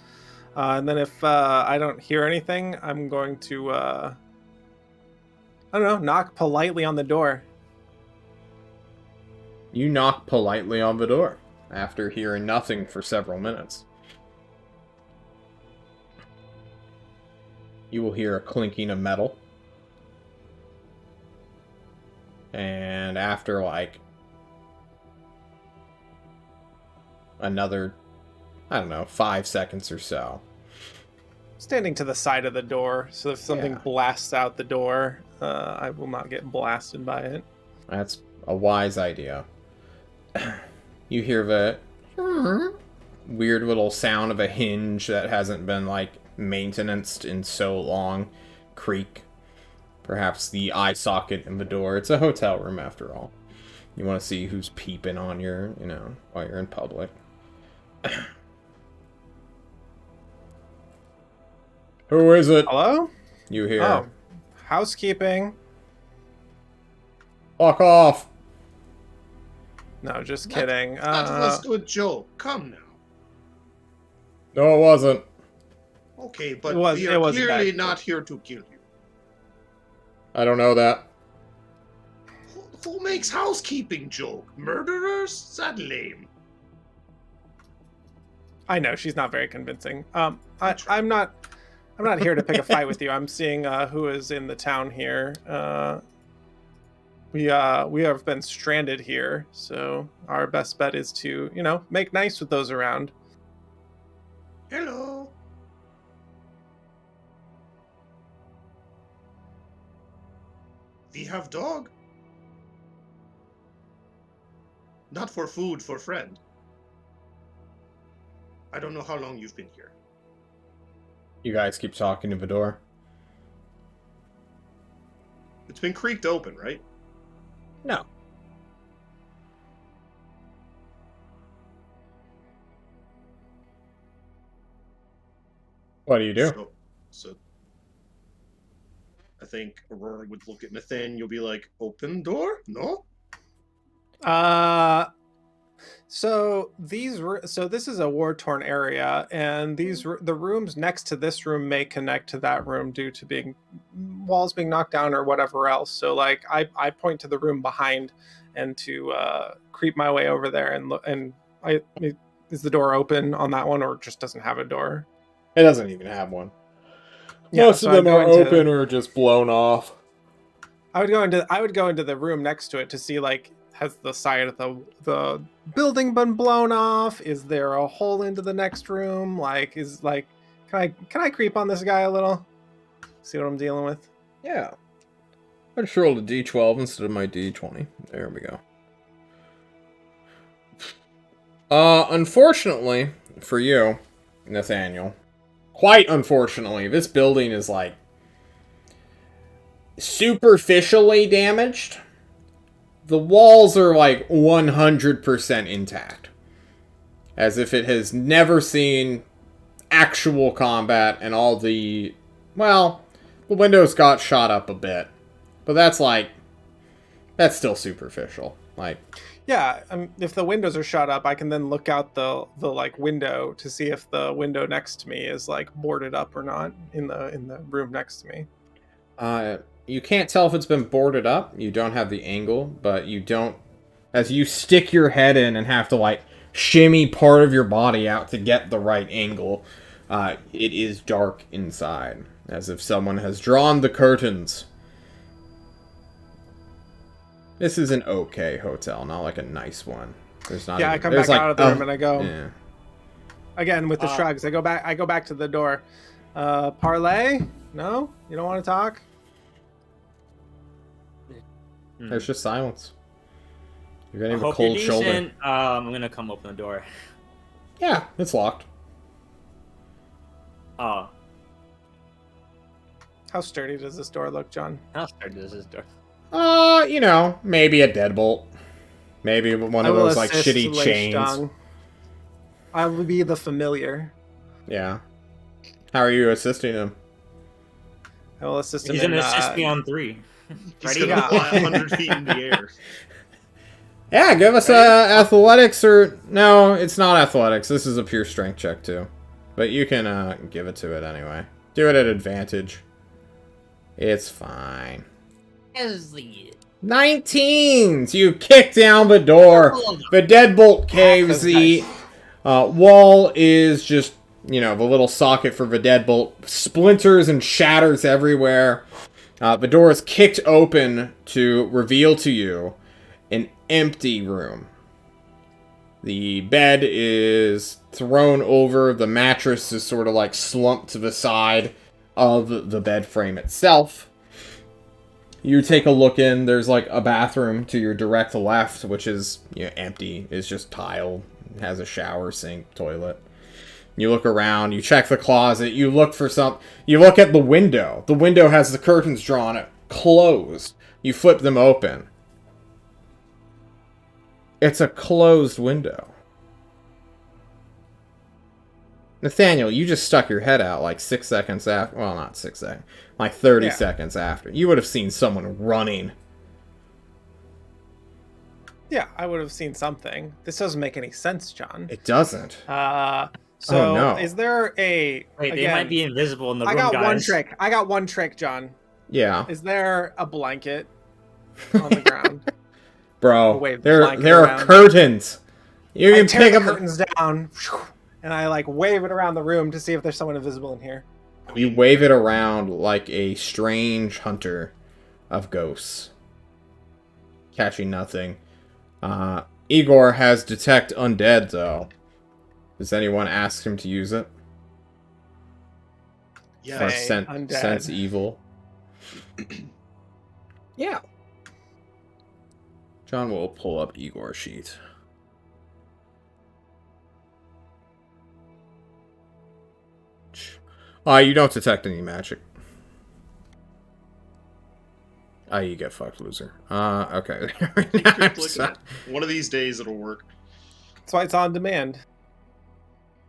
And then if I don't hear anything, I'm going to I don't know, knock politely on the door. You knock politely on the door after hearing nothing for several minutes. You will hear a clinking of metal. And after, like, another, I don't know, 5 seconds or so. Standing to the side of the door, so if something Yeah. blasts out the door, I will not get blasted by it. That's a wise idea. You hear the weird little sound of a hinge that hasn't been, like, maintenanced in so long creak. Perhaps the eye socket in the door. It's a hotel room after all. You want to see who's peeping on your, while you're in public. Who is it? Hello? You hear? Oh, housekeeping. Fuck off. No, just kidding. That was a joke. Come now. No, it wasn't. Okay, but It we are was clearly bad. not here to kill you. I don't know that. Who makes housekeeping joke? Murderers? That's lame. I know she's not very convincing. I'm not here to pick a fight with you. I'm seeing who is in the town here. We have been stranded here, so our best bet is to, make nice with those around. Hello. We have dog. Not for food, for friend. I don't know how long you've been here. You guys keep talking to the door. It's been creaked open, right? No. What do you do? So I think Aurora would look at Nathaniel, be like, "Open door? No." So this is a war-torn area, and the rooms next to this room may connect to that room due to walls being knocked down or whatever else. So like I point to the room behind and to creep my way over there and look. And is the door open on that one, or just doesn't have a door? It doesn't even have one. Yeah, Most so of them I'd are go into- open or just blown off. I would go into the room next to it to see, like, has the side of the building been blown off? Is there a hole into the next room? Like, can I creep on this guy a little? See what I'm dealing with? Yeah. I just rolled a d12 instead of my d20. There we go. Unfortunately for you, Nathaniel, quite unfortunately, this building is, like, superficially damaged. The walls are, like, 100% intact. As if it has never seen actual combat, and all the... Well, the windows got shot up a bit. But that's, like... That's still superficial. Like... Yeah, if the windows are shut up, I can then look out the like window to see if the window next to me is, like, boarded up or not in the room next to me. You can't tell if it's been boarded up. You don't have the angle, but you don't... As you stick your head in and have to, like, shimmy part of your body out to get the right angle, it is dark inside. As if someone has drawn the curtains. This is an okay hotel, not like a nice one. There's not. Yeah, even, I come there's back like, out of the room and I go... Yeah. Again, with the shrugs, I go back to the door. Parlay? No? You don't want to talk? There's just silence. You're getting I a hope you're cold shoulder. decent. I'm gonna come open the door. Yeah, it's locked. Oh, How sturdy does this door look, John? how sturdy is this door? Maybe a deadbolt. Maybe one of those, like, shitty chains. Dong. I will be the familiar. Yeah. How are you assisting him? I will assist him He's in... gonna assist me on 3. He's Ready? gonna fly 100 feet in the air. Yeah, give us athletics or... No, it's not athletics. This is a pure strength check, too. But you can give it to it anyway. Do it at advantage. It's fine. 19s! You kick down the door. The deadbolt caves. The wall is just, the little socket for the deadbolt. Splinters and shatters everywhere. The door is kicked open to reveal to you an empty room. The bed is thrown over. The mattress is sort of like slumped to the side of the bed frame itself. You take a look in. There's like a bathroom to your direct left, which is empty. It's just tile. It has a shower, sink, toilet. You look around, you check the closet, you look for something. You look at the window. The window has the curtains drawn, closed. You flip them open. It's a closed window. Nathaniel, you just stuck your head out like 6 seconds after. Well, not 6 seconds. Like 30 seconds after. You would have seen someone running. Yeah, I would have seen something. This doesn't make any sense, John. It doesn't. So, Oh, no. is there a... Wait, again, they might be invisible in the room, I got guys. one trick. I got one trick, John. Yeah. Is there a blanket on the ground? Bro, Wave there blanket are around. curtains. You I can tear pick the up curtains down, and I like wave it around the room to see if there's someone invisible in here. You wave it around like a strange hunter of ghosts. Catching nothing. Igor has detect undead, though. Does anyone ask him to use it? Yeah. Or Say undead. sense evil? Yeah. John will pull up Igor's sheet. You don't detect any magic. You get fucked, loser. Okay. One of these days it'll work. That's why it's on demand.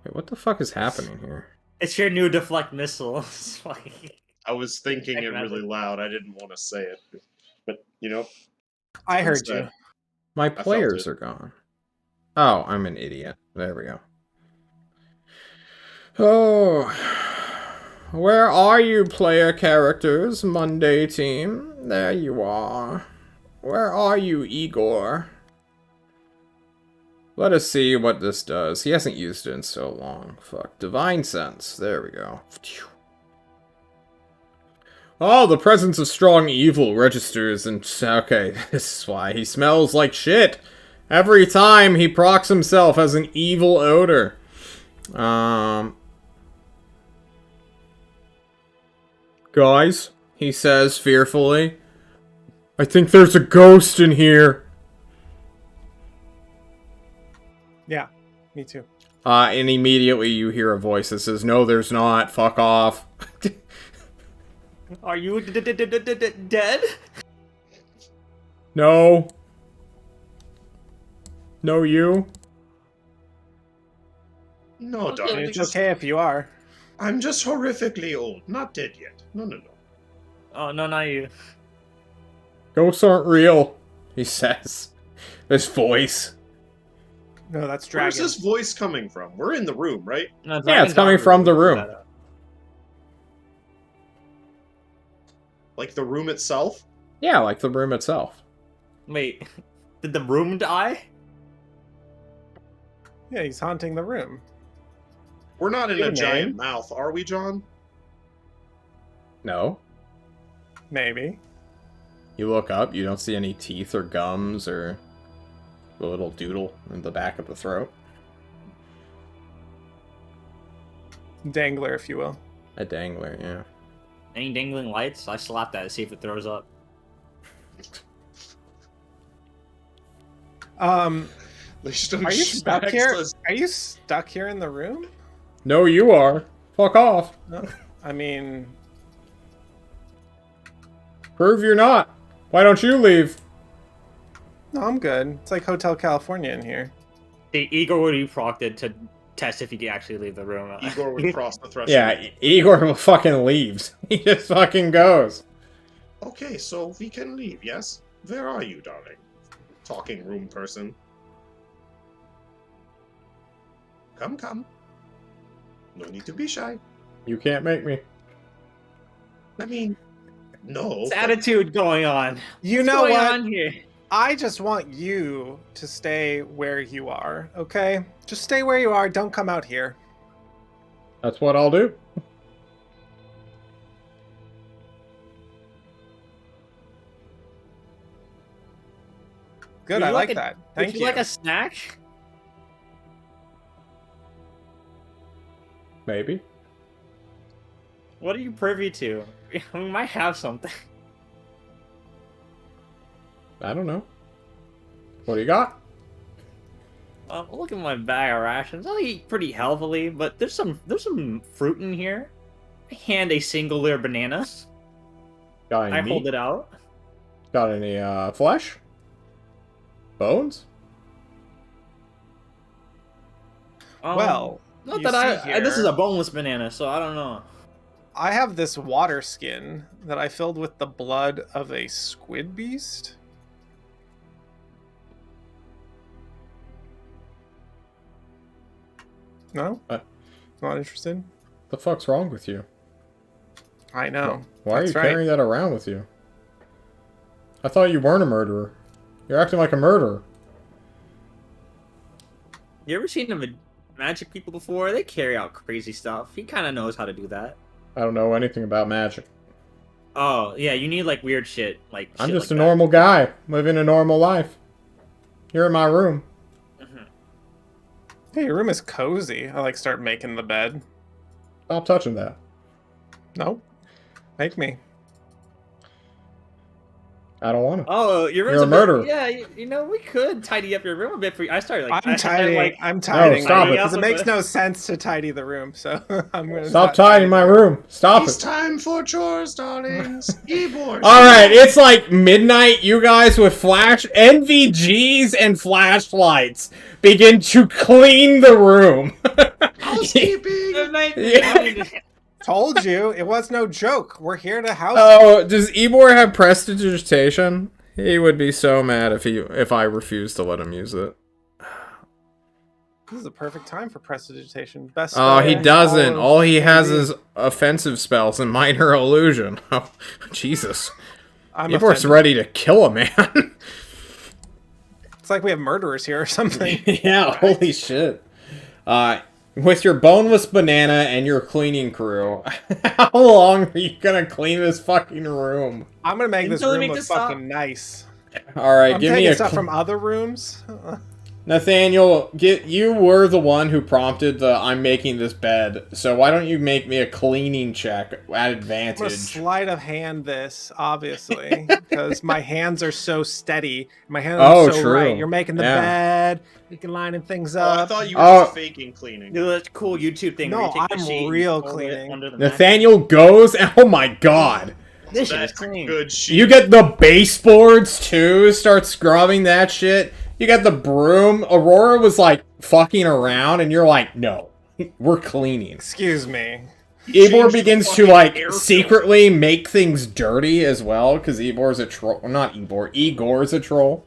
Wait, what the fuck is happening here? It's your new deflect missile. It's like- I was thinking it really loud. I didn't want to say it. But, you know. I heard instead. you. My felt players it. are gone. Oh, I'm an idiot. There we go. Oh. Where are you, player characters, Monday team? There you are. Where are you, Igor? Let us see what this does. He hasn't used it in so long. Fuck. Divine Sense. There we go. Oh, the presence of strong evil registers and... Okay, this is why. He smells like shit. Every time he procs himself as an evil odor. Guys, he says fearfully. I think there's a ghost in here. Yeah, me too. And immediately you hear a voice that says, no, there's not. Fuck off. Are you dead? No. No, you. No, Okay, darling. It's okay if you are. I'm just horrifically old. Not dead yet. No. Oh, no, not you. Ghosts aren't real, he says. This voice. No, that's Where's dragon. this voice coming from? We're in the room, right? No, Yeah, it's dragons coming aren't from the really room. that. Like the room itself? Yeah, like the room itself. Wait, did the room die? Yeah, he's haunting the room. We're not in Your a name? giant mouth, are we, John? No. Maybe. You look up, you don't see any teeth or gums or a little doodle in the back of the throat. Dangler, if you will. A dangler, yeah. Any dangling lights? I slap that to see if it throws up. Leishton Are you stuck smacks here? us. Are you stuck here in the room? No, you are. Fuck off. No. I mean, Prove you're not. Why don't you leave? no, I'm good. It's like Hotel California in here. The Igor would be procted to test if he could actually leave the room. Igor would cross the threshold. Yeah, Igor fucking leaves. He just fucking goes. Okay, so we can leave, yes? Where are you, darling? Talking room person. Come. No need to be shy. You can't make me. I mean, no. What's but- attitude going on? You What's know going what? on here? I just want you to stay where you are, okay? Just stay where you are. Don't come out here. That's what I'll do. Good, Would I you like like that. Would Thank you you. like a snack? Maybe. What are you privy to? We might have something. I don't know. What do you got? Look at my bag of rations. I eat pretty healthily, but there's some fruit in here. I hand a singular banana. Got any I meat? hold it out. Got any flesh? Bones? Well, not you that see this is here- a boneless banana, so I don't know. I have this water skin that I filled with the blood of a squid beast. No? Not interested? The fuck's wrong with you? I know. Why are That's you right. carrying that around with you? I thought you weren't a murderer. You're acting like a murderer. You ever seen the magic people before? They carry out crazy stuff. He kind of knows how to do that. I don't know anything about magic. Oh, yeah, you need, like, weird shit. Like, I'm shit just like a that. normal guy, living a normal life. You're in my room. Hey, your room is cozy. I like start making the bed. Stop touching that. Nope. Make me. I don't want to. Oh, your room's You're a murderer. Yeah, you know, we could tidy up your room a bit for you. I started, like... I'm I started, tidying. like, I'm tidying. stop it. Because it up makes a- no sense to tidy the room, so I'm gonna Stop tidying my room. Stop It's it. time for chores, darlings. Ebor. Alright, it's like midnight. You guys with NVGs and flashlights begin to clean the room. Housekeeping. Yeah. Told you it was no joke. We're here to house. Oh, does Ebor have prestidigitation? He would be so mad if I refused to let him use it. This is the perfect time for prestidigitation. Best. Oh, spell he in doesn't. of All he has D&D. is offensive spells and minor illusion. Oh, Jesus. I'm Ebor's offended. ready to kill a man. It's like we have murderers here or something. Yeah, holy shit. With your boneless banana and your cleaning crew, how long are you gonna clean this fucking room? I'm gonna make this Until we room make look this stop. fucking nice. Alright, I'm give me taking a... stuff from other rooms. Nathaniel, you were the one who prompted the I'm making this bed, so why don't you make me a cleaning check at I'm gonna advantage? sleight of hand this, obviously, because my hands are so steady. My hands Oh, are so true. right. You're making the Yeah. bed. You can lining things Oh, I up. thought you were Oh. just faking cleaning. Do that cool YouTube thing where No, you take the I'm sheet and real fold it cleaning. under the mattress. Nathaniel goes, oh my god. This shit is That's clean. good shit. You get the baseboards too, start scrubbing that shit. You got the broom. Aurora was like fucking around, and you're like, no, we're cleaning. Excuse me. Ebor changed the begins to fucking like air secretly make things dirty as well, because Ebor's a troll. Well, not Ebor, Igor's a troll.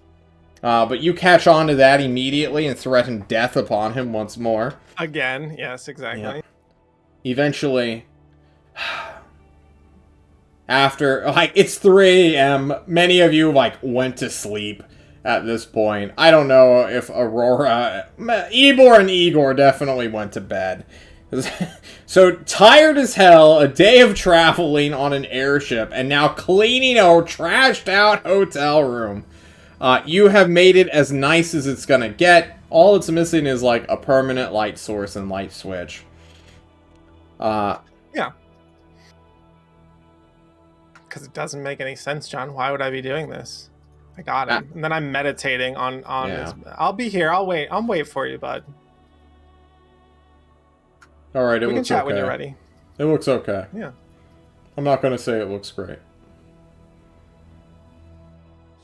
But you catch on to that immediately and threaten death upon him once more. Again, yes, exactly. Yeah. Eventually, after, like, it's 3 a.m., many of you, like, went to sleep at this point. I don't know if Aurora... Ebor and Igor definitely went to bed. So, tired as hell, a day of traveling on an airship, and now cleaning a trashed-out hotel room. You have made it as nice as it's gonna get. All it's missing is, like, a permanent light source and light switch. Yeah. Because it doesn't make any sense, John. Why would I be doing this? I got him. And then I'm meditating on Yeah. his... I'll be here. I'll wait for you, bud. Alright, it We can looks chat okay. when you're ready. It looks okay. Yeah. I'm not gonna say it looks great.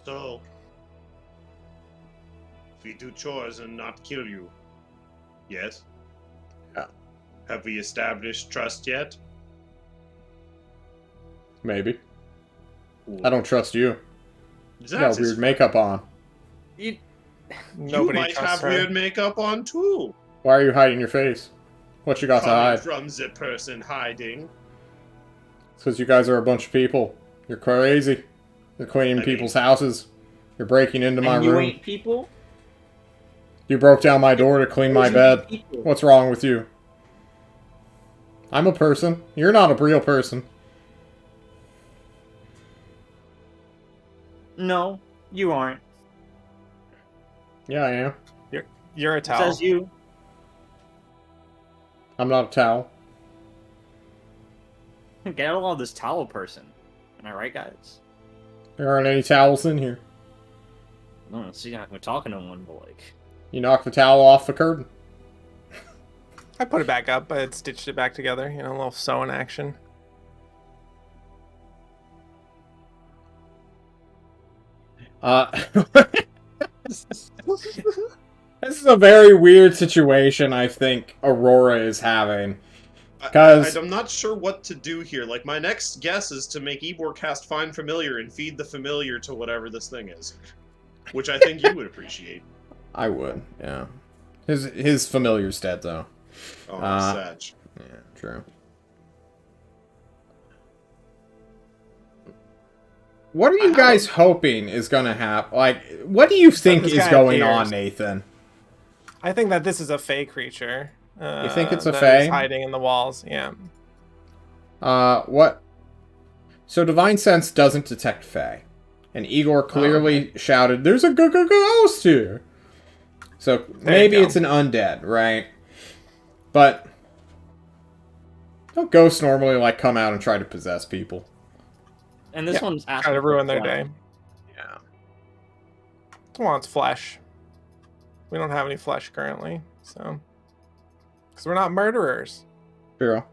So, if we do chores and not kill you, yes? Yeah. Have we established trust yet? Maybe. I don't trust you. You got That is weird makeup on. You, Nobody you might trusts have her. weird makeup on too. Why are you hiding your face? What you got to Coming hide? from the person hiding. It's because you guys are a bunch of people. You're crazy. You're cleaning I mean- people's houses. You're breaking into my and you room. ain't people? You broke down my door to clean my You bed. ain't people. What's wrong with you? I'm a person. You're not a real person. No, you aren't. Yeah, I am. You're a It towel. says you. I'm not a towel. Get out of this towel person. Am I right, guys? There aren't any towels in here. No, see, we're talking to one, but like, You knock the towel off the curtain. I put it back up, but I stitched it back together. You know, a little sewing action. This is a very weird situation, I think Aurora is having. Because I'm not sure what to do here. Like, my next guess is to make Ebor cast Find Familiar and feed the familiar to whatever this thing is. Which I think you would appreciate. I would, yeah. His familiar's dead, though. Oh, Satch. Yeah, true. What are you guys hoping is gonna happen? Like, what do you think is going on, Nathan? I think that this is a Fey creature. You think it's a that Fey? is hiding in the walls, yeah. What? So Divine Sense doesn't detect Fey. And Igor clearly shouted, "There's a ghost here!" So maybe it's an undead, right? But don't ghosts normally, like, come out and try to possess people? And this one's asking try to ruin their flesh. day. Yeah. It wants flesh. We don't have any flesh currently, so... Because we're not murderers. True.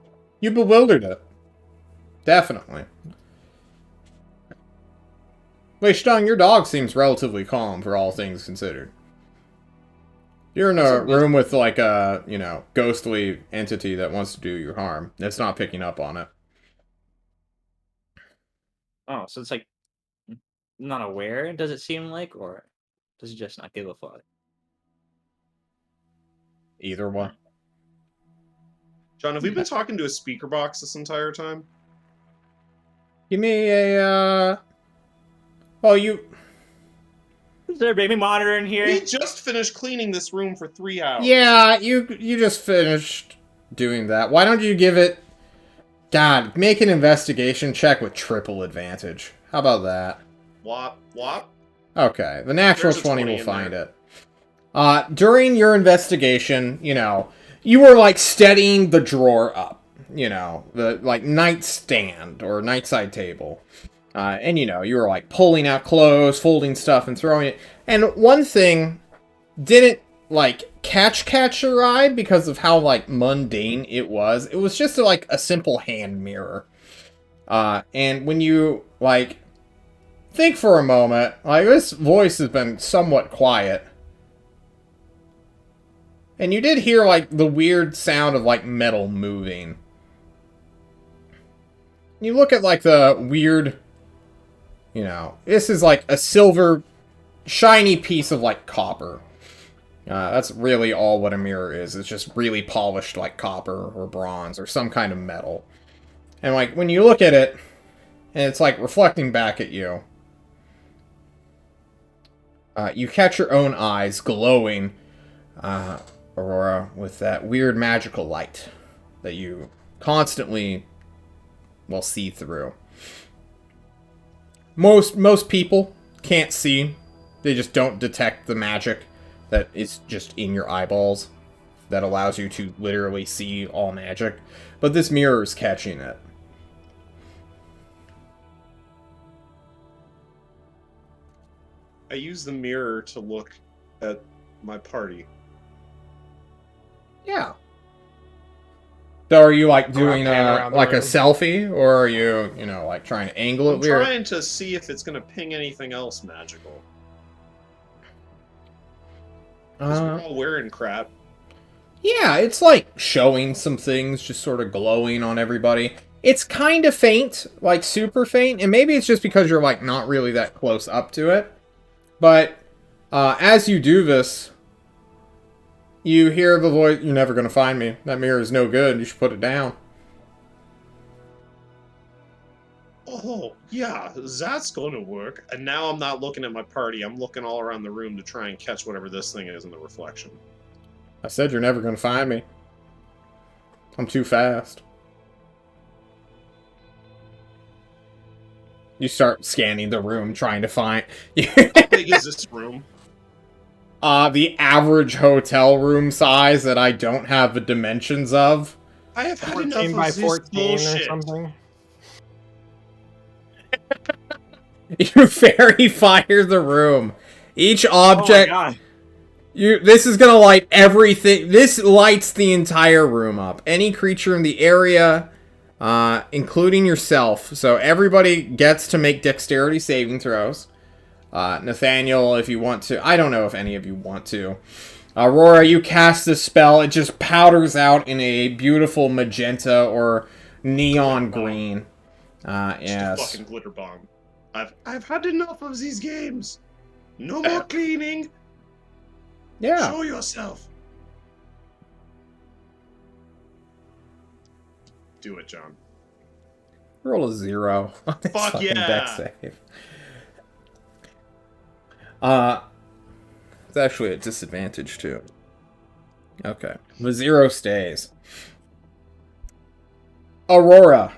You bewildered it. Definitely. Wait, Stung, your dog seems relatively calm for all things considered. You're in a room with, like, a, you know, ghostly entity that wants to do you harm. It's not picking up on it. Oh, so it's like not aware, does it seem like, or does it just not give a fuck? Either one. John, have we been talking to a speaker box this entire time? Give me a, well, you... Is there a baby monitor in here? We just finished cleaning this room for 3 hours. Yeah, you just finished doing that. Why don't you give it... God, make an investigation check with triple advantage. How about that? Wop, wop. Okay, the natural There's a 20 20 will in find there. it. During your investigation, you know, you were, like, steadying the drawer up. You know, the, like, nightstand or nightside table. And, you know, you were, like, pulling out clothes, folding stuff, and throwing it. And one thing didn't, like, catch your eye because of how, like, mundane it was. It was just, like, a simple hand mirror. And when you, like, think for a moment, like, this voice has been somewhat quiet. And you did hear, like, the weird sound of, like, metal moving. You look at, like, the weird, you know, this is, like, a silver, shiny piece of, like, copper. That's really all what a mirror is. It's just really polished, like, copper or bronze or some kind of metal. And, like, when you look at it, and it's, like, reflecting back at you, you catch your own eyes glowing, Aurora, with that weird magical light that you constantly, well, see through. Most people can't see. They just don't detect the magic that is just in your eyeballs that allows you to literally see all magic. But this mirror is catching it. I use the mirror to look at my party. Yeah. So are you, like, doing around the like a room. selfie, or are you, you know, like, trying to angle it I'm weird? trying to see if it's going to ping anything else magical. 'Cause we're all wearing crap. Yeah, it's like showing some things, just sort of glowing on everybody. It's kind of faint, like super faint, and maybe it's just because you're, like, not really that close up to it. But as you do this, you hear the voice, "You're never going to find me. That mirror is no good. You should put it down." Oh, yeah, that's going to work. And now I'm not looking at my party. I'm looking all around the room to try and catch whatever this thing is in the reflection. I said you're never going to find me. I'm too fast. You start scanning the room, trying to find... How big is this room? The average hotel room size that I don't have the dimensions of. I have had 14 enough by of this 14 bullshit. or something. You fairy fire the room. Each Oh my object... god. This is gonna light everything. This lights the entire room up. Any creature in the area, including yourself. So everybody gets to make dexterity saving throws. Nathaniel, if you want to. I don't know if any of you want to. Aurora, you cast this spell. It just powders out in a beautiful magenta or neon green. Yes. Just a fucking glitter bomb. I've had enough of these games. No more cleaning. Yeah. Show yourself. Do it, John. Roll a 0 on this Fuck fucking yeah. dex save. It's actually a disadvantage too. Okay. The 0 stays. Aurora.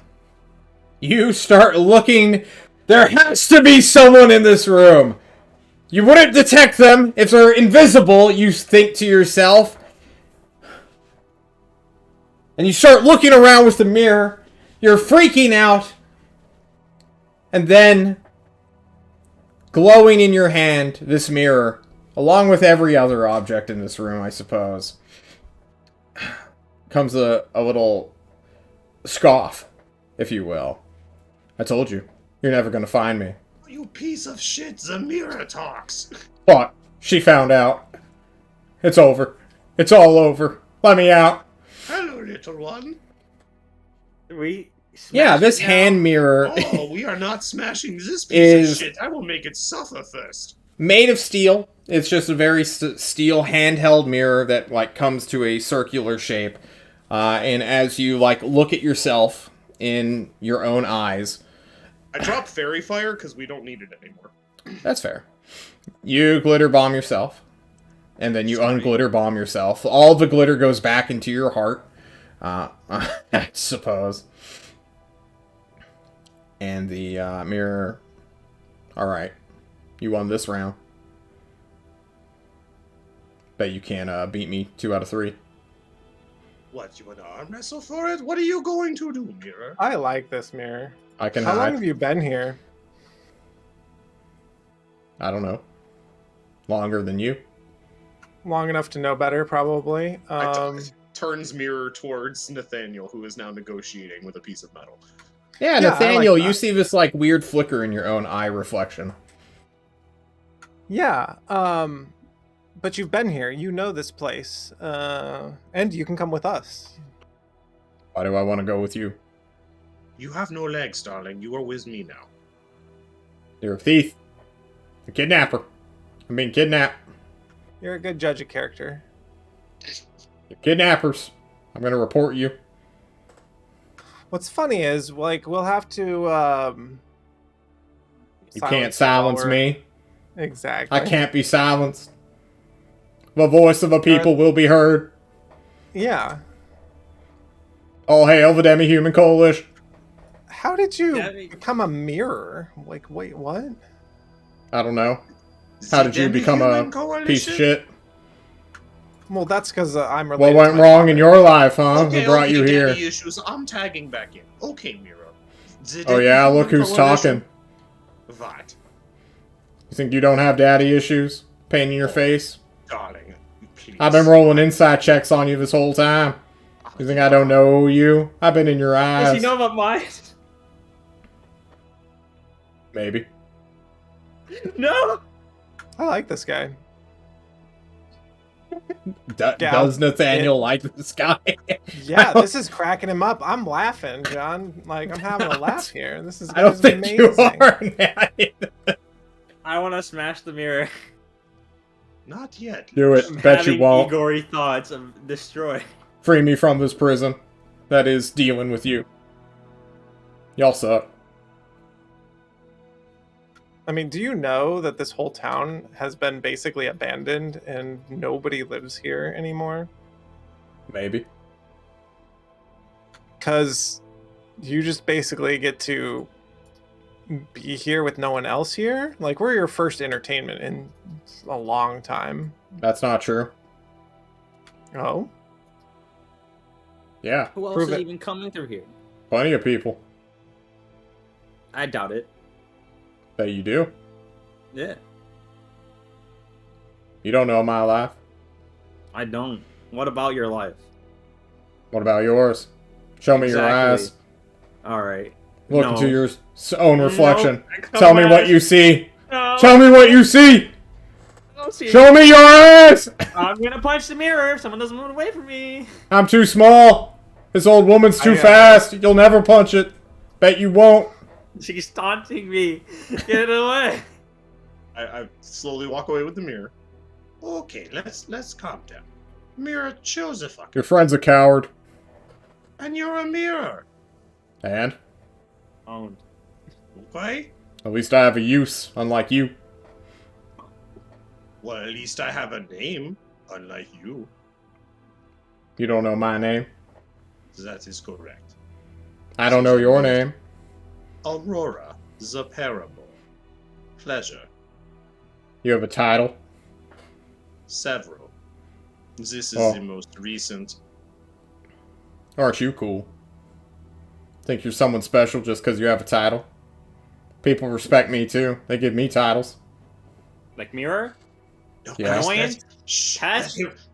You start looking. There has to be someone in this room. You wouldn't detect them if they're invisible, you think to yourself. And you start looking around with the mirror. You're freaking out. And then, glowing in your hand, this mirror, along with every other object in this room, I suppose, comes a little scoff, if you will. I told you, you're never going to find me. You piece of shit, the mirror talks. But she found out. It's over. It's all over. Let me out. Hello, little one. Yeah, this hand mirror Oh, we are not smashing this piece of shit. I will make it suffer first. Made of steel. It's just a very steel handheld mirror that like comes to a circular shape. And as you like look at yourself in your own eyes, I drop fairy fire because we don't need it anymore. that's fair. You glitter bomb yourself, and then you unglitter bomb yourself. All the glitter goes back into your heart, I suppose. And the mirror. All right, you won this round. Bet you can beat me 2 out of 3. What, you want to arm wrestle for it? What are you going to do, mirror? I like this mirror. I can How long hide. have you been here? I don't know. Longer than you. Long enough to know better, probably. Turns mirror towards Nathaniel, who is now negotiating with a piece of metal. Yeah, Yeah, Nathaniel, I like you that. see this like weird flicker in your own eye reflection. Yeah, but you've been here. You know this place. And you can come with us. Why do I want to go with you? You have no legs, darling. You are with me now. You're a thief. A kidnapper. I'm being kidnapped. You're a good judge of character. You're kidnappers. I'm going to report you. What's funny is, like, we'll have to, You can't silence me. Exactly. I can't be silenced. The voice of the people will be heard. Yeah. All hail the Demi-Human Coalition. How did you become a mirror? Like, wait, what? I don't know. How did you become a piece of shit? Well, that's because I'm What related. went to my wrong father. in your life, huh? Okay, Who brought you here? daddy issues. I'm tagging back in. Okay, mirror. The Oh yeah, Demi-Human look who's Coalition- talking. What? You think you don't have daddy issues? Pain in your face? Darling, please. I've been rolling inside checks on you this whole time. You think I don't know you? I've been in your eyes. Does he know about mine? Maybe. No! I like this guy. D- does Nathaniel like this guy? Yeah, this is cracking him up. I'm laughing, John. Like, I'm having a laugh here. This is, I don't this is think amazing. you are, man. I want to smash the mirror. Not yet. Do it. Bet you Having won't. Igor thoughts of destroy. Free me from this prison. That is dealing with you. Y'all suck. I mean, do you know that this whole town has been basically abandoned and nobody lives here anymore? Maybe. Because you just basically get to be here with no one else here? Like, we're your first entertainment in a long time. That's not true. Oh? Yeah. Who else Prove is it. even coming through here? Plenty of people. I doubt it. That you do. Yeah. You don't know my life. I don't. What about your life? What about yours? Show me your eyes. Alright. Look into your own reflection. No, Tell me what you see. No. Tell me what you see. I don't see Show me your eyes. I'm gonna punch the mirror if someone doesn't move away from me. I'm too small. This old woman's too fast. You'll never punch it. Bet you won't. She's taunting me. Get it away. I slowly walk away with the mirror. Okay, let's calm down. Mirror, chill the fuck. Your friend's a coward. And you're a mirror. And? Owned. Okay? At least I have a use, unlike you. Well, at least I have a name, unlike you. You don't know my name. That is correct. I don't know your name. Aurora, the Parable. Pleasure. You have a title? Several. This is the most recent. Aren't you cool? Think you're someone special just because you have a title? People respect me too. They give me titles. Like mirror? No, Yeah.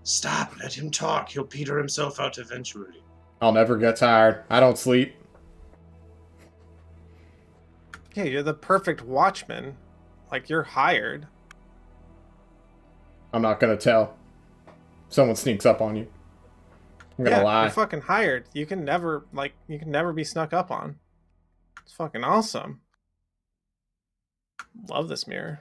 Stop. Let him talk. He'll peter himself out eventually. I'll never get tired. I don't sleep. Yeah, you're the perfect watchman. Like, you're hired. I'm not gonna tell. Someone sneaks up on you. I'm gonna lie. You're fucking hired. You can never be snuck up on. It's fucking awesome. Love this mirror.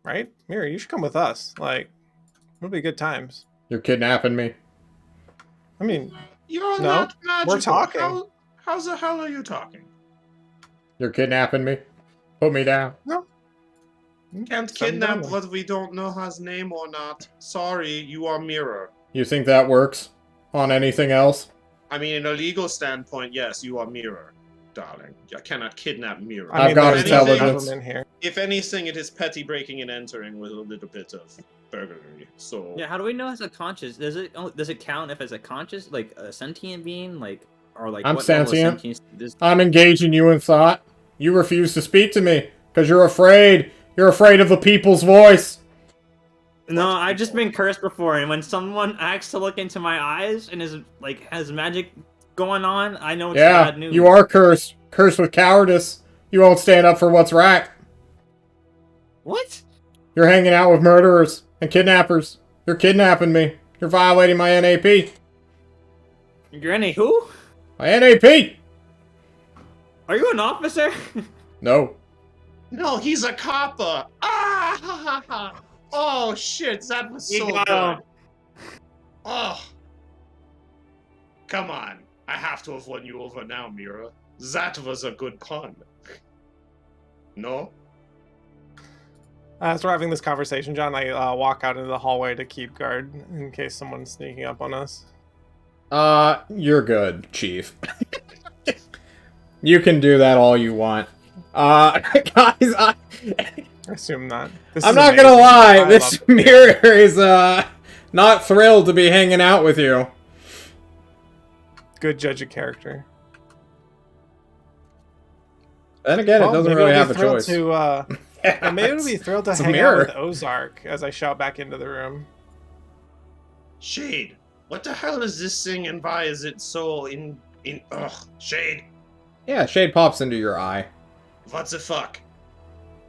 Right? Mirror, you should come with us. Like, it'll be good times. You're kidnapping me. I mean, You're no, not magical. we're talking. How the hell are you talking? You're kidnapping me. Put me down. No. Can't kidnap what we don't know has name or not. Sorry, you are mirror. You think that works on anything else? I mean, in a legal standpoint, yes, you are mirror, darling. I cannot kidnap mirror. I've got there's intelligence. government here. If anything, it is petty breaking and entering with a little bit of burglary. So Yeah, how do we know it's a conscious? Does it count if it's a conscious, like a sentient being, like, or like I'm what level of sentient. sentience I'm engaging you in thought. You refuse to speak to me because you're afraid. You're afraid of the people's voice. No, I've just been cursed before, and when someone asks to look into my eyes and has magic going on, I know it's bad news. You are cursed. Cursed with cowardice. You won't stand up for what's right. What? You're hanging out with murderers and kidnappers. You're kidnapping me. You're violating my NAP. You're any who? My NAP! Are you an officer? No. no, he's a copper. Ah! Ha, ha, ha. Oh shit, that was so good. Oh, come on! I have to have won you over now, Mira. That was a good pun. No? As we're having this conversation, John, I walk out into the hallway to keep guard in case someone's sneaking up on us. You're good, Chief. You can do that all you want. Guys, I assume not. I'm not gonna lie, this mirror is, not thrilled to be hanging out with you. Good judge of character. Then again, it doesn't really have a choice. Maybe it'll be thrilled to hang out with Ozark as I shout back into the room. Shade, what the hell is this thing and why is it so ugh, Shade? Yeah, Shade pops into your eye. What the fuck?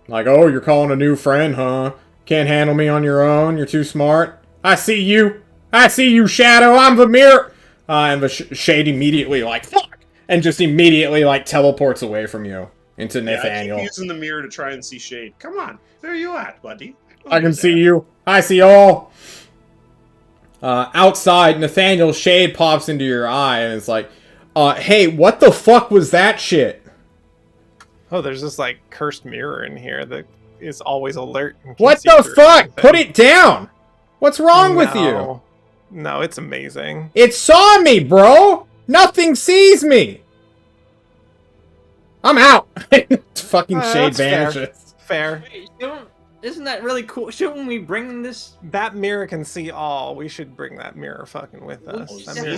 Like, oh, you're calling a new friend, huh? Can't handle me on your own, you're too smart. I see you! I see you, Shadow, I'm the mirror! And the Shade immediately, like, fuck! And just immediately, like, teleports away from you into Nathaniel. I keep using the mirror to try and see Shade. Come on, where are you at, buddy? I can see you. I see all. Outside, Nathaniel, Shade pops into your eye and it's like, hey, what the fuck was that shit? Oh, there's this, like, cursed mirror in here that is always alert. What the fuck? Put it down! What's wrong with you? No, it's amazing. It saw me, bro! Nothing sees me! I'm out! Fucking Shade vanishes. Fair. Wait, isn't that really cool? Shouldn't we bring this? That mirror can see all. We should bring that mirror fucking with us.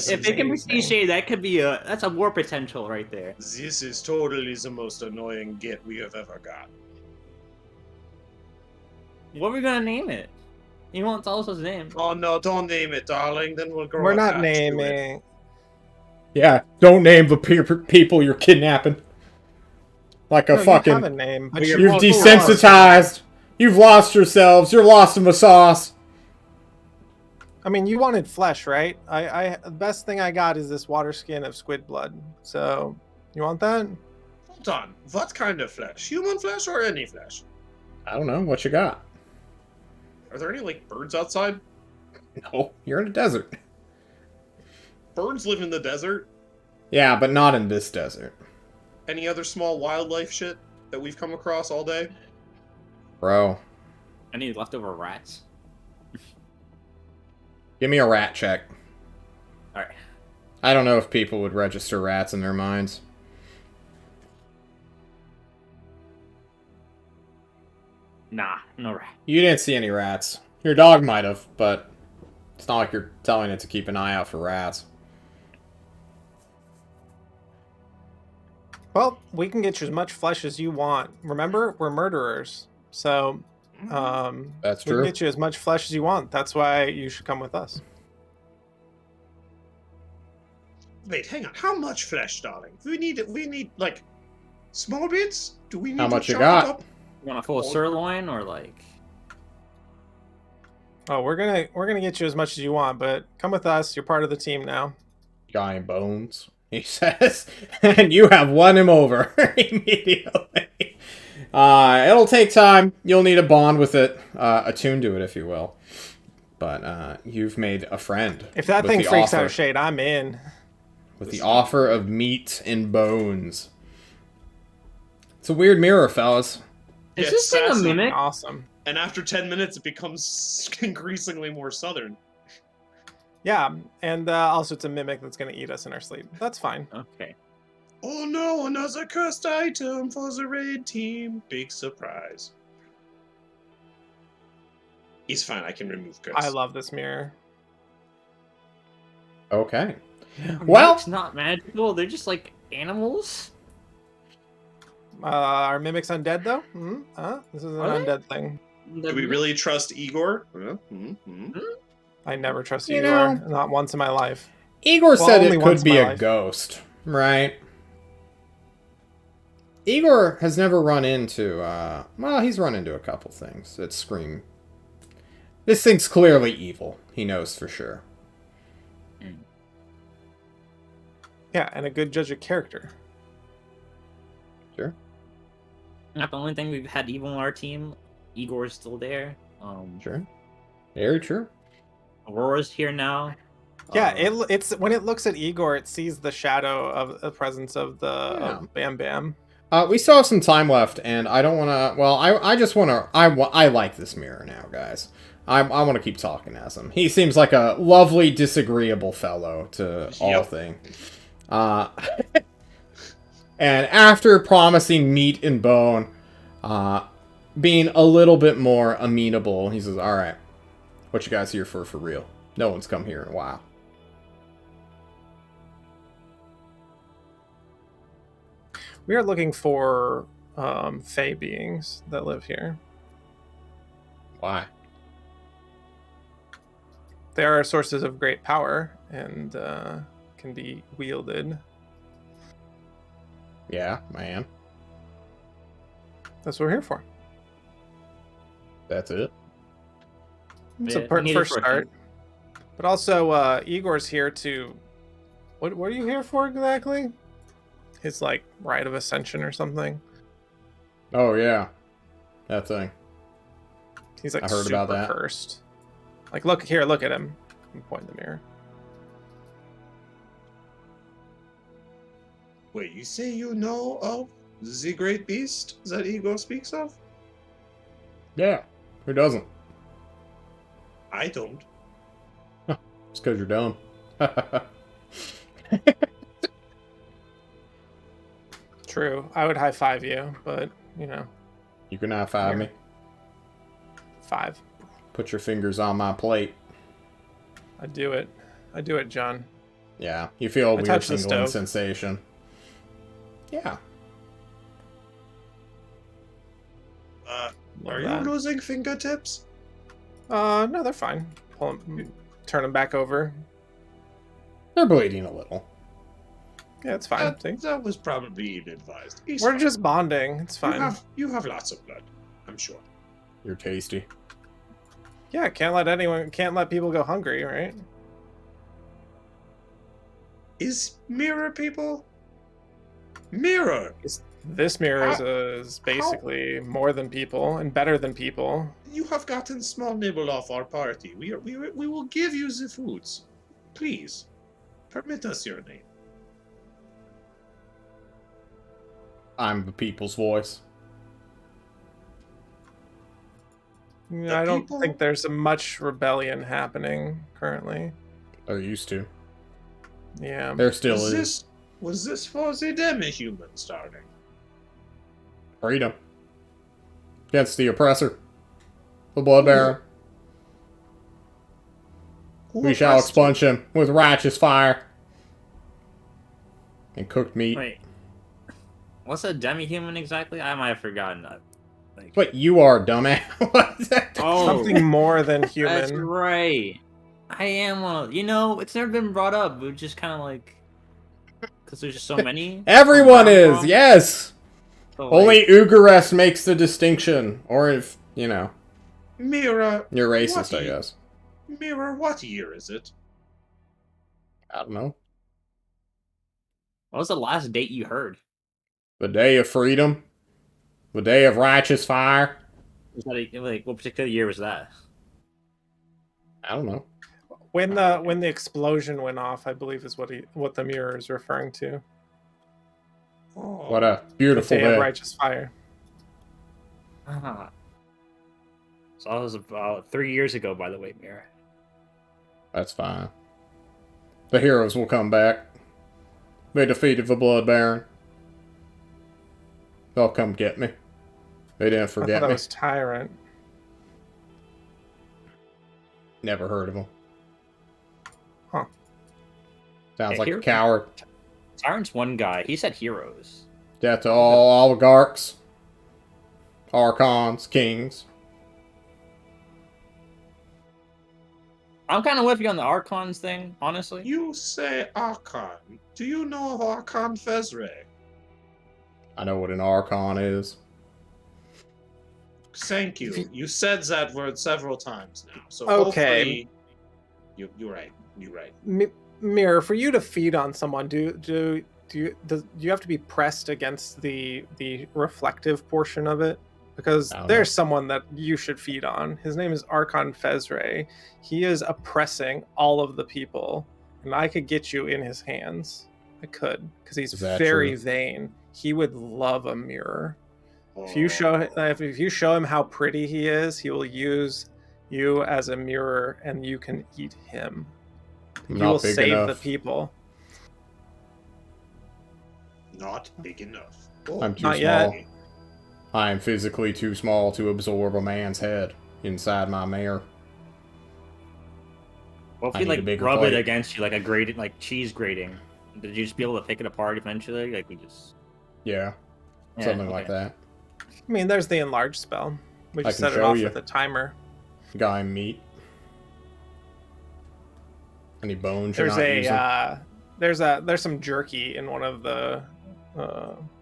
If they can see Shade, that could be that's a war potential right there. This is totally the most annoying get we have ever got. What are we gonna name it? He won't tell us his name. Oh no, don't name it, darling. Then we'll grow We're not attached to it. naming. Yeah, don't name the people you're kidnapping. Like a No, fucking... you have a name, but You've you You've won't desensitized. You've lost yourselves. You're lost in the sauce. I mean, you wanted flesh, right? The best thing I got is this water skin of squid blood. So, you want that? Hold on. What kind of flesh? Human flesh or any flesh? I don't know. What you got? Are there any, like, birds outside? No, you're in a desert. Birds live in the desert. Yeah, but not in this desert. Any other small wildlife shit that we've come across all day? Bro, Any leftover rats? give me a rat check. Alright. I don't know if people would register rats in their minds. Nah, no rat. You didn't see any rats. Your dog might have, but it's not like you're telling it to keep an eye out for rats. Well, we can get you as much flesh as you want. Remember, we're murderers. So, That's we can true. get you as much flesh as you want. That's why you should come with us. Wait, hang on. How much flesh, darling? We need like small bits? Do we need How to much you chop got? it up? You want a full sirloin or like? Oh, we're gonna get you as much as you want, but come with us. You're part of the team now. Guy in bones, he says, and you have won him over immediately. It'll take time. You'll need a bond with it, attuned to it, if you will. But you've made a friend. If that with thing the freaks offer- out Shade, I'm in. with the offer of meat and bones. It's a weird mirror, fellas. Is Yeah, this thing a sassy. mimic? Awesome. And after 10 minutes, it becomes increasingly more southern. Yeah, and also it's a mimic that's gonna eat us in our sleep. That's fine. Okay. Oh no, another cursed item for the raid team. Big surprise. He's fine, I can remove curse. I love this mirror. Okay. Well, Well, it's not magical. They're just like animals. Are mimics undead though? This is an Are they? undead thing. Do we really trust Igor? I never trust You Igor. know- Not once in my life. Igor said only it once could in be my a life. ghost, right? Igor has never run into, well, he's run into a couple things that scream. This thing's clearly evil. He knows for sure. Yeah, and a good judge of character. Sure. Not the only thing we've had evil on our team. Igor's still there. Sure. Very true. Aurora's here now. Yeah, it's when it looks at Igor, it sees the shadow of the presence of the of Bam Bam. We still have some time left, and I don't want to... Well, I just want to... I like this mirror now, guys. I want to keep talking as him. He seems like a lovely, disagreeable fellow to all things. And after promising meat and bone, being a little bit more amenable, he says, "All right, what you guys here for real? No one's come here in a while." We are looking for Fey beings that live here. Why? They are sources of great power and can be wielded. Yeah, man. That's what we're here for. That's it. It's Yeah, a we need it first for a start. But also, Igor's here to... What are you here for exactly? His, like, rite of ascension or something. Oh, yeah. That thing. He's, like, I heard super about that. cursed. Like, look at him. I'm pointing the mirror. Wait, you say you know of the great beast that Igor speaks of? Yeah. Who doesn't? I don't. It's because you're dumb. True. I would high five you, but, you know, You can high-five me. 5. Put your fingers on my plate. I do it, John. Yeah, you feel a weird touch the tingling stove. sensation. Yeah. love Are that. you losing fingertips? No, they're fine. Turn them back over. They're bleeding a little. Yeah, it's fine. See? That was probably ill-advised. He's We're fine. just bonding. It's fine. You have lots of blood, I'm sure. You're tasty. Yeah, can't let people go hungry, right? Is mirror people? Mirror! This mirror is basically more than people and better than people. You have gotten small nibble off our party. We will give you the foods. Please, permit us your name. I'm the people's voice. I don't think there's much rebellion happening currently. They're used to. Yeah. There still is. Was this for the demi-human starting? Freedom. Against the oppressor. The Blood Baron. We shall expunge him with righteous fire. And cooked meat. Wait. What's a demi-human exactly? I might have forgotten that. Like... But you are, dumbass. What's that? Oh, something more than human. That's right. I am one of... You know, it's never been brought up. We're just kind of like... Because there's just so many. Everyone is, yes! So, only Ugarest makes the distinction. Or if, you know. Mira. You're racist, I guess. Mira, what year is it? I don't know. What was the last date you heard? The day of freedom. The day of righteous fire. Was that like what particular year was that? I don't know. When the explosion went off, I believe is what the mirror is referring to. Oh, What a beautiful the day day. of righteous fire. Ah. So that was about 3 years ago, by the way, Mira. That's fine. The heroes will come back. They defeated the Blood Baron. They'll come get me. They didn't I forget thought that me. was Tyrant. Never heard of him. Huh. Sounds Yeah, like a coward. Tyrant's one guy. He said heroes. Death to all oligarchs, archons, kings. I'm kind of with you on the Archons thing, honestly. You say Archon. Do you know of Archon Fezre? I know what an archon is. Thank you. You said that word several times now. So Okay. hopefully you're right. You're right. Mirror, for you to feed on someone, do you have to be pressed against the reflective portion of it? Because there's someone that you should feed on. His name is Archon Fezre. He is oppressing all of the people, and I could get you in his hands. I could, because he's very vain. He would love a mirror. If you show him how pretty he is, he will use you as a mirror, and you can eat him. You will save the people. Not big enough. I'm too Not small. yet. I am physically too small to absorb a man's head inside my mirror. Well, if you like rub it against you like a grated, like cheese grating, did you just be able to pick it apart eventually? Like we just. Yeah, something like that. I mean, there's the enlarge spell. We just set it off with a timer. Guy meat. Any bones? There's some jerky in one of the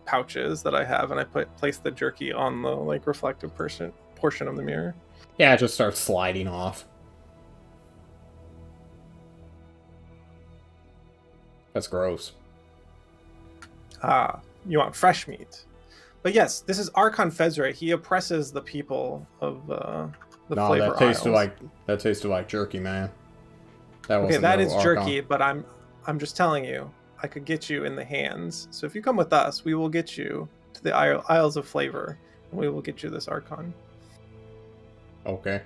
pouches that I have, and I place the jerky on the like reflective portion of the mirror. Yeah, it just starts sliding off. That's gross. You want fresh meat. But yes, this is Archon Fezre. He oppresses the people of the Flavor Isles. That tasted like jerky, man. That is jerky, but I'm just telling you, I could get you in the hands. So if you come with us, we will get you to the Isles of Flavor, and we will get you this Archon. Okay.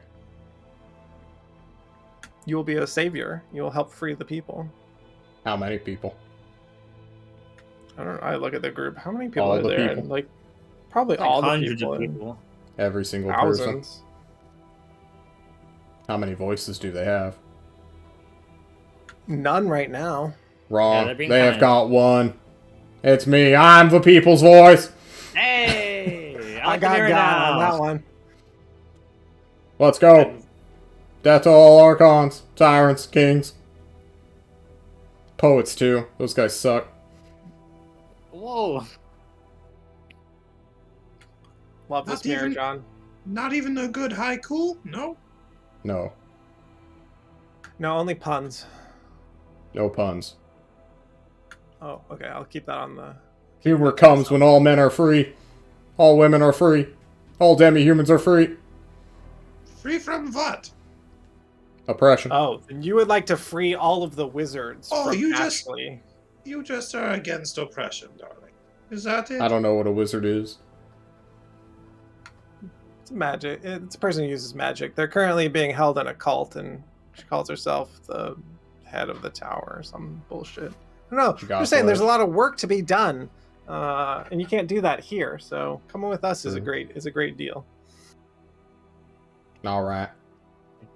You will be a savior. You will help free the people. How many people? I don't know. I look at the group. How many people All are the there? people. Like probably like all the hundreds people. of people. Every single Thousands. person. How many voices do they have? None right now. Wrong. Yeah, they have got one. It's me. I'm the people's voice. Hey, I got God on that one. Let's go. Death to all Archons, Tyrants, Kings. Poets, too. Those guys suck. Whoa. Love this Not mirror, even- John. Not even a good haiku? No? No. No, only puns. No puns. Oh, okay. I'll keep that on the. Humor comes when all men are free. All women are free. All demi-humans are free. Free from what? Oppression. Oh, and you would like to free all of the wizards. Oh, from you just- Ashley. You just are against oppression, darling. Is that it? I don't know what a wizard is. It's magic. It's a person who uses magic. They're currently being held in a cult, and she calls herself the head of the tower or some bullshit. I don't know. I'm just saying, there's a lot of work to be done, and you can't do that here. So coming with us is a great deal. All right.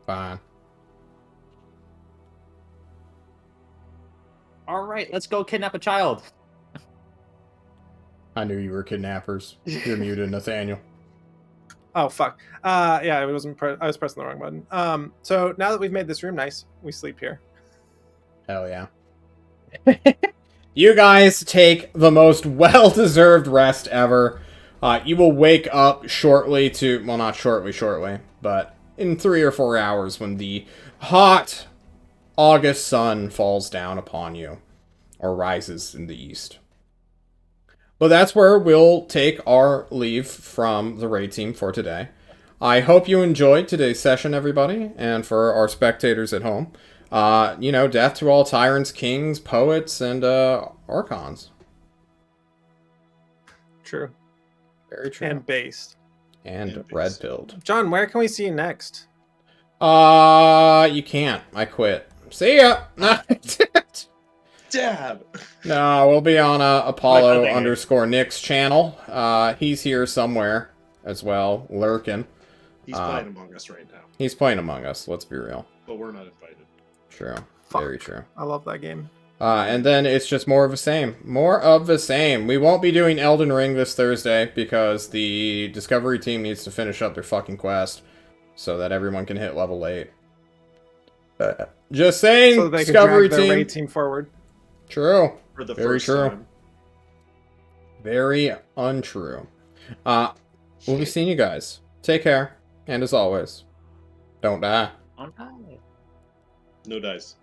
Fine. All right, let's go kidnap a child. I knew you were kidnappers. You're muted, Nathaniel. Oh fuck. Yeah, I wasn't. I was pressing the wrong button. So now that we've made this room nice, we sleep here. Hell yeah. You guys take the most well-deserved rest ever. You will wake up shortly to... Well, not shortly, but in 3 or 4 hours when the hot August sun falls down upon you. Or rises in the east. But that's where we'll take our leave from the raid team for today. I hope you enjoyed today's session, everybody, and for our spectators at home. Death to all tyrants, kings, poets, and archons. True. Very true. And based. And red-pilled. John, where can we see you next? You can't. I quit. See ya! Dab! No, we'll be on Apollo _ Nick's channel. He's here somewhere as well, lurking. He's playing Among Us right now. He's playing Among Us, let's be real. But we're not invited. True. Fuck. Very true. I love that game. And then it's just more of the same. More of the same. We won't be doing Elden Ring this Thursday because the Discovery team needs to finish up their fucking quest so that everyone can hit level 8. Just saying, So they can Discovery drag their team. raid team forward. True. For the Very first true. time. Very untrue. We'll be seeing you guys. Take care. And as always, don't die. Okay. No dice.